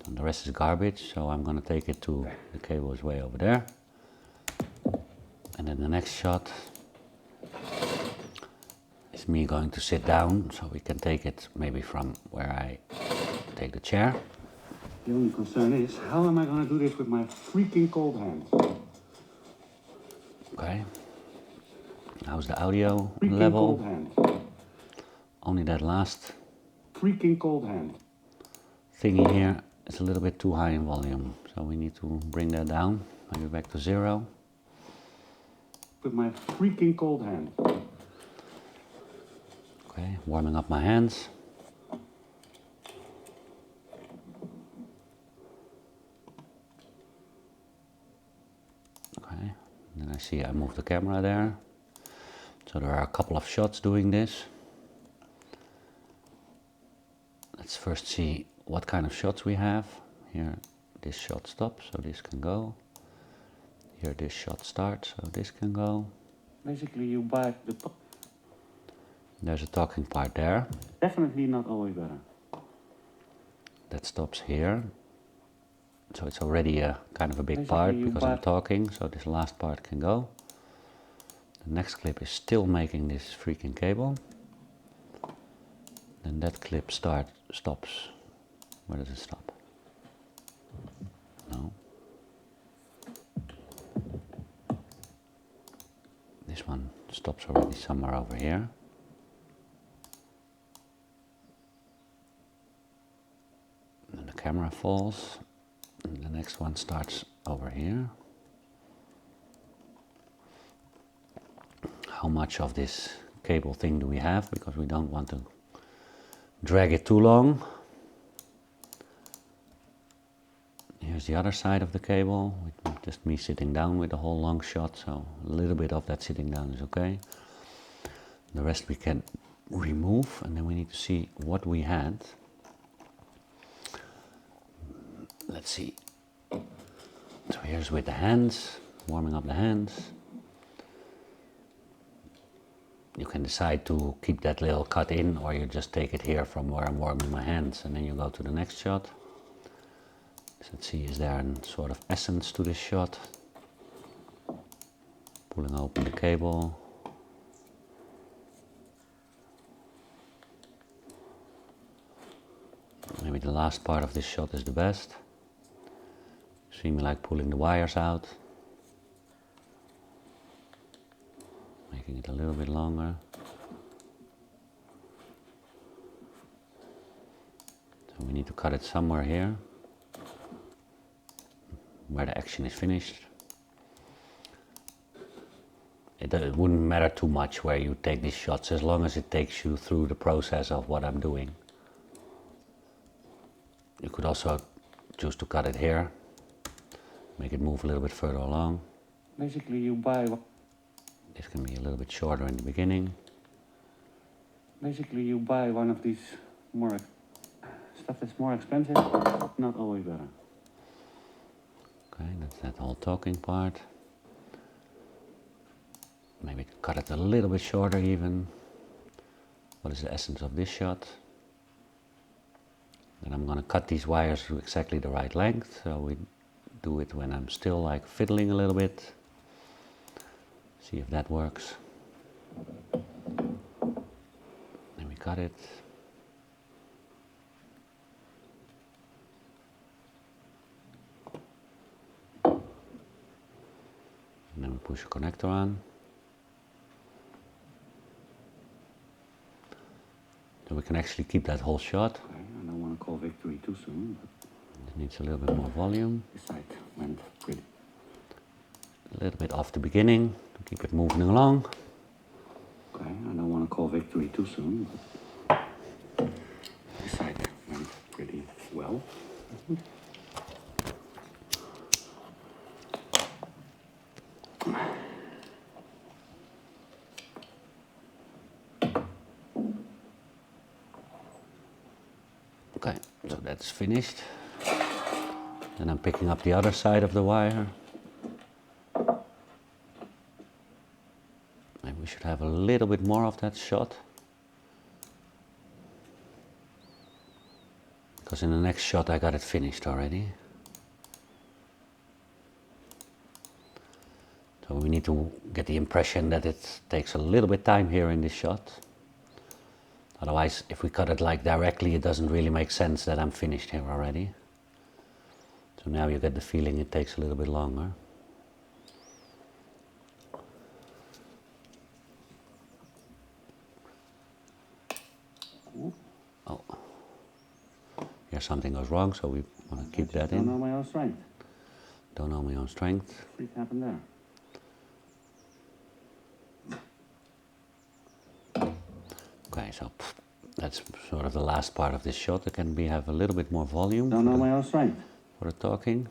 And the rest is garbage, so I'm gonna take it to, the cable is way over there. And then the next shot is me going to sit down, so we can take it maybe from where I take the chair. The only concern is, how am I going to do this with my freaking cold hands? Okay. How's the audio Freaking level? cold hands. Only that last Freaking cold hands. thingy here is a little bit too high in volume, so we need to bring that down, maybe back to 0. With my freaking cold hands. Okay, warming up my hands. Okay, then I see I move the camera there. So there are a couple of shots doing this. Let's first see what kind of shots we have. Here this shot stops, so this can go. Here this shot starts, so this can go. Basically you buy the top. There's a talking part there. Definitely not always better. That stops here. So it's already a kind of a big Basically part you because buy- I'm talking, so this last part can go. The next clip is still making this freaking cable. Then that clip stops. Where does it stop? No. This one stops already somewhere over here. Then the camera falls. And the next one starts over here. How much of this cable thing do we have? Because we don't want to drag it too long. Here's the other side of the cable, with just me sitting down with the whole long shot, so a little bit of that sitting down is okay. The rest we can remove, and then we need to see what we had. Let's see. So here's with the hands, warming up the hands. You can decide to keep that little cut in, or you just take it here from where I'm warming my hands, and then you go to the next shot. So let's see, is there a sort of essence to this shot? Pulling open the cable. Maybe the last part of this shot is the best. See me like pulling the wires out. Making it a little bit longer. So So we need to cut it somewhere here, where the action is finished. It wouldn't matter too much where you take these shots, as long as it takes you through the process of what I'm doing. You could also choose to cut it here, make it move a little bit further along. Basically, you buy. This can be a little bit shorter in the beginning. Basically, you buy one of these more stuff that's more expensive. Not always better. Okay, that's that whole talking part. Maybe cut it a little bit shorter even. What is the essence of this shot? Then I'm going to cut these wires to exactly the right length. So we do it when I'm still like fiddling a little bit. See if that works. Then we cut it. And then we push a connector on. So we can actually keep that whole shot. Okay, I don't want to call victory too soon, but It needs a little bit more volume. this side went pretty. A little bit off the beginning to keep it moving along. Okay, I don't want to call victory too soon, but this side went pretty well. Okay, so that's finished. Then I'm picking up the other side of the wire. Maybe we should have a little bit more of that shot. Because in the next shot I got it finished already. So we need to get the impression that it takes a little bit time here in this shot. Otherwise, if we cut it like directly, it doesn't really make sense that I'm finished here already. So now you get the feeling it takes a little bit longer. Oh, here something goes wrong, so we want to keep that Don't know in. my own strength. Don't know my own strength. Freak happened there. Okay, so that's sort of the last part of this shot. It can have a little bit more volume Don't know my own strength. for the talking.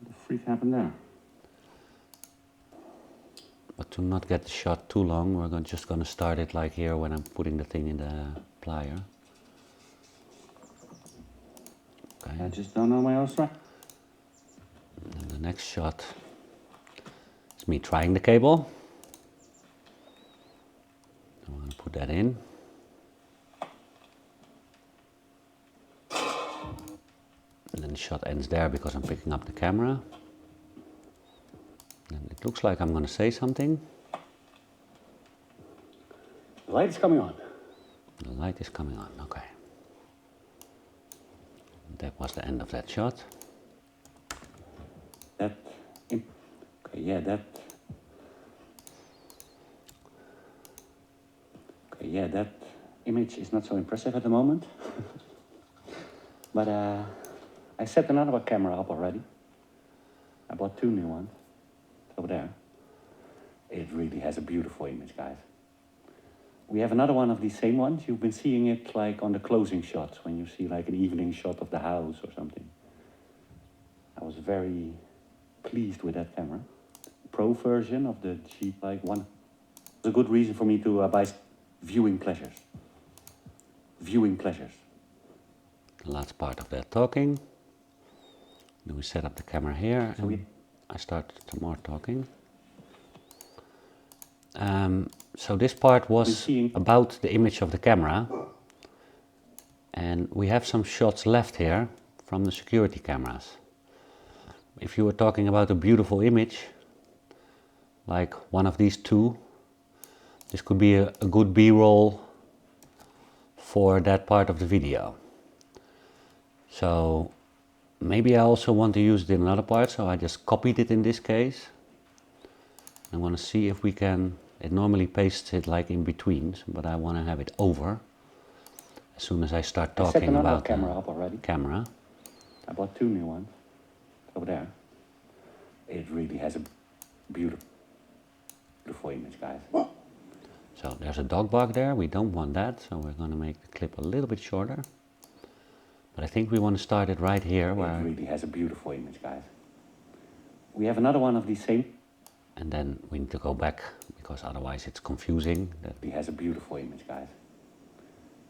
The freak happened there. But to not get the shot too long, we're just going to start it like here when I'm putting the thing in the plier. Okay. I just don't know my own strength. And the next shot is me trying the cable. I'm going to put that in. And then the shot ends there because I'm picking up the camera. And it looks like I'm going to say something. The light is coming on. The light is coming on, okay. That was the end of that shot. Okay, yeah, that image is not so impressive at the moment. But I set another camera up already. I bought 2 new ones. It's over there. It really has a beautiful image, guys. We have another one of these same ones. You've been seeing it like on the closing shots, when you see like an evening shot of the house or something. I was very pleased with that camera. Pro version of the G like one. It's a good reason for me to buy viewing pleasures. Viewing pleasures. The last part of that talking. Then we set up the camera here So and I start some more talking. So this part was about the image of the camera, and we have some shots left here from the security cameras. If you were talking about a beautiful image, like one of these 2, this could be a good B-roll for that part of the video. So maybe I also want to use it in another part, so I just copied it in this case. I want to see if we can. It normally pastes it like in between, but I want to have it over. as soon as I start I set talking another about camera the up already. camera. I bought 2 new ones over there. It really has a beautiful, beautiful image, guys. So there's a dog bark there, we don't want that, so we're going to make the clip a little bit shorter. But I think we want to start it right here where... It really has a beautiful image, guys. We have another one of these same... And then we need to go back, because otherwise it's confusing. It has a beautiful image, guys.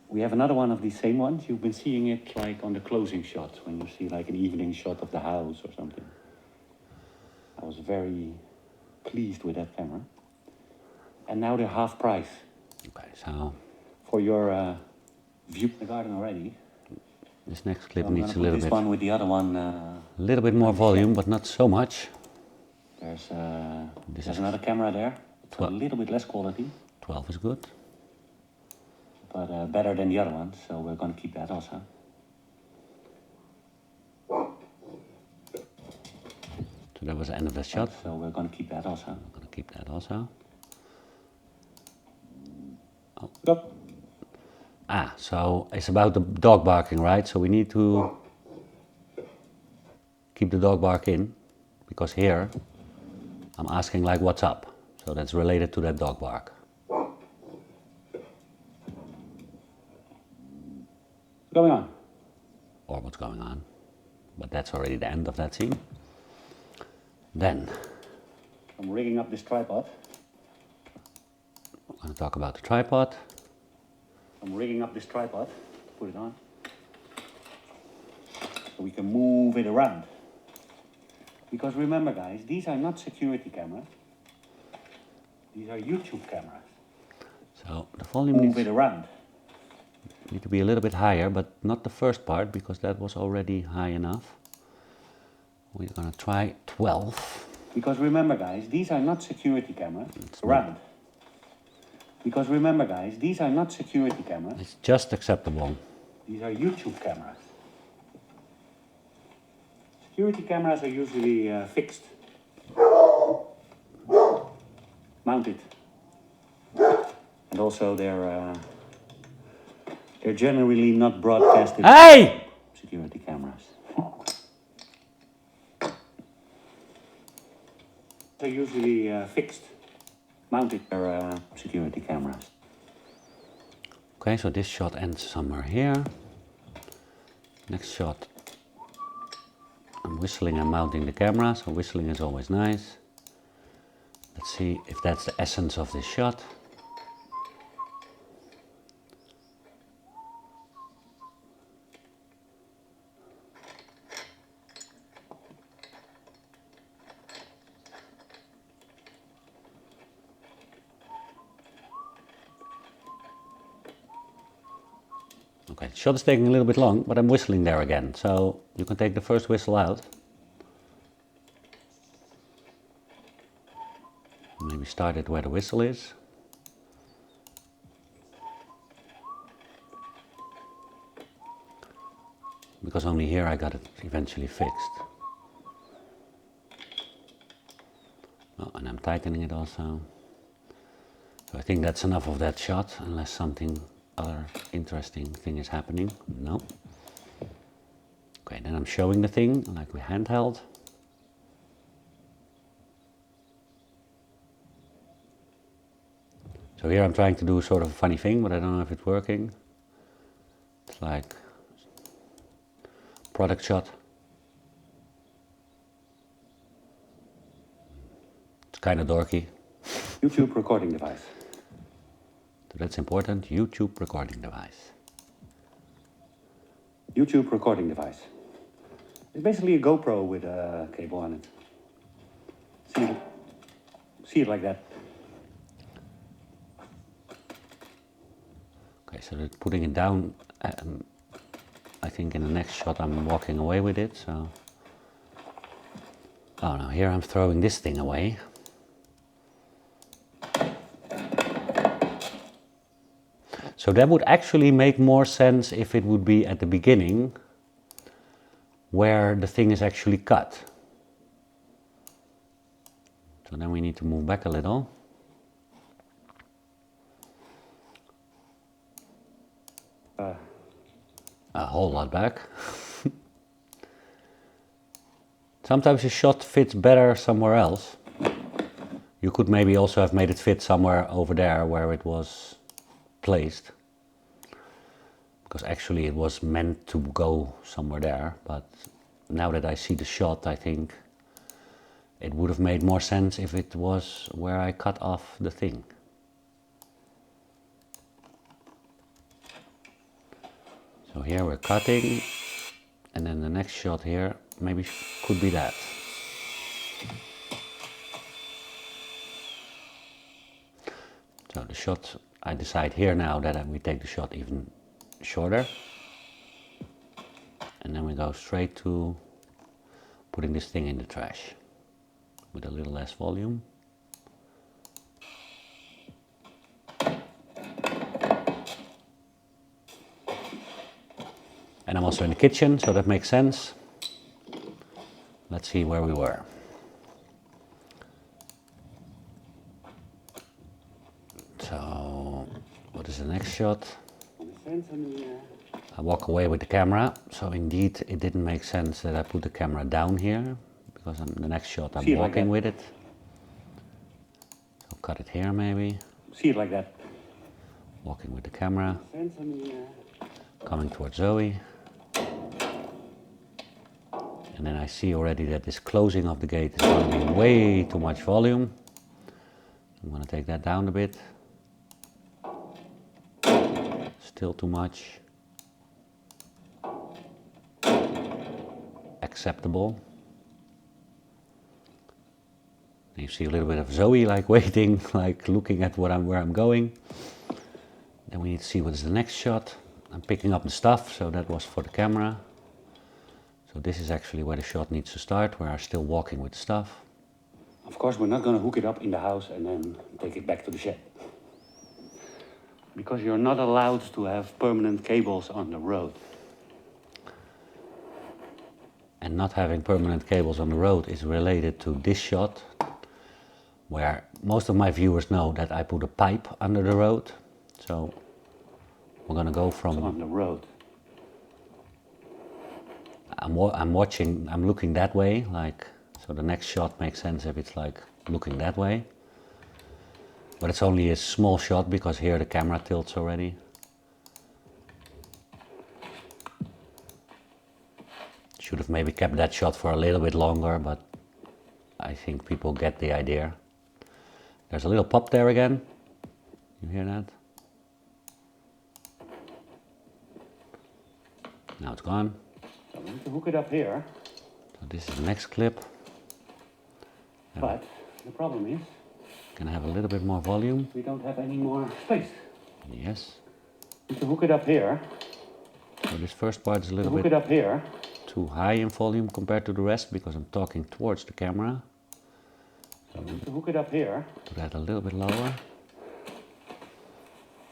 We have another one of these same ones. You've been seeing it like on the closing shots, when you see like an evening shot of the house or something. I was very pleased with that camera. And now they're half price. Okay, so... For your view in the garden already. This next clip I'm needs a gonna little put this bit... one with the other one. A little bit more volume, but not so much. There's another camera there. It's a little bit less quality. 12 is good. But better than the other ones, so we're going to keep that also. So that was the end of the shot. So we're going to keep that also. I'm going to keep that also. Oh. Go. Ah, so it's about the dog barking, right? So we need to keep the dog bark in, because here I'm asking like, what's up? So that's related to that dog bark. What's going on? Or what's going on. But that's already the end of that scene. Then I'm rigging up this tripod. I'm going to talk about the tripod. I'm rigging up this tripod. Put it on. So we can move it around. Because remember, guys, these are not security cameras. These are YouTube cameras. So the volume Move it around. need to be a little bit higher, but not the first part, because that was already high enough. We're going to try 12. Because remember, guys, these are not security cameras. Around. Because remember, guys, these are not security cameras. It's just acceptable. These are YouTube cameras. Security cameras are usually fixed, mounted, and also they're generally not broadcasted. Hey! Security cameras. They're usually fixed, mounted. They're security cameras. Okay, so this shot ends somewhere here. Next shot, I'm whistling and mounting the camera, so whistling is always nice. Let's see if that's the essence of this shot. Okay, the shot is taking a little bit long, but I'm whistling there again, so you can take the first whistle out. Maybe start it where the whistle is. Because only here I got it eventually fixed. Oh, and I'm tightening it also. So I think that's enough of that shot, unless something other interesting thing is happening. No. Okay, then I'm showing the thing like we handheld. So here I'm trying to do sort of a funny thing, but I don't know if it's working. It's like product shot. It's kind of dorky. YouTube recording device. So that's important, YouTube recording device. YouTube recording device. It's basically a GoPro with a cable on it. See it like that. Okay, so they're putting it down. I think in the next shot I'm walking away with it, so... Oh no, here I'm throwing this thing away. So that would actually make more sense if it would be at the beginning, where the thing is actually cut. So then we need to move back a little. a whole lot back. Sometimes a shot fits better somewhere else. You could maybe also have made it fit somewhere over there where it was placed. Because actually it was meant to go somewhere there, but now that I see the shot, I think it would have made more sense if it was where I cut off the thing. So here we're cutting, and then the next shot here maybe could be that. So the shot, I decide here now that we take the shot even shorter. And then we go straight to putting this thing in the trash with a little less volume. And I'm also in the kitchen, so that makes sense. Let's see where we were. So, what is the next shot? I walk away with the camera, so indeed it didn't make sense that I put the camera down here, because the next shot I'm walking with it. So cut it here maybe. See it like that. Walking with the camera. Coming towards Zoe. And then I see already that this closing of the gate is going to be way too much volume. I'm going to take that down a bit. Still too much. Acceptable. You see a little bit of Zoe like waiting, like looking at where I'm going. Then we need to see what is the next shot. I'm picking up the stuff, so that was for the camera. So this is actually where the shot needs to start, where I'm still walking with the stuff. Of course, we're not going to hook it up in the house and then take it back to the shed. Because you're not allowed to have permanent cables on the road. And not having permanent cables on the road is related to this shot, where most of my viewers know that I put a pipe under the road. So we're going to go from... It's on the road. I'm watching, I'm looking that way, like, so the next shot makes sense if it's like looking that way. But it's only a small shot because here the camera tilts already. Should have maybe kept that shot for a little bit longer, but I think people get the idea. There's a little pop there again. You hear that? Now it's gone. So we need to hook it up here. So this is the next clip. But the problem is... Can I have a little bit more volume? We don't have any more space. Yes. We need to hook it up here. So this first part is a little Hook bit it up here. too high in volume compared to the rest because I'm talking towards the camera. So we need to hook it up here. Do that a little bit lower.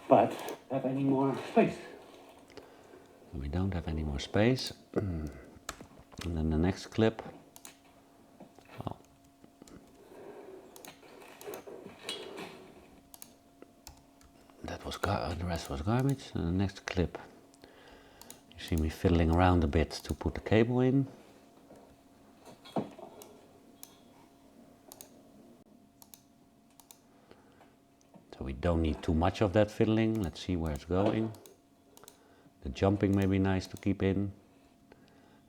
But have any more space. We don't have any more space. And then the next clip. Oh. That was the rest was garbage. And the next clip. You see me fiddling around a bit to put the cable in. So we don't need too much of that fiddling. Let's see where it's going. The jumping may be nice to keep in.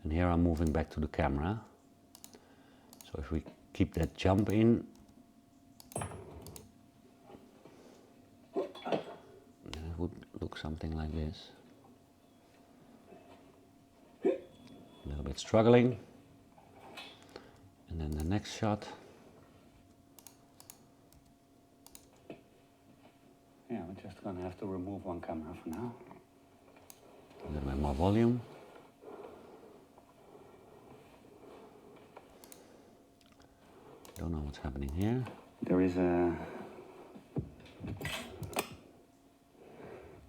And here I'm moving back to the camera. So if we keep that jump in, then it would look something like this. A little bit struggling. And then the next shot. Yeah, we're just gonna have to remove one camera for now. A little bit more volume. Don't know what's happening here. There is a...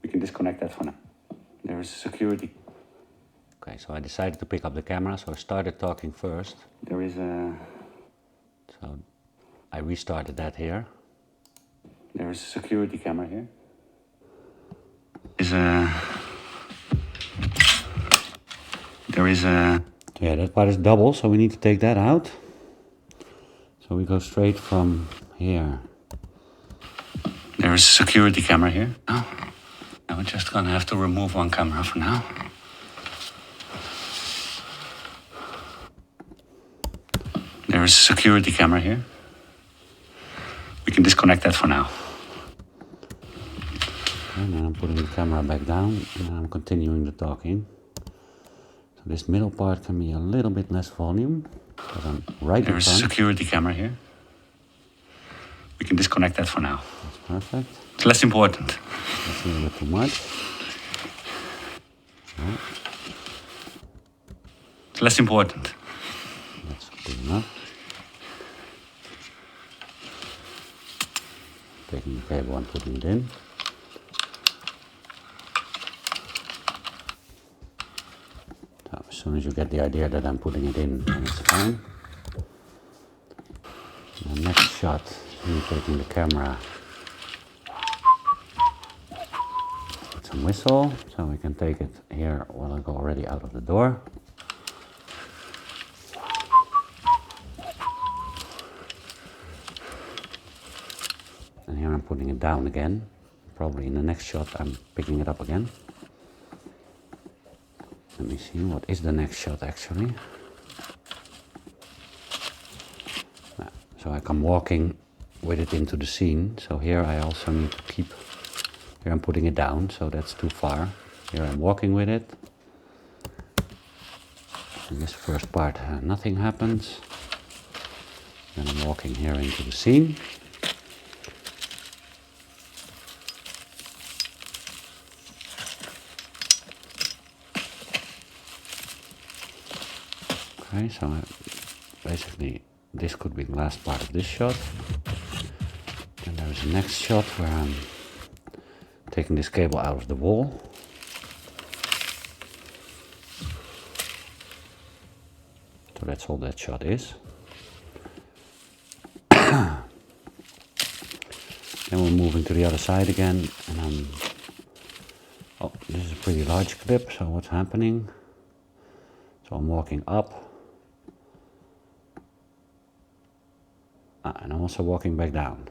We can disconnect that for now. There is security. Okay, so I decided to pick up the camera, so I started talking first. There is a... So I restarted that here. There is a security camera here. Is a... there is a... Yeah, that part is double, so we need to take that out. So we go straight from here. There is a security camera here. Oh, and we're just gonna have to remove one camera for now. There is a security camera here. We can disconnect that for now. And then I'm putting the camera back down and I'm continuing the talking. So this middle part can be a little bit less volume, because I'm right There in is a front. security camera here. We can disconnect that for now. That's perfect. It's less important. That's a little bit too much. No, It's less important. that's good enough. Taking the cable and putting it in. So as soon as you get the idea that I'm putting it in, then it's fine. The next shot, you taking the camera. Put some whistle, so we can take it here while I go already out of the door. And here I'm putting it down again. Probably in the next shot I'm picking it up again. Let me see, what is the next shot actually? So I come walking with it into the scene. So here I also need to keep, here I'm putting it down, so that's too far. Here I'm walking with it. In this first part nothing happens. Then I'm walking here into the scene. Okay, so basically this could be the last part of this shot. And there is a next shot where I'm taking this cable out of the wall. So that's all that shot is. Then we're moving to the other side again, and oh, this is a pretty large clip, so what's happening? So I'm walking up. And I'm also walking back down.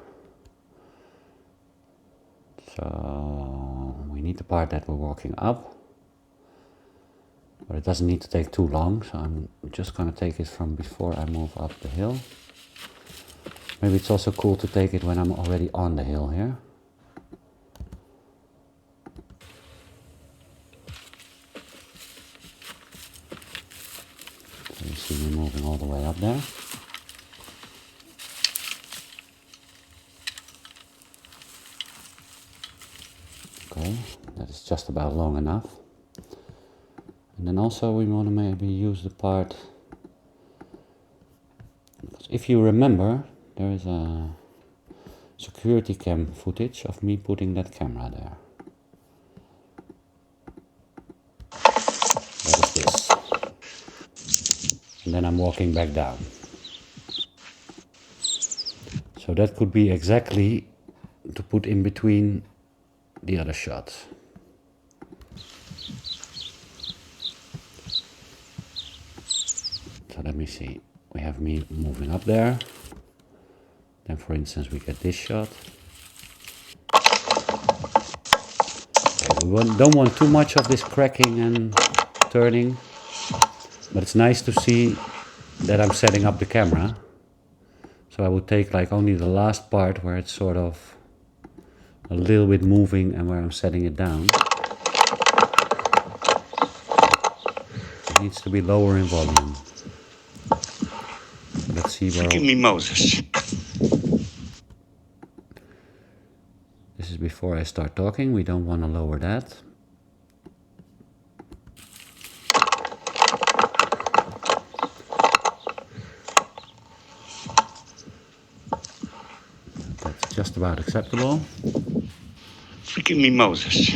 So we need the part that we're walking up. But it doesn't need to take too long, so I'm just going to take it from before I move up the hill. Maybe it's also cool to take it when I'm already on the hill here. So you see me moving all the way up there. Okay, that is just about long enough. And then also we want to maybe use the part, because if you remember, there is a security cam footage of me putting that camera there. That is this. And then I'm walking back down. So that could be exactly to put in between the other shots. So let me see, we have me moving up there. Then for instance we get this shot. Okay, we don't want too much of this cracking and turning, but it's nice to see that I'm setting up the camera. So I would take like only the last part where it's sort of a little bit moving and where I'm setting it down. It needs to be lower in volume. Let's see where... Forgive me, Moses. This is before I start talking, we don't want to lower that. That's just about acceptable. Forgive me, Moses.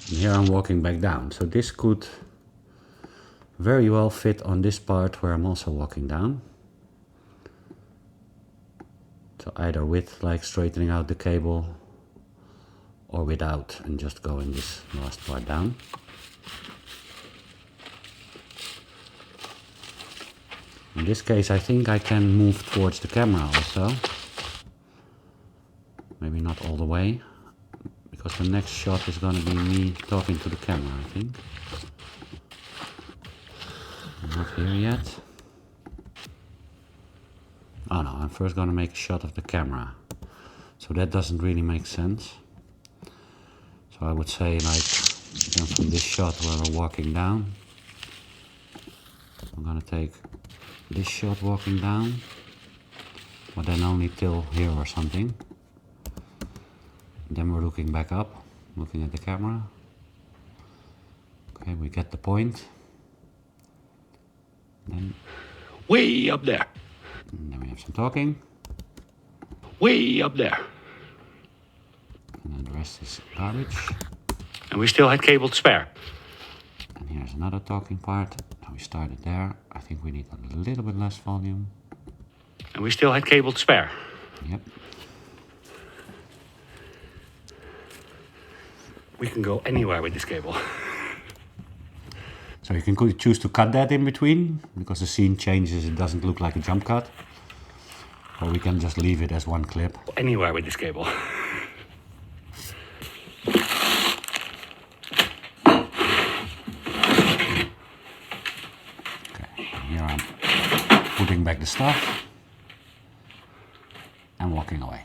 And here I'm walking back down, so this could very well fit on this part where I'm also walking down. So So either with like straightening out the cable or without and just going this last part down. In this case I think I can move towards the camera also. Maybe not all the way, because the next shot is going to be me talking to the camera, I think. I'm not here yet. Oh no, I'm first going to make a shot of the camera. So that doesn't really make sense. So I would say like, then from this shot where we're walking down, I'm going to take this shot walking down, but then only till here or something. Then we're looking back up, looking at the camera. Okay, we get the point. Then Way up there. And then we have some talking. Way up there. And then the rest is garbage. And we still had cable to spare. And here's another talking part. Now we started there. I think we need a little bit less volume. And we still had cable to spare. Yep. We can go anywhere with this cable. So you can choose to cut that in between, because the scene changes, it doesn't look like a jump cut. Or we can just leave it as one clip. Anywhere with this cable. Okay, here I'm putting back the stuff and walking away.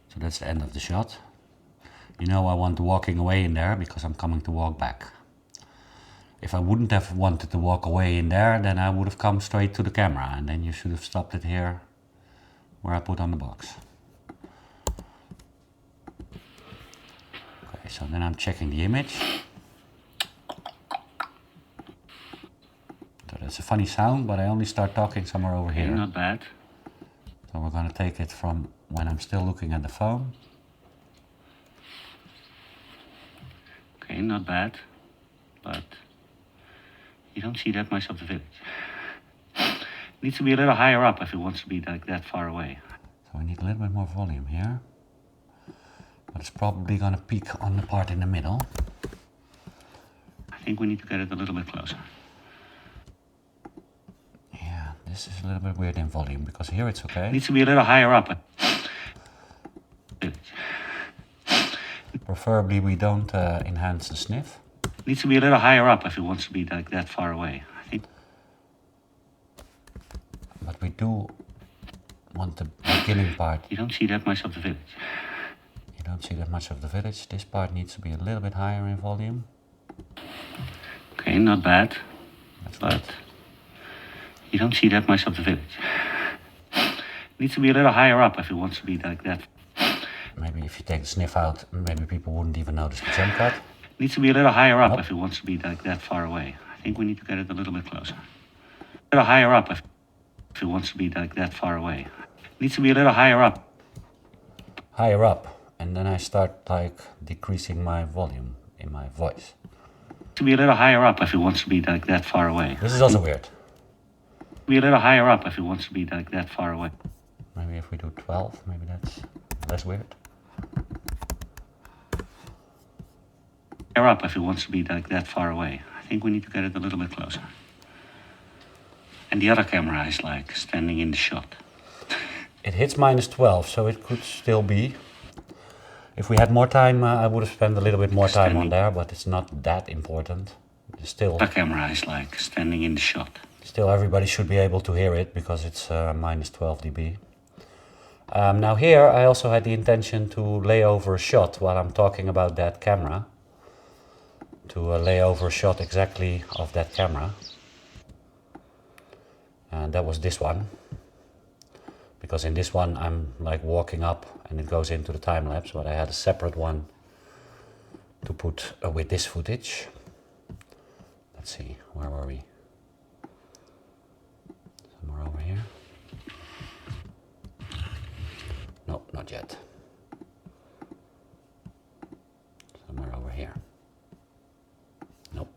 So that's the end of the shot. You know I want the walking away in there because I'm coming to walk back. If I wouldn't have wanted to walk away in there, then I would have come straight to the camera, and then you should have stopped it here where I put on the box. Okay, so then I'm checking the image. So that's a funny sound, but I only start talking somewhere over here. Not bad. So we're going to take it from when I'm still looking at the phone. Okay, not bad. But you don't see that much of the village. Needs to be a little higher up if it wants to be like that far away. So we need a little bit more volume here. But it's probably going to peak on the part in the middle. I think we need to get it a little bit closer. Yeah, this is a little bit weird in volume, because here it's okay. Needs to be a little higher up. Preferably we don't enhance the sniff. Needs to be a little higher up if it wants to be like that far away. I think. But we do want the beginning part. You don't see that much of the village. You don't see that much of the village. This part needs to be a little bit higher in volume. Okay, not bad. That's But right. you don't see that much of the village. Needs to be a little higher up if it wants to be like that. Maybe if you take the sniff out, maybe people wouldn't even notice the jump cut. Needs to be a little higher up Nope. if it wants to be like that far away. I think we need to get it a little bit closer. A little higher up if it wants to be like that far away. Needs to be a little higher up. Higher up. And then I start like decreasing my volume in my voice. To be a little higher up if it wants to be like that far away. This is also weird. Be a little higher up if it wants to be like that far away. Maybe if we do 12, maybe that's less weird. Higher up if it wants to be like that far away. I think we need to get it a little bit closer. And the other camera is like standing in the shot. It hits -12, so it could still be. If we had more time, I would have spent a little bit more time on there, but it's not that important. Still, The other camera is like standing in the shot. still everybody should be able to hear it because it's -12 dB. Now here I also had the intention to lay over a shot while I'm talking about that camera. To lay over a shot exactly of that camera. And that was this one. Because in this one I'm like walking up and it goes into the time lapse, but I had a separate one to put with this footage. Let's see, where were we? Somewhere over here. No, not yet. Somewhere over here. Nope.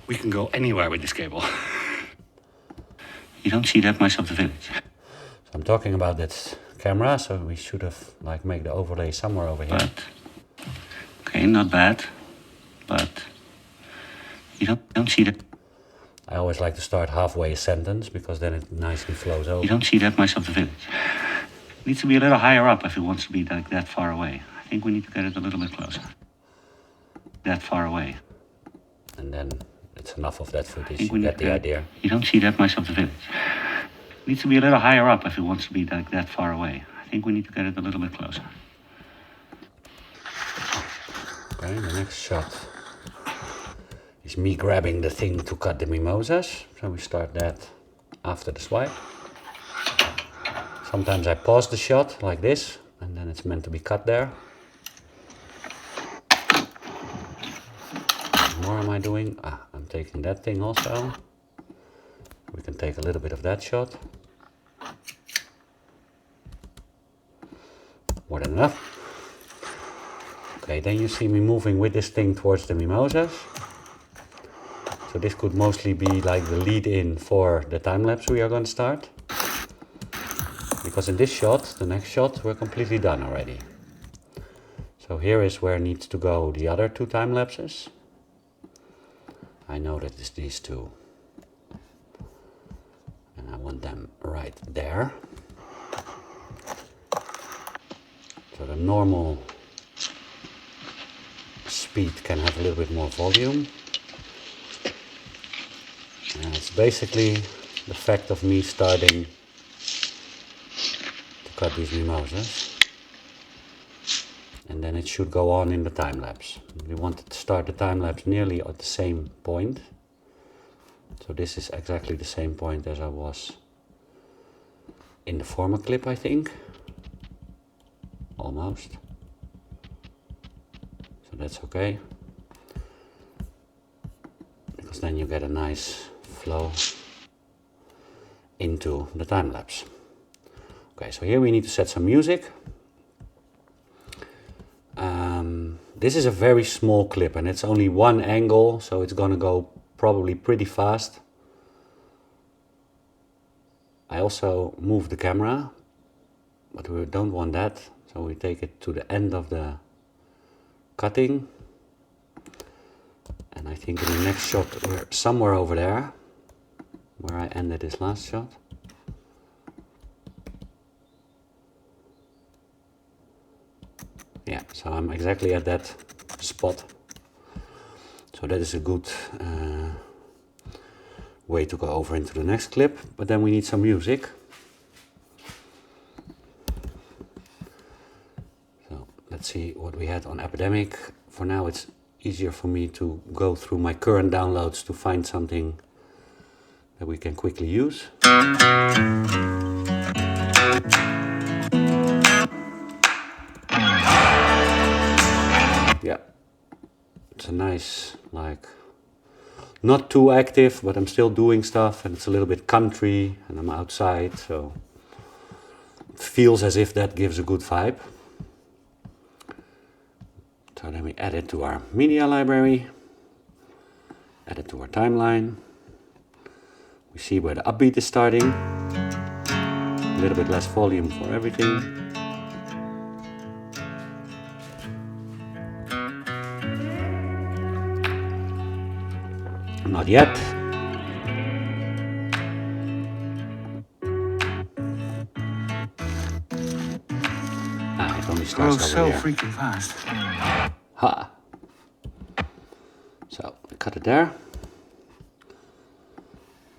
We can go anywhere with this cable. You don't see that much of the village. So I'm talking about that camera, so we should have like make the overlay somewhere over here. But, okay, not bad. But you don't see that. I always like to start halfway a sentence because then it nicely flows over. You don't see that much of the village. It needs to be a little higher up if it wants to be like that far away. I think we need to get it a little bit closer. That far away. And then it's enough of that footage, think you we get need the to- idea. You don't see that much of the village. It needs to be a little higher up if it wants to be like that far away. I think we need to get it a little bit closer. Okay, the next shot is me grabbing the thing to cut the mimosas. So we start that after the swipe. Sometimes I pause the shot like this, and then it's meant to be cut there. What more am I doing? I'm taking that thing also. We can take a little bit of that shot. More than enough. Okay, then you see me moving with this thing towards the mimosas. So this could mostly be like the lead-in for the time-lapse we are going to start. Because in this shot, the next shot, we're completely done already. So here is where needs to go the other two time-lapses. I know that it's these two. And I want them right there. So the normal speed can have a little bit more volume. And it's basically the fact of me starting to cut these mimosas. And then it should go on in the time lapse. We wanted to start the time lapse nearly at the same point. So this is exactly the same point as I was in the former clip, I think. Almost. So that's okay. Because then you get a nice flow into the time lapse. Okay, so here we need to set some music. This is a very small clip and it's only one angle, so it's gonna go probably pretty fast. I also move the camera, but we don't want that, so we take it to the end of the cutting. And I think in the next shot we're somewhere over there, where I ended this last shot. Yeah, so I'm exactly at that spot. So that is a good way to go over into the next clip. But then we need some music. So let's see what we had on Epidemic. For now it's easier for me to go through my current downloads to find something that we can quickly use. Yeah, it's a nice, like, not too active, but I'm still doing stuff, and it's a little bit country, and I'm outside, so it feels as if that gives a good vibe. So then we add it to our media library, add it to our timeline. We see where the upbeat is starting, a little bit less volume for everything. Not yet. It only starts over so here. freaking fast. Ha! So, we cut it there.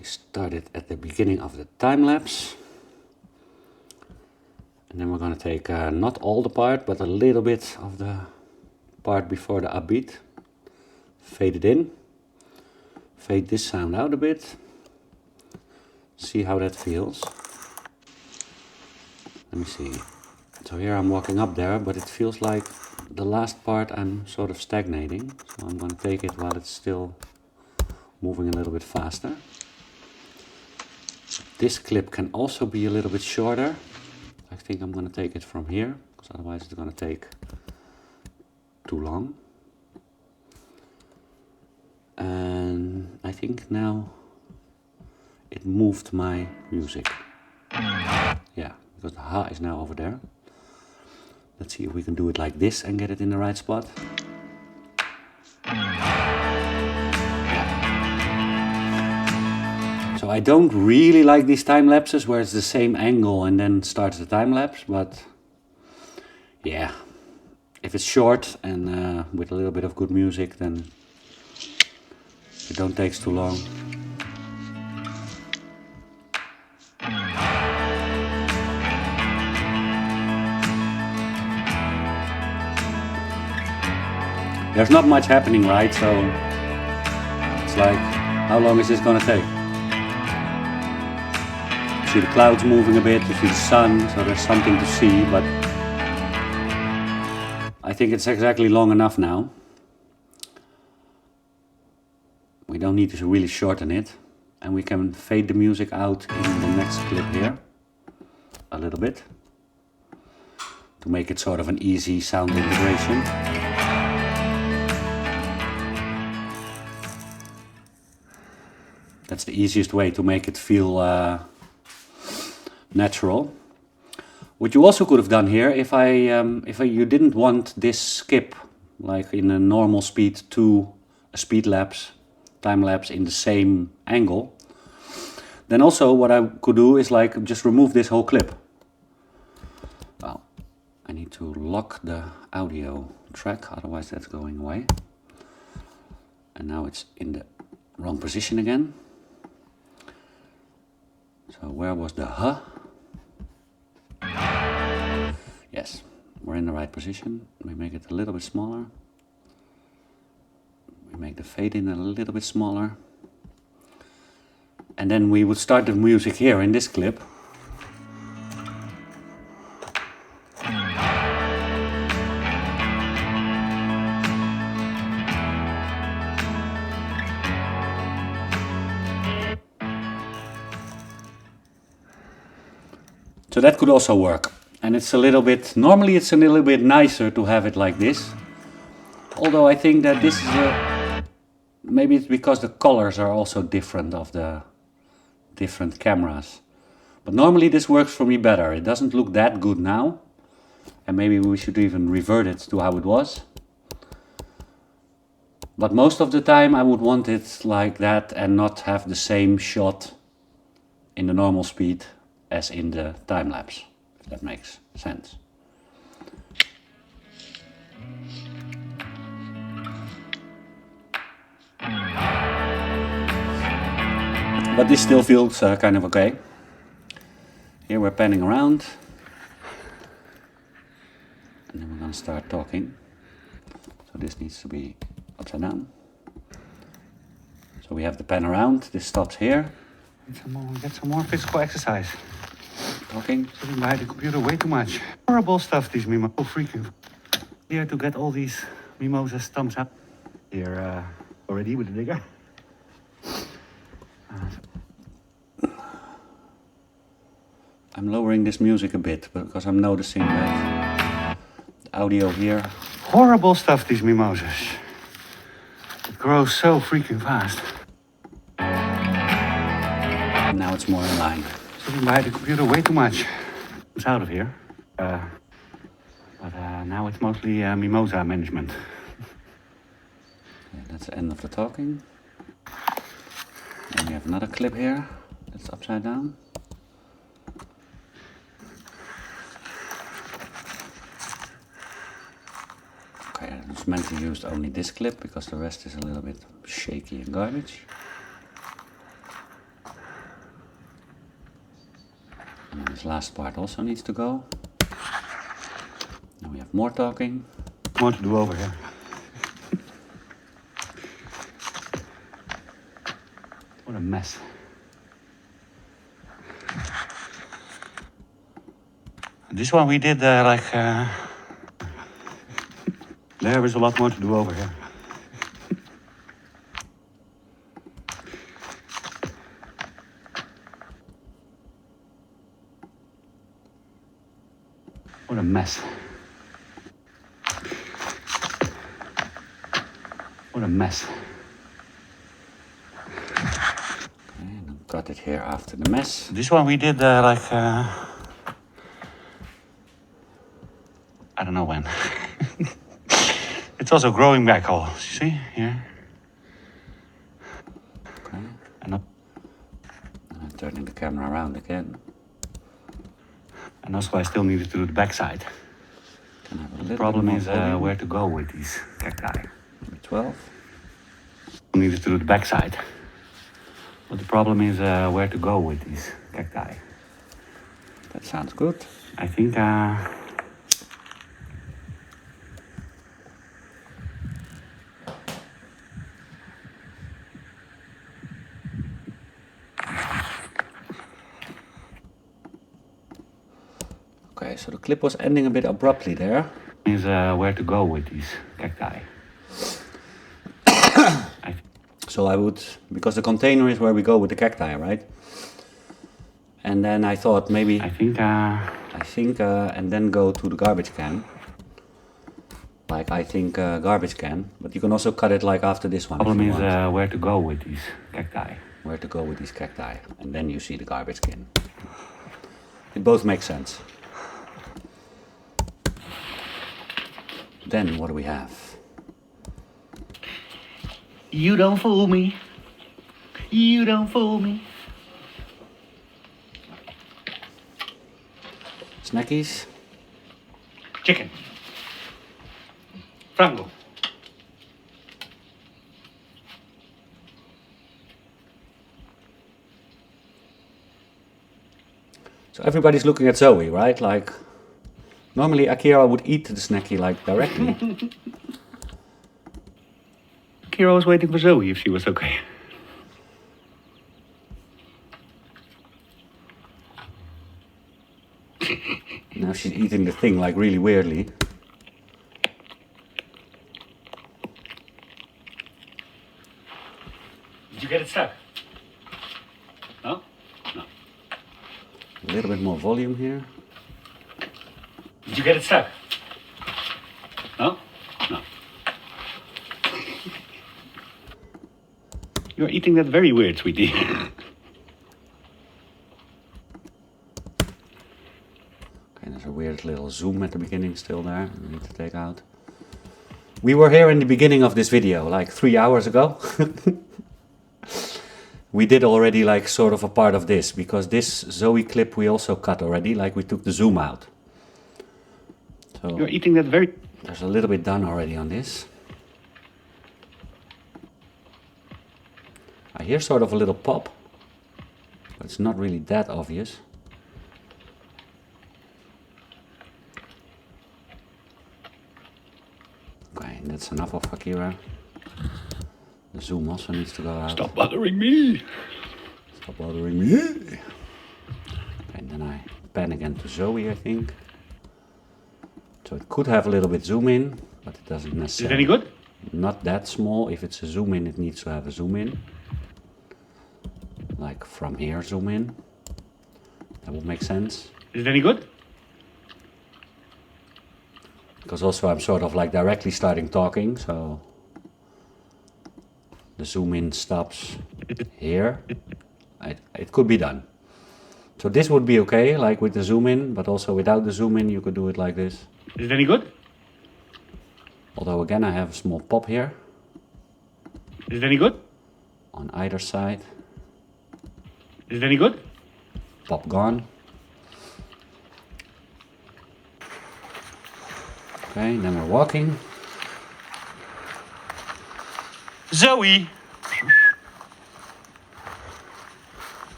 We started at the beginning of the time lapse. And then we're going to take not all the part, but a little bit of the part before the upbeat. Fade it in. Fade this sound out a bit. See how that feels. Let me see. So here I'm walking up there, but it feels like the last part I'm sort of stagnating. So I'm going to take it while it's still moving a little bit faster. This clip can also be a little bit shorter. I think I'm going to take it from here, because otherwise it's going to take too long. And I think now it moved my music. Yeah, because the ha is now over there. Let's see if we can do it like this and get it in the right spot. So I don't really like these time lapses where it's the same angle and then starts the time lapse, but yeah, if it's short and with a little bit of good music, then it don't take too long. There's not much happening, right? So it's like, how long is this gonna take? You see the clouds moving a bit, you see the sun, so there's something to see, but I think it's exactly long enough now. We don't need to really shorten it, and we can fade the music out in the next clip here a little bit to make it sort of an easy sound integration. That's the easiest way to make it feel natural. What you also could have done here, if you didn't want this skip, like in a normal speed to a speed lapse, time lapse in the same angle, then also what I could do is like just remove this whole clip. Well, I need to lock the audio track, otherwise that's going away. And now it's in the wrong position again. So where was the huh? Yes, we're in the right position. We make it a little bit smaller. We make the fade in a little bit smaller. And then we would start the music here in this clip. So that could also work. And it's a little bit, normally it's a little bit nicer to have it like this. Although I think that this is maybe it's because the colors are also different of the different cameras. But normally this works for me better. It doesn't look that good now. And maybe we should even revert it to how it was. But most of the time I would want it like that and not have the same shot in the normal speed as in the time lapse, if that makes sense. But this still feels kind of okay. Here we're panning around. And then we're going to start talking. So this needs to be upside down. So we have the pan around, this stops here. Get some more physical exercise. Talking. Sitting behind the computer way too much. Horrible stuff, these mimosas. So freaking. Here to get all these mimosas thumbs up. Here already with the digger. I'm lowering this music a bit because I'm noticing that the audio here. Horrible stuff, these mimosas. It grows so freaking fast. Now it's more in line. Sitting behind the computer way too much. It's out of here. But now it's mostly mimosa management. Okay, that's the end of the talking. And we have another clip here that's upside down. Okay, I was meant to use only this clip because the rest is a little bit shaky and garbage. And this last part also needs to go. Now we have more talking. More to do over here. What a mess. This one we did there is a lot more to do over here. What a mess. What a mess. Okay, and then cut cut it here after the mess. This one we did I don't know when. It's also growing back all, you see, here. Okay. And I'm turning the camera around again. also I still needed to do the backside. Can have a The little problem bit more is volume. where to go with these cacti. Number 12. Needed to do the backside. But the problem is where to go with these cacti. That sounds good. I think Okay, so the clip was ending a bit abruptly there. is where to go with these cacti. So I would, because the container is where we go with the cacti, right? And then I thought maybe, I think and then go to the garbage can. Like garbage can, but you can also cut it like after this one. problem if you is want. where to go with these cacti. Where to go with these cacti, and then you see the garbage can. It both makes sense. Then what do we have? You don't fool me. You don't fool me. Snackies. Chicken. Frango. So everybody's looking at Zoe, right? Like, normally Akira would eat the snacky like directly. Kira was waiting for Zoe if she was okay. Now she's eating the thing like really weirdly. Did you get it stuck? No? No. A little bit more volume here. Did you get it stuck? No? No. You're eating that very weird, sweetie. Okay, there's a weird little zoom at the beginning still there. We need to take out. We were here in the beginning of this video, like 3 hours ago. We did already like sort of a part of this, because this Zoe clip we also cut already, like we took the zoom out. So You're eating that very... there's a little bit done already on this. I hear sort of a little pop, but it's not really that obvious. Okay, that's enough of Akira. The zoom also needs to go out. Stop bothering me. Stop bothering me. And then I pan again to Zoe, I think. So it could have a little bit zoom in, but it doesn't Is it necessarily. any good? Not that small. If it's a zoom in, it needs to have a zoom in. Like from here, zoom in. That would make sense. Is it any good? Because also I'm sort of like directly starting talking, so the zoom in stops here. It could be done. So this would be okay, like with the zoom in, but also without the zoom in you could do it like this. Is it any good? Although again I have a small pop here Is it any good? on either side. Is it any good? Pop gone. Okay, then we're walking. Zoe!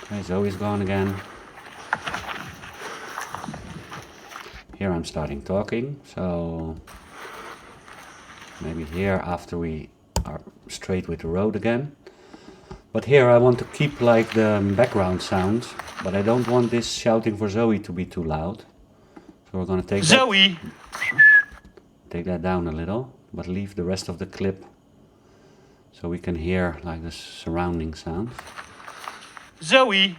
Okay, Zoe's gone again. Here I'm starting talking, so maybe here after we are straight with the road again. But here I want to keep like the background sound, but I don't want this shouting for Zoe to be too loud. So we're gonna take Zoe! take that down a little, but leave the rest of the clip so we can hear like the surrounding sound. Zoe!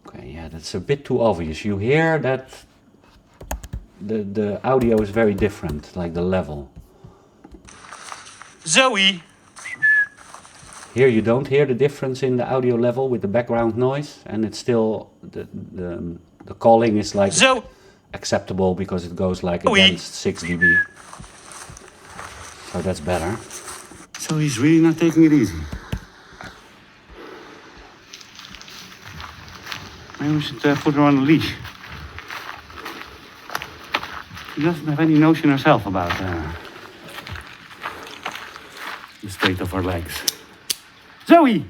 Okay, yeah, that's a bit too obvious. You hear that the audio is very different, like the level. Zoe! Here you don't hear the difference in the audio level with the background noise, and it's still the calling is like acceptable because it goes like against 6 dB. So that's better. So he's really not taking it easy. Maybe we should put her on a leash. She doesn't have any notion herself about the state of her legs. Zoe!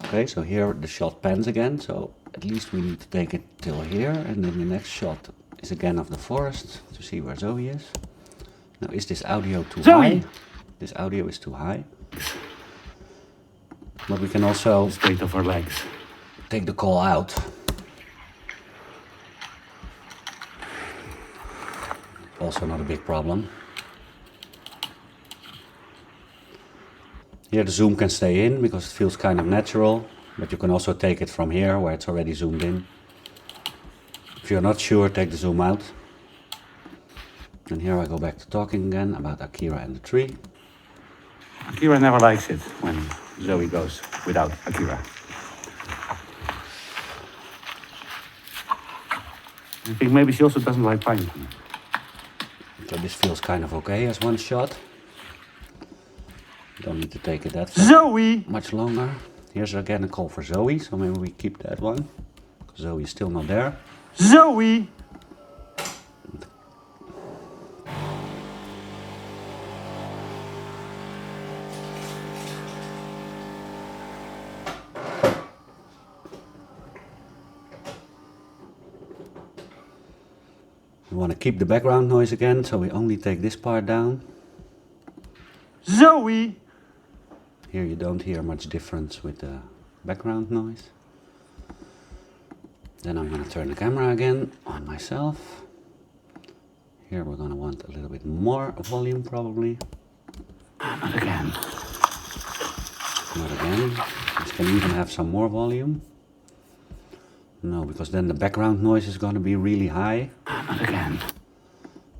Okay, so here the shot pans again, so at least we need to take it till here, and then the next shot is again of the forest to see where Zoe is. Now, is this audio too high? This audio is too high. But we can also The state of her legs. take the call out. Also not a big problem. Here the zoom can stay in because it feels kind of natural, but you can also take it from here where it's already zoomed in. If you're not sure, take the zoom out. And here I go back to talking again about Akira and the tree. Akira never likes it when Zoe goes without Akira. I think maybe she also doesn't like pine. So this feels kind of okay as one shot. Don't need to take it that far. Zoe! Much longer. Here's again a call for Zoe, so maybe we keep that one. Zoe is still not there. Zoe! We want to keep the background noise again, so we only take this part down. Zoe! Here you don't hear much difference with the background noise. Then I'm going to turn the camera again on myself. Here we're going to want a little bit more volume probably. Not again. Not again. This can even have some more volume. No, because then the background noise is going to be really high. Not again.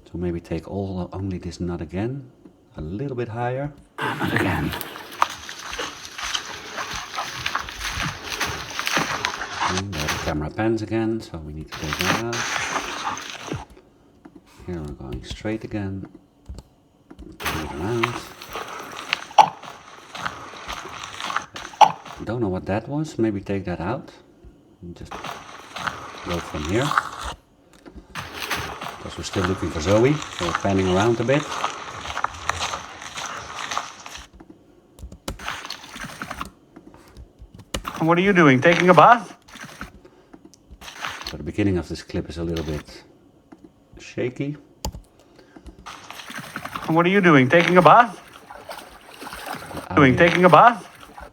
So maybe take only this not again. A little bit higher. Not again. And there the camera pans again, so we need to take that out. Here we're going straight again. Turn it around. Don't know what that was. Maybe take that out. And just go from here. Because we're still looking for Zoe, so we're panning around a bit. And what are you doing? Taking a bath? So the beginning of this clip is a little bit shaky. And what are you doing? Taking a bath? Taking a bath?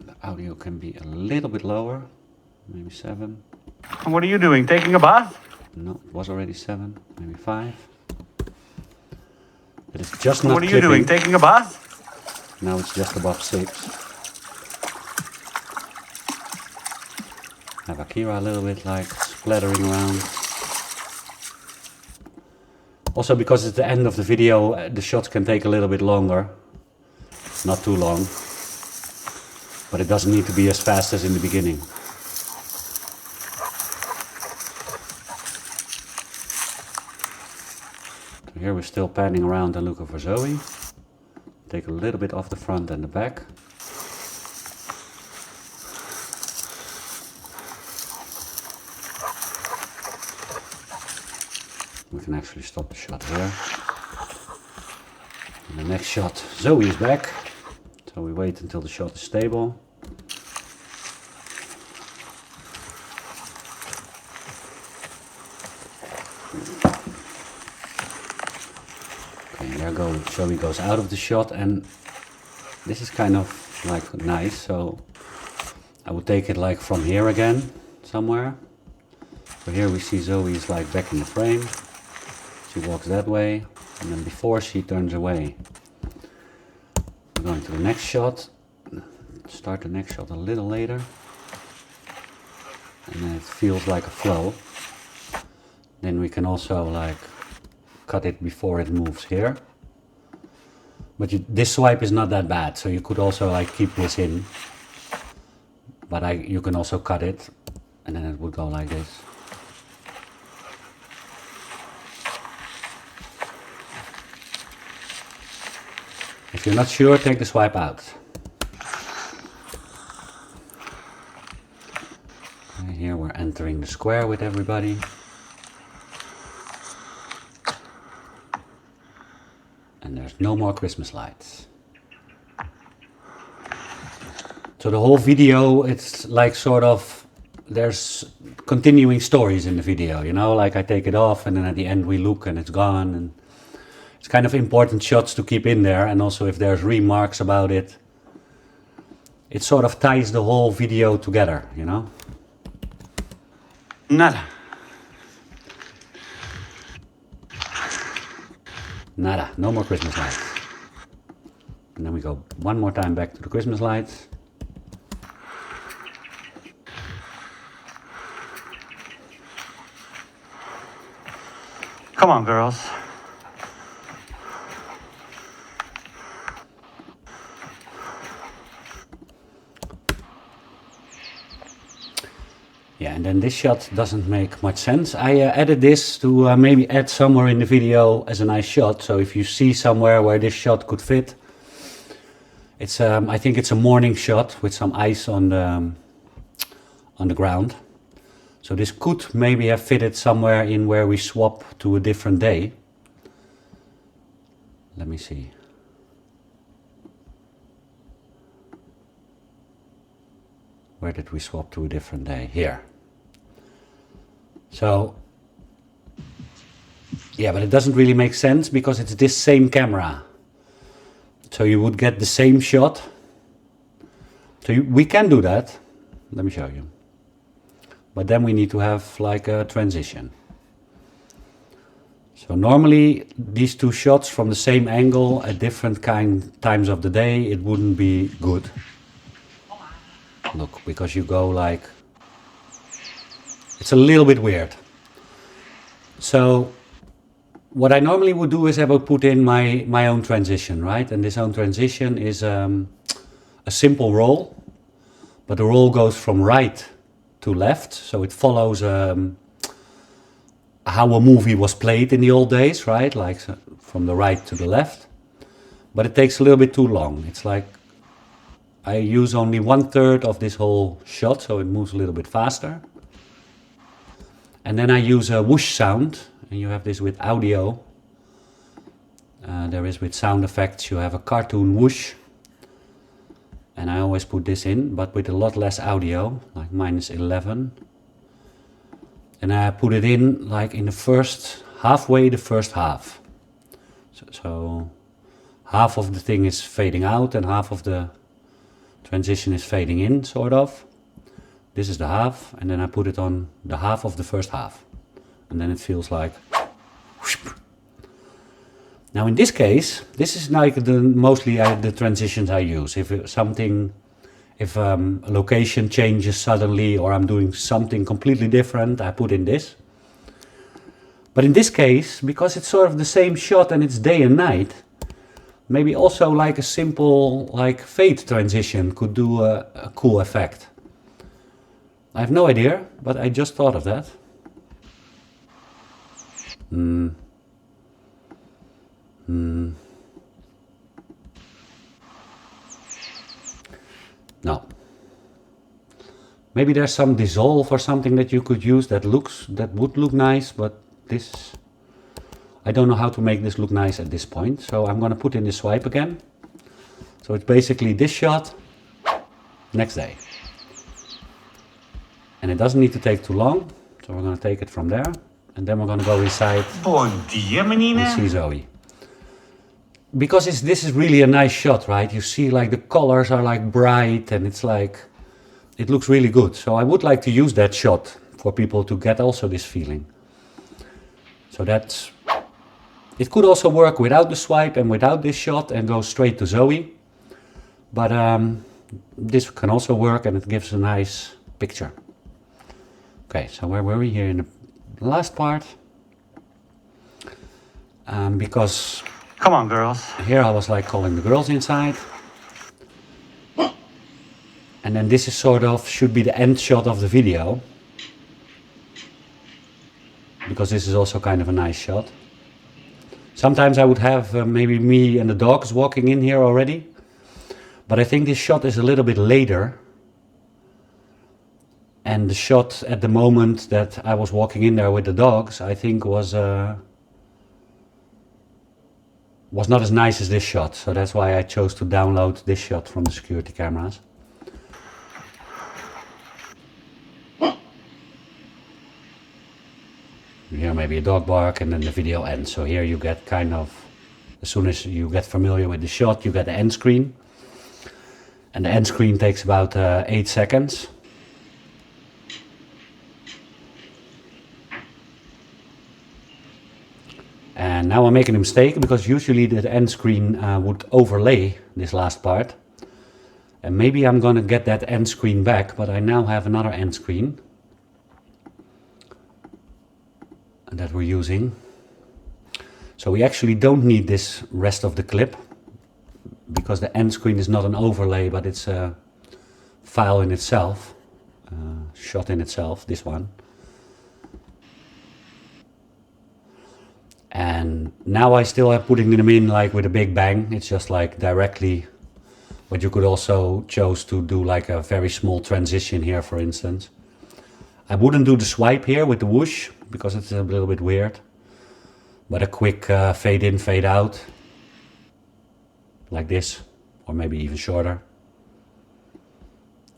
The audio can be a little bit lower, maybe 7. And what are you doing? Taking a bath? No, it was already 7, maybe 5. But it's just not What are you doing? clipping. Taking a bath? Now it's just above 6. Have Akira a little bit like splattering around. Also because it's the end of the video, the shots can take a little bit longer. Not too long. But it doesn't need to be as fast as in the beginning. So here we're still panning around and looking for Zoe. Take a little bit off the front and the back. We can actually stop the shot here. In the next shot, Zoe is back. So we wait until the shot is stable. Okay, there goes Zoe goes out of the shot, and this is kind of like nice. So I would take it like from here again, somewhere. So here we see Zoe is like back in the frame. She walks that way, and then before she turns away. We're going to the next shot. Start the next shot a little later. And then it feels like a flow. Then we can also like cut it before it moves here. But this swipe is not that bad, so you could also like keep this in. But you can also cut it, and then it would go like this. If you're not sure, take the swipe out. And here we're entering the square with everybody. And there's no more Christmas lights. So the whole video, it's like sort of, there's continuing stories in the video, you know, like I take it off and then at the end we look and it's gone. And it's kind of important shots to keep in there, and also if there's remarks about it, it sort of ties the whole video together, you know? Nada. Nada, no more Christmas lights. And then we go one more time back to the Christmas lights. Come on, girls. Yeah, and then this shot doesn't make much sense. I added this to maybe add somewhere in the video as a nice shot. So if you see somewhere where this shot could fit, it's I think it's a morning shot with some ice on the ground. So this could maybe have fitted somewhere in where we swap to a different day. Let me see. Where did we swap to a different day? Here. So, yeah, but it doesn't really make sense because it's this same camera. So you would get the same shot. So we can do that. Let me show you. But then we need to have like a transition. So normally these two shots from the same angle at different times of the day, it wouldn't be good. Look, because you go like, it's a little bit weird. So what I normally would do is I would put in my own transition, right? And this own transition is a simple roll, but the roll goes from right to left. So it follows how a movie was played in the old days, right? Like from the right to the left. But it takes a little bit too long. It's like I use only 1/3 of this whole shot, so it moves a little bit faster. And then I use a whoosh sound, and you have this with audio. There is with sound effects, you have a cartoon whoosh. And I always put this in, but with a lot less audio, like -11. And I put it in like in the first half. So half of the thing is fading out and half of the transition is fading in, sort of. This is the half, and then I put it on the half of the first half. And then it feels like... Now in this case, this is like mostly the transitions I use. If a location changes suddenly or I'm doing something completely different, I put in this. But in this case, because it's sort of the same shot and it's day and night, maybe also like a simple like fade transition could do a cool effect. I have no idea, but I just thought of that. No. Maybe there's some dissolve or something that you could use that would look nice, but this, I don't know how to make this look nice at this point. So I'm going to put in the swipe again. So it's basically this shot, next day. And it doesn't need to take too long. So we're going to take it from there. And then we're going to go inside Bon dia, menina. and see Zoe. Because this is really a nice shot, right? You see like the colors are like bright and it's like, it looks really good. So I would like to use that shot for people to get also this feeling. So that's, it could also work without the swipe and without this shot and go straight to Zoe. But this can also work and it gives a nice picture. Okay, so where were we here in the last part? Because Come on, girls. Here I was like calling the girls inside. And then this is sort of, should be the end shot of the video. Because this is also kind of a nice shot. Sometimes I would have maybe me and the dogs walking in here already. But I think this shot is a little bit later. And the shot at the moment that I was walking in there with the dogs, I think was not as nice as this shot. So that's why I chose to download this shot from the security cameras. You hear maybe a dog bark and then the video ends. So here you get kind of, as soon as you get familiar with the shot, you get the end screen. And the end screen takes about 8 seconds. And now I'm making a mistake because usually the end screen would overlay this last part. And maybe I'm gonna get that end screen back, but I now have another end screen that we're using. So we actually don't need this rest of the clip because the end screen is not an overlay, but it's a file in itself, shot in itself, this one. And now I still am putting them in like with a big bang. It's just like directly, but you could also choose to do like a very small transition here, for instance. I wouldn't do the swipe here with the whoosh because it's a little bit weird. But a quick fade in, fade out, like this, or maybe even shorter,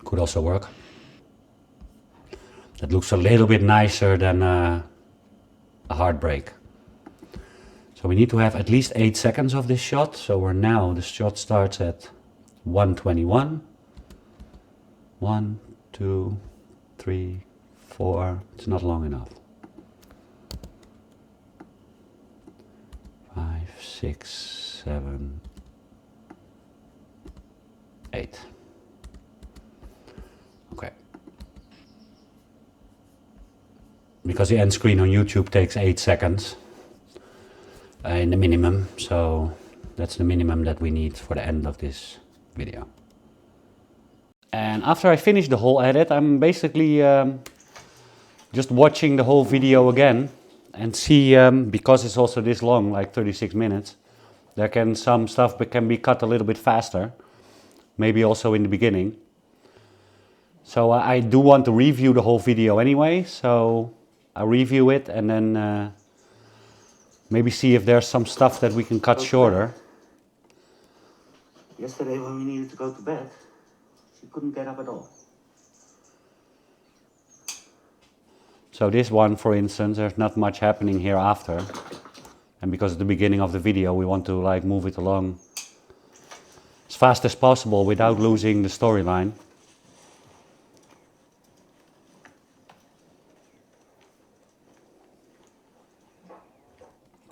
could also work. That looks a little bit nicer than a heartbreak. So we need to have at least 8 seconds of this shot. So we're now, the shot starts at 1:21. 1, 2, 3, 4. It's not long enough. 5, 6, 7, 8. Okay. Because the end screen on YouTube takes 8 seconds. In the minimum, so that's the minimum that we need for the end of this video. And after I finish the whole edit, I'm basically just watching the whole video again and see, because it's also this long, like 36 minutes, there can some stuff can be cut a little bit faster, maybe also in the beginning. So I do want to review the whole video anyway, so I review it and then maybe see if there's some stuff that we can cut shorter. Yesterday when we needed to go to bed, she couldn't get up at all. So this one, for instance, there's not much happening here after. And because at the beginning of the video we want to like move it along as fast as possible without losing the storyline.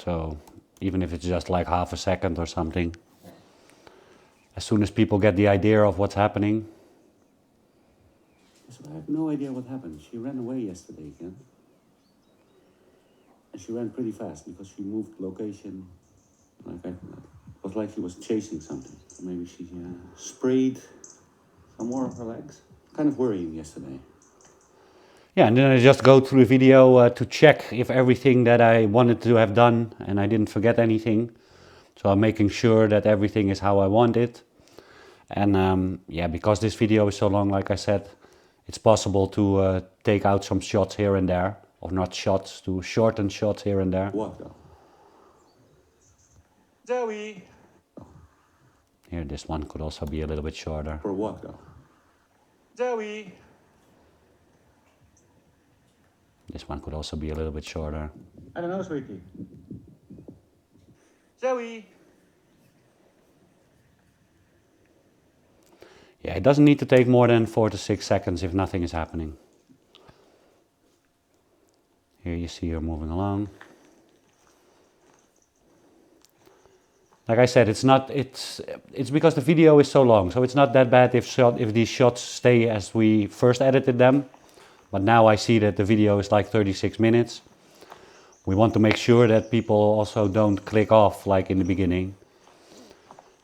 So even if it's just like half a second or something, as soon as people get the idea of what's happening. So I have no idea what happened. She ran away yesterday, yeah? And she ran pretty fast because she moved location. It was like she was chasing something. Maybe she sprayed some more of her legs. Kind of worrying yesterday. Yeah, and then I just go through the video to check if everything that I wanted to have done and I didn't forget anything. So I'm making sure that everything is how I want it. And yeah, because this video is so long, like I said, it's possible to take out some shots here and there. Or not shots, to shorten shots here and there. What though? Zoe! Here, this one could also be a little bit shorter. For what though? Zoe! This one could also be a little bit shorter. I don't know, sweetie. Zoe! Yeah, it doesn't need to take more than 4 to 6 seconds if nothing is happening. Here you see her moving along. Like I said, it's because the video is so long, so it's not that bad if these shots stay as we first edited them. But now I see that the video is like 36 minutes. We want to make sure that people also don't click off like in the beginning.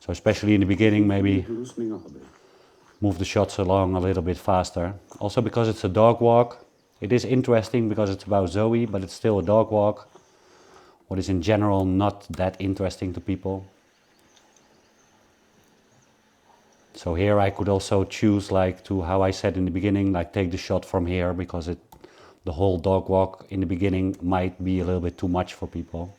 So especially in the beginning, maybe Loosening up a bit. move the shots along a little bit faster. Also because it's a dog walk. It is interesting because it's about Zoe, but it's still a dog walk. What is in general not that interesting to people. So here I could also choose like to how I said in the beginning, like take the shot from here because the whole dog walk in the beginning might be a little bit too much for people.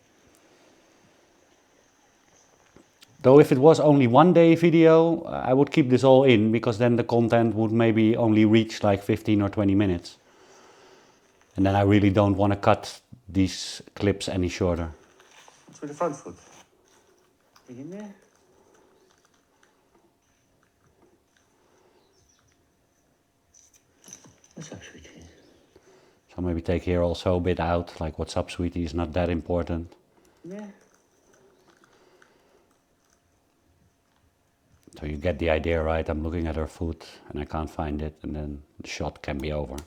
Though if it was only one day video, I would keep this all in because then the content would maybe only reach like 15 or 20 minutes. And then I really don't want to cut these clips any shorter. Through the front foot. Dig in there. What's up, sweetie? So maybe take here also a bit out, like what's up sweetie is not that important. Yeah. So you get the idea, right? I'm looking at her foot and I can't find it and then the shot can be over.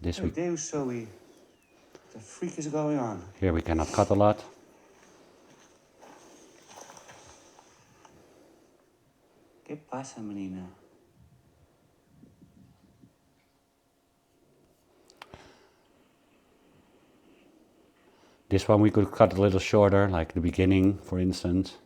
This Hey, we, Deus Zoe. What the freak is going on? here we cannot cut a lot. ¿Qué pasa, menina? This one we could cut a little shorter, like the beginning, for instance.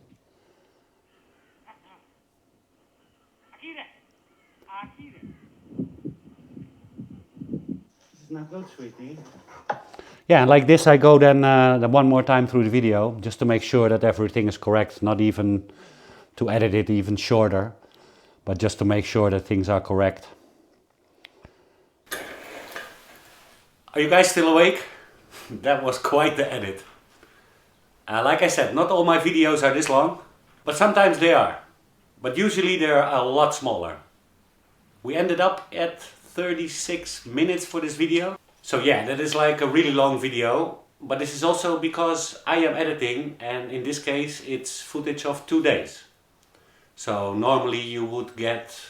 This is not good, sweetie. Yeah, and like this I go then one more time through the video, just to make sure that everything is correct, not even to edit it even shorter, but just to make sure that things are correct. Are you guys still awake? That was quite the edit. Like I said, not all my videos are this long, but sometimes they are. But usually they're a lot smaller. We ended up at 36 minutes for this video. So yeah, that is like a really long video, but this is also because I am editing, and in this case it's footage of 2 days. So normally you would get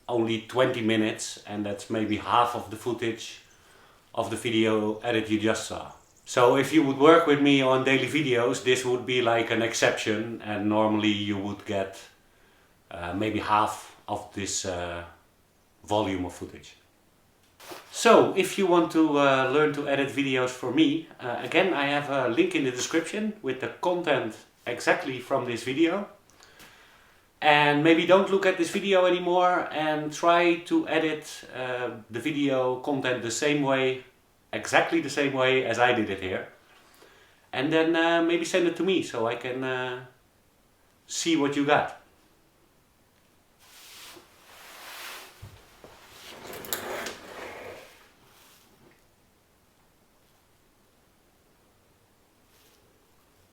only 20 minutes, and that's maybe half of the footage of the video edit you just saw. So if you would work with me on daily videos, this would be like an exception, and normally you would get maybe half of this volume of footage. So if you want to learn to edit videos for me, again I have a link in the description with the content exactly from this video. And maybe don't look at this video anymore and try to edit the video content the same way, exactly the same way as I did it here. And then maybe send it to me so I can see what you got.